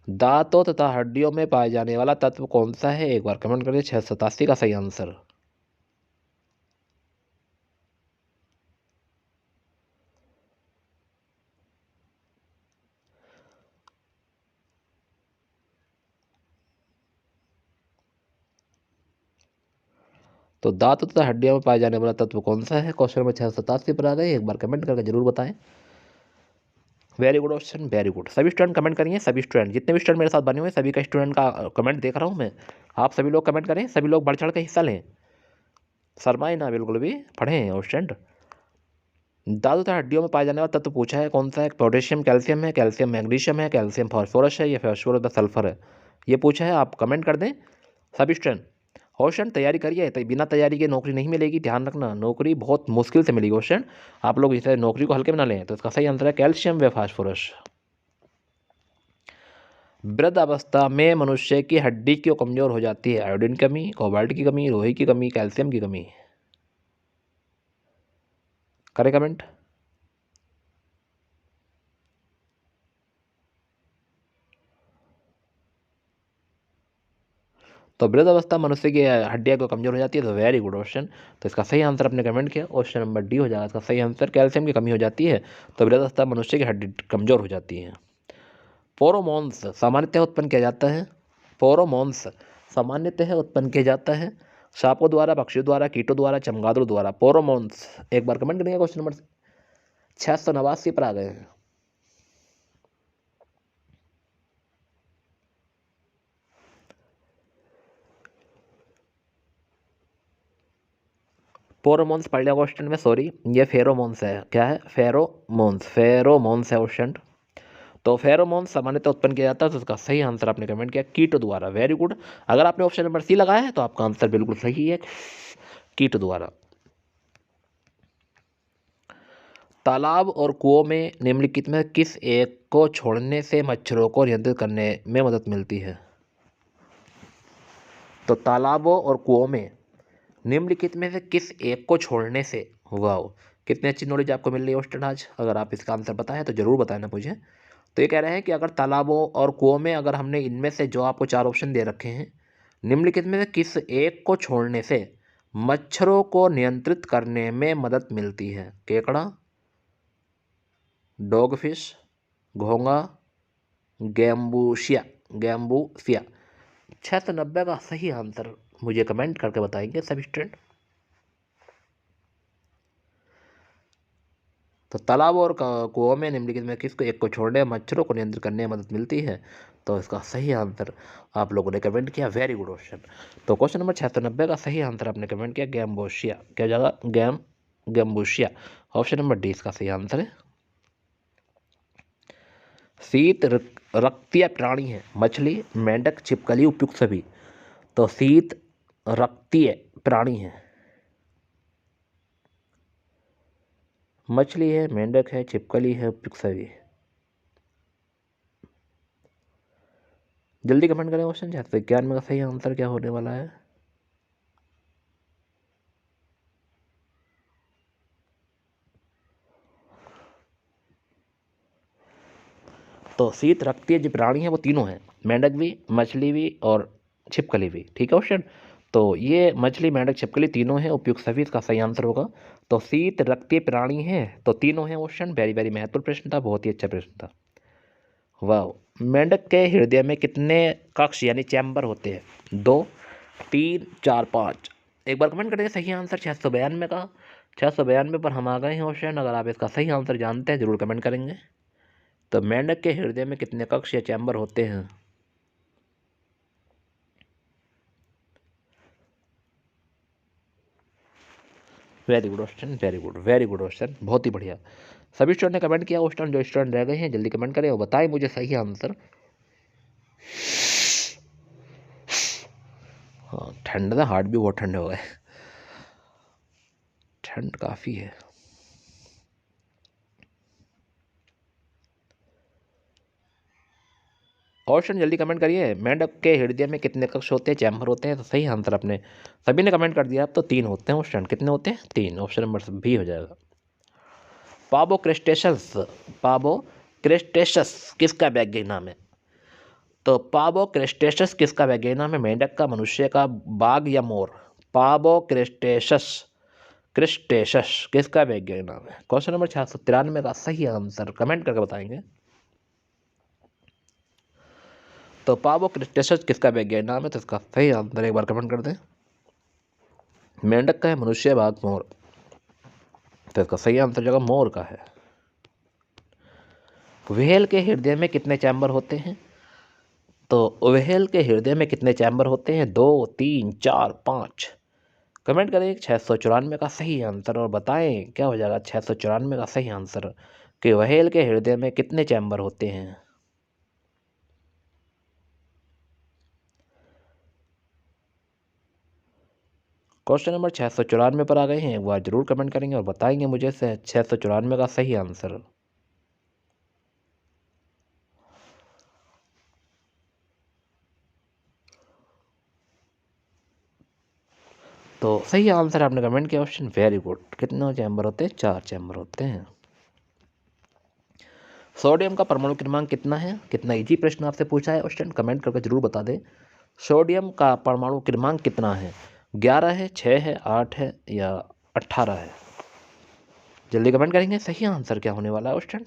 दांतों तथा हड्डियों में पाए जाने वाला तत्व कौन सा है? एक बार कमेंट करिए 687 का सही आंसर। तो दांतों तथा हड्डियों में पाए जाने वाला तत्व कौन सा है? क्वेश्चन नंबर 687 पर आ गए, एक बार कमेंट करके जरूर बताएं। Very good option, very good. सभी स्टूडेंट कमेंट करिए, सभी स्टूडेंट जितने भी स्टूडेंट मेरे साथ बने हुए सभी का स्टूडेंट का कमेंट देख रहा हूँ मैं। आप सभी लोग कमेंट करें, सभी लोग बढ़ चढ़ के हिस्सा लें, शर्माए ना बिल्कुल भी, पढ़ें और स्टूडेंट। दांतों तथा हड्डियों में पाए जाने वाला तत्व पूछा है कौन सा है? पोटेशियम कैल्शियम है, कैल्शियम मैग्नीशियम है, कैल्शियम फास्फोरस है या फास्फोरस व सल्फर है? ये पूछा है, आप कमेंट कर दें सभी स्टूडेंट। क्वेश्चन तैयारी करिए, तो बिना तैयारी के नौकरी नहीं मिलेगी, ध्यान रखना, नौकरी बहुत मुश्किल से मिलेगी क्वेश्चन। आप लोग इसे नौकरी को हल्के में ना लें। तो इसका सही आंसर है कैल्शियम व फास्फोरस। वृद्ध अवस्था में मनुष्य की हड्डी क्यों कमजोर हो जाती है? आयोडीन की कमी, कोबाल्ट की कमी, लोहे की कमी, कैल्शियम की कमी? करें कमेंट। तो वृद्ध अवस्था मनुष्य की हड्डियां को कमजोर हो जाती है, तो वेरी गुड ऑप्शन। तो इसका सही आंसर अपने कमेंट किया, ऑप्शन नंबर डी हो जाएगा इसका सही आंसर। कैल्शियम की कमी हो जाती है तो वृद्ध अवस्था मनुष्य की हड्डी कमजोर हो जाती है। पोरोमोन्स सामान्यतः उत्पन्न किया जाता है। पोरोमोन्स सामान्यतः उत्पन्न किया जाता है सांपों द्वारा, पक्षियों द्वारा, कीटों द्वारा, चमगादड़ों द्वारा? पोरोमोन्स एक बार कमेंट करेंगे। क्वेश्चन नंबर 689 पर आ गए हैं। पोरोमोन्स पढ़ लिया क्वेश्चन में, सॉरी ये फेरोमोन्स है। क्या है? फेरोमोन्स, फेरोमोन्स है क्वेश्चन। तो फेरोमोन सामान्यतः उत्पन्न किया जाता है, तो उसका सही आंसर आपने कमेंट किया कीट द्वारा। Very good. अगर आपने ऑप्शन नंबर सी लगाया है तो आपका आंसर बिल्कुल सही है, कीट द्वारा। तालाब और कुओं में निम्नलिखित में किस एक को छोड़ने से मच्छरों को नियंत्रित करने में मदद मिलती है? तो तालाबों और कुओं में निम्नलिखित में से किस एक को छोड़ने से, वाह कितनी अच्छी नॉलेज आपको मिल रही है स्टूडेंट आज। अगर आप इसका आंसर बताएं तो जरूर बताना मुझे। तो ये कह रहे हैं कि अगर तालाबों और कुओं में अगर हमने इनमें से जो आपको 4 ऑप्शन दे रखे हैं, निम्नलिखित में से किस एक को छोड़ने से मच्छरों को नियंत्रित करने में मदद मिलती है? केकड़ा, डॉगफिश, घोंगा, गैम्बूसिया, गैम्बूसिया? 690 का सही आंसर मुझे कमेंट करके बताएंगे सभी स्टूडेंट। तो तालाबों और कुओं में निम्नलिखित में किसको एक को छोड़ने मच्छरों को नियंत्रित करने में मदद मिलती है? तो इसका सही आंसर आप लोगों ने कमेंट किया, वेरी गुड क्वेश्चन। तो क्वेश्चन नंबर 690 का सही आंसर आपने कमेंट किया गैम्बोशिया, क्या जगह गैम्बोशिया, ऑप्शन नंबर डी इसका सही आंसर है। शीत रक्तीय प्राणी है मछली, मेंढक, छिपकली, उपयुक्त सभी। तो शीत रक्तीय प्राणी है, मछली है, मेंढक है, छिपकली है, उपयुक्त सभी। जल्दी कमेंट करें क्वेश्चन 691 का सही आंसर क्या होने वाला है। तो शीत रक्तीय जो प्राणी है वो तीनों हैं, मेंढक भी, मछली भी और छिपकली भी। ठीक है क्वेश्चन। तो ये मछली, मेंढक, छिपकली तीनों हैं, उपयुक्त सभी इसका सही आंसर होगा। तो शीत रक्तीय प्राणी है तो तीनों हैं क्वेश्चन। वेरी वेरी महत्वपूर्ण प्रश्न था, बहुत ही अच्छा प्रश्न था। वाह। मेंढक के हृदय में कितने कक्ष यानी चैम्बर होते हैं? 2, 3, 4, 5। एक बार कमेंट करेंगे सही आंसर 692 का। 692 पर हम आ गए हैं क्वेश्चन। अगर आप इसका सही आंसर जानते हैं जरूर कमेंट करेंगे। तो मेंढक के हृदय में कितने कक्ष या चैम्बर होते हैं? Very good question, very good, very good question, बहुत ही बढ़िया। सभी स्टूडेंट ने कमेंट किया क्वेश्चन, जो स्टूडेंट रह गए हैं जल्दी कमेंट करें और बताएं मुझे सही आंसर। हाँ ठंड था, हार्ट भी बहुत ठंडे हो गए, ठंड काफ़ी है। क्वेश्चन जल्दी कमेंट करिए। मेंढक के हृदय में कितने कक्ष होते हैं, चैम्बर होते हैं? तो सही आंसर अपने सभी ने कमेंट कर दिया। अब तो 3 होते हैं क्वेश्चन। कितने होते हैं? 3। ऑप्शन नंबर भी हो जाएगा। पाबो क्रेस्टेशस, पाबो क्रेस्टेशस किसका वैज्ञानिक नाम है? तो पाबो क्रेस्टेशस किसका वैज्ञानिक नाम है? मेंढक का, मनुष्य का, बाघ या मोर? पाबो क्रेस्टेशस, क्रिस्टेशस किसका वैज्ञानिक नाम है? क्वेश्चन नंबर 693 का सही आंसर कमेंट करके बताएंगे। तो पाबो क्रिस्टेशस किसका वैज्ञानिक नाम है? तो इसका सही आंसर एक बार कमेंट कर दें। मेंढक का है, मनुष्य, बाघ, मोर? तो इसका सही आंसर जगह मोर का है। व्हेल के हृदय में कितने चैम्बर होते हैं? तो व्हेल के हृदय में कितने चैम्बर होते हैं? 2, 3, 4, 5। कमेंट करें 694 का सही आंसर और बताएं क्या हो जाएगा 694 का सही आंसर कि व्हेल के हृदय में कितने चैम्बर होते हैं। क्वेश्चन नंबर 694 पर आ गए हैं, एक बार जरूर कमेंट करेंगे और बताएंगे मुझे 694 का सही आंसर। तो सही आंसर आपने कमेंट किया क्वेश्चन, वेरी गुड। कितने चैम्बर होते हैं? 4 चैम्बर होते हैं। सोडियम का परमाणु क्रमांक कितना है? कितना इजी प्रश्न आपसे पूछा है क्वेश्चन, कमेंट करके जरूर बता दें। सोडियम का परमाणु क्रमांक कितना है? 11 है, 6 है, 8 है या 18 है? जल्दी कमेंट करेंगे सही आंसर क्या होने वाला है question.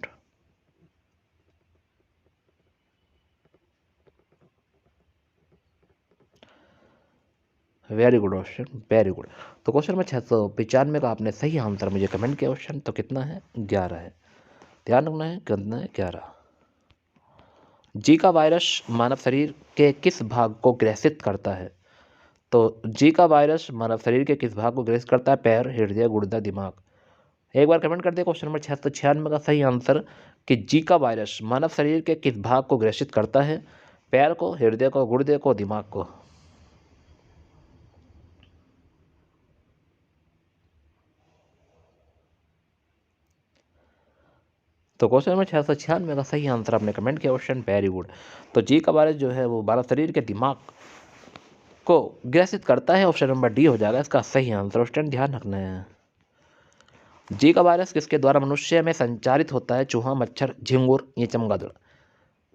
Very good question, very good. तो क्वेश्चन में 695 का आपने सही आंसर मुझे कमेंट किया क्वेश्चन। तो कितना है? 11 है। ध्यान रखना है कितना है, 11। जीका वायरस मानव शरीर के किस भाग को ग्रसित करता है? तो जीका वायरस मानव शरीर के किस भाग को ग्रसित करता है? पैर, हृदय, गुर्दा, दिमाग? एक बार कमेंट कर दिया क्वेश्चन नंबर 696 का सही आंसर कि जीका वायरस मानव शरीर के किस भाग को ग्रसित करता है? पैर को, हृदय को, गुर्दे को, दिमाग को? तो क्वेश्चन नंबर 696 का सही आंसर आपने कमेंट किया क्वेश्चन, वेरी गुड। तो जी का वायरस जो है वो मानव शरीर के दिमाग को ग्रसित करता है, ऑप्शन नंबर डी हो जाएगा इसका सही आंसर। क्वेश्चन ध्यान रखना है। जी का वायरस किसके द्वारा मनुष्य में संचारित होता है? चूहा, मच्छर, झिंगुर या चमगादड़?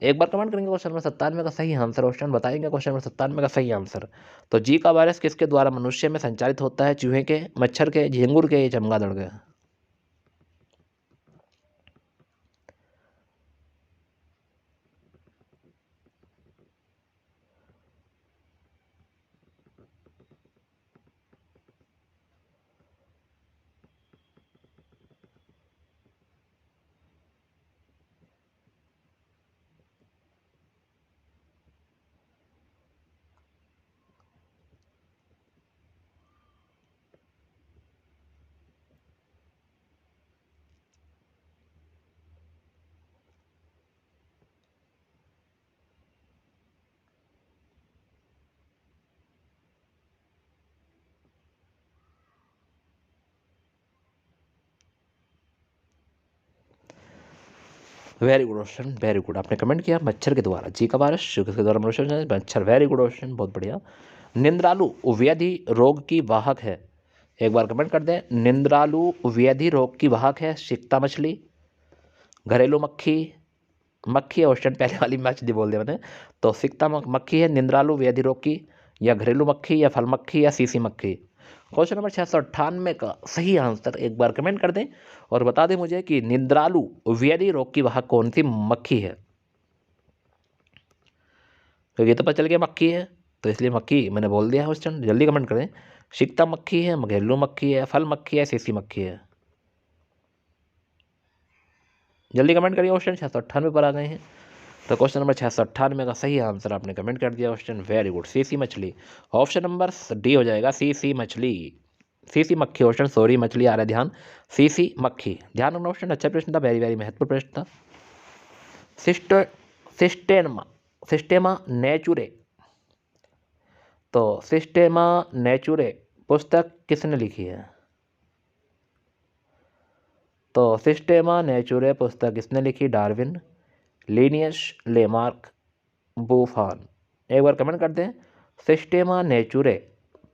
एक बार कमेंट करेंगे क्वेश्चन नंबर 97 का सही आंसर, क्वेश्चन बताएंगे क्वेश्चन नंबर 97 का सही आंसर। तो जी का वायरस किसके द्वारा मनुष्य में संचारित होता है? चूहे के, मच्छर के, झिंगुर के या चमगादड़ के? Very good question, very good. आपने कमेंट किया मच्छर के द्वारा, जी का बारिश किसके द्वारा मनुष्य, मच्छर। वेरी गुड क्वेश्चन, बहुत बढ़िया। निंद्रालु व्याधि रोग की वाहक है, एक बार कमेंट कर दें। निंद्रालु व्याधि रोग की वाहक है सिकता मछली, घरेलू मक्खी, मक्खी है क्वेश्चन, पहले वाली मछली बोल दिया मैंने। तो सिकता मक्खी है निंद्रालु व्याधि रोग की, या घरेलू मक्खी, या फल मक्खी, या सीसी मक्खी। क्वेश्चन नंबर 698 का सही आंसर एक बार कमेंट कर दें और बता दें मुझे कि निंद्रालु व्याधि रोग की वाहक कौन सी मक्खी है। तो ये तो पता चल गया मक्खी है, तो इसलिए मक्खी मैंने बोल दिया है क्वेश्चन। जल्दी कमेंट करें, सिकता मक्खी है, घरेलू मक्खी है, फल मक्खी है, सीसी मक्खी है। जल्दी कमेंट करिए, क्वेश्चन 698 पर आ गए हैं। तो क्वेश्चन नंबर 698 का सही आंसर आपने कमेंट कर दिया क्वेश्चन, वेरी गुड, सीसी मछली। ऑप्शन नंबर डी हो जाएगा, सीसी मछली, सीसी मक्खी क्वेश्चन, सॉरी मछली आ रहा है ध्यान, सीसी मक्खी ध्यान रखना क्वेश्चन। अच्छा प्रश्न था, वेरी वेरी महत्वपूर्ण प्रश्न था। सिस्टेमा सिस्टेमा नेचुरे, तो सिस्टेमा नेचुरे पुस्तक किसने लिखी है। तो सिस्टेमा नेचुरे पुस्तक किसने लिखी, डार्विन, लिनियस, लेमार्क, बुफान। एक बार कमेंट कर दें, सिस्टेमा नेचुरे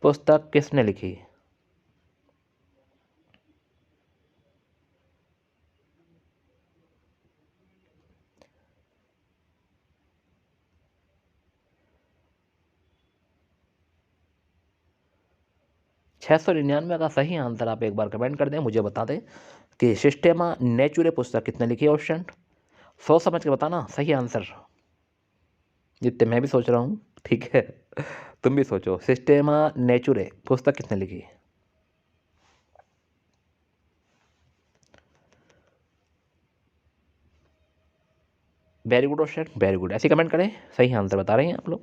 पुस्तक किसने लिखी। छः सौ 99 का सही आंसर आप एक बार कमेंट कर दें, मुझे बता दें कि सिस्टेमा नेचुरे पुस्तक किसने लिखी है। ऑप्शन सोच समझ के बताना सही आंसर, जितने मैं भी सोच रहा हूँ, ठीक है। तुम भी सोचो, सिस्टेमा नेचुरे पुस्तक किसने लिखी। Very good question, very good, ऐसे कमेंट करें, सही आंसर बता रहे हैं आप लोग।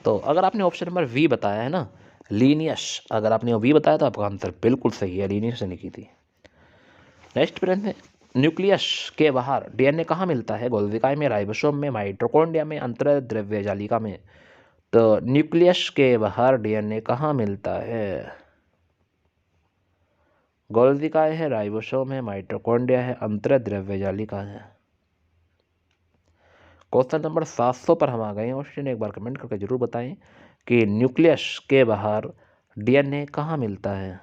तो अगर आपने ऑप्शन नंबर वी बताया है ना, लीनियस, अगर आपने वी बताया तो आपका आंसर बिल्कुल सही है, लीनियस ने लिखी थी। नेक्स्ट प्रश्न है, न्यूक्लियस के बाहर डीएनए कहाँ मिलता है, गोल्गिकाय में, राइबोसोम में, माइटोकॉन्ड्रिया में, अंतर्द्रव्य जालिका में। तो न्यूक्लियस के बाहर डीएनए कहाँ मिलता है, गोल्गिकाय है, राइबोसोम है, माइटोकॉन्ड्रिया है, अंतर्द्रव्य जालिका है। क्वेश्चन नंबर 700 पर हम आ गए हैं क्वेश्चन, एक बार कमेंट करके जरूर बताएं कि न्यूक्लियस के बाहर डीएनए कहाँ मिलता है।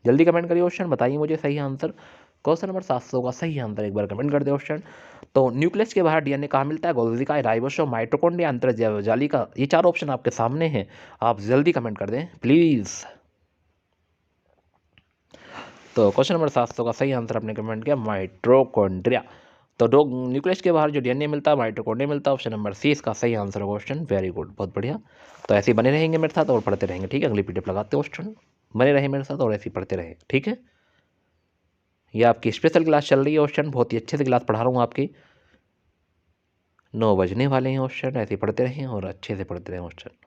जल्दी कमेंट करिए क्वेश्चन, बताइए मुझे सही आंसर। क्वेश्चन नंबर 700 का सही आंसर एक बार कमेंट कर दे क्वेश्चन। तो न्यूक्लियस के बाहर डीएनए कहाँ मिलता है, गोल्गिकाय, राइबोसोम, माइटोकॉन्ड्रिया, अंतर्जालिका, ये चार ऑप्शन आपके सामने हैं, आप जल्दी कमेंट कर दें प्लीज़। तो क्वेश्चन नंबर 700 का सही आंसर आपने कमेंट किया, माइटोकॉन्ड्रिया। तो दो न्यूक्लियस के बाहर जो डीएनए मिलता है, माइटोकॉन्ड्रिया मिलता है, ऑप्शन नंबर सी इसका सही आंसर है क्वेश्चन, वेरी गुड, बहुत बढ़िया। तो ऐसे ही बने रहेंगे मेरे साथ और पढ़ते रहेंगे, ठीक है। अगली पीडीएफ लगाते क्वेश्चन, बने रहे मेरे साथ और ऐसे ही पढ़ते रहे, ठीक है। ये आपकी स्पेशल क्लास चल रही है क्वेश्चन, बहुत ही अच्छे से क्लास पढ़ा रहा हूँ आपकी। 9 बजने वाले हैं क्वेश्चन, ऐसे ही पढ़ते रहें और अच्छे से पढ़ते रहें क्वेश्चन।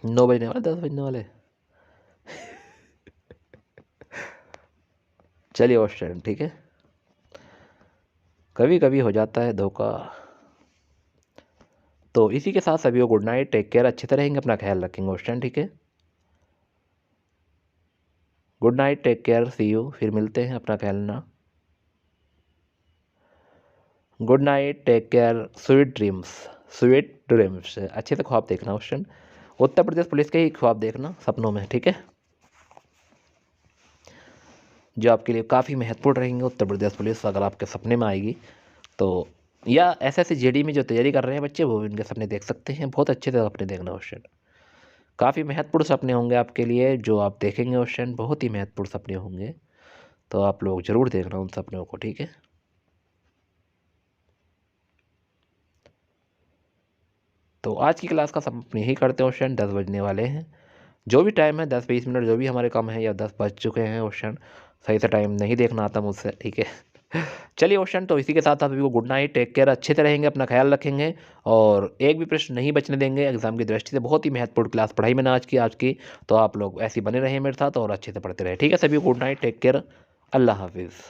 नौ बजने वाले, 10 बजने वाले। चलिए क्वेश्चन, ठीक है। कभी कभी हो जाता है धोखा। तो इसी के साथ सभी को गुड नाइट, टेक केयर, अच्छे से रहेंगे, अपना ख्याल रखेंगे क्वेश्चन, ठीक है। Good night, take care, see you, फिर मिलते हैं, अपना ख्याल रखना। Good night, take care, sweet dreams, sweet dreams, अच्छे से ख्वाब देखना क्वेश्चन। उत्तर प्रदेश पुलिस के ही ख्वाब देखना सपनों में, ठीक है, जो आपके लिए काफ़ी महत्वपूर्ण रहेंगे। उत्तर प्रदेश पुलिस अगर आपके सपने में आएगी तो, या ऐसे जेडी में जो तैयारी कर रहे हैं बच्चे, वो भी इनके सपने देख सकते हैं, बहुत अच्छे से सपने देखना क्वेश्चन। काफ़ी महत्वपूर्ण सपने होंगे आपके लिए जो आप देखेंगे क्वेश्चन, बहुत ही महत्वपूर्ण सपने होंगे, तो आप लोग ज़रूर देखना उन सपनों को, ठीक है। तो आज की क्लास का सब अपने ही करते हैं क्वेश्चन। 10 बजने वाले हैं, जो भी टाइम है 10-20 मिनट जो भी हमारे कम है, या 10 बज चुके हैं क्वेश्चन। सही से टाइम नहीं देखना आता मुझसे, ठीक है। चलिए क्वेश्चन, तो इसी के साथ आप सभी को गुड नाइट, टेक केयर, अच्छे से रहेंगे, अपना ख्याल रखेंगे और एक भी प्रश्न नहीं बचने देंगे एग्जाम की दृष्टि से। बहुत ही महत्वपूर्ण क्लास पढ़ाई मैंने आज की, तो आप लोग ऐसे बने रहें मेरे साथ और अच्छे से पढ़ते रहे, ठीक है। सभी को गुड नाइट, टेक केयर, अल्लाह हाफिज़।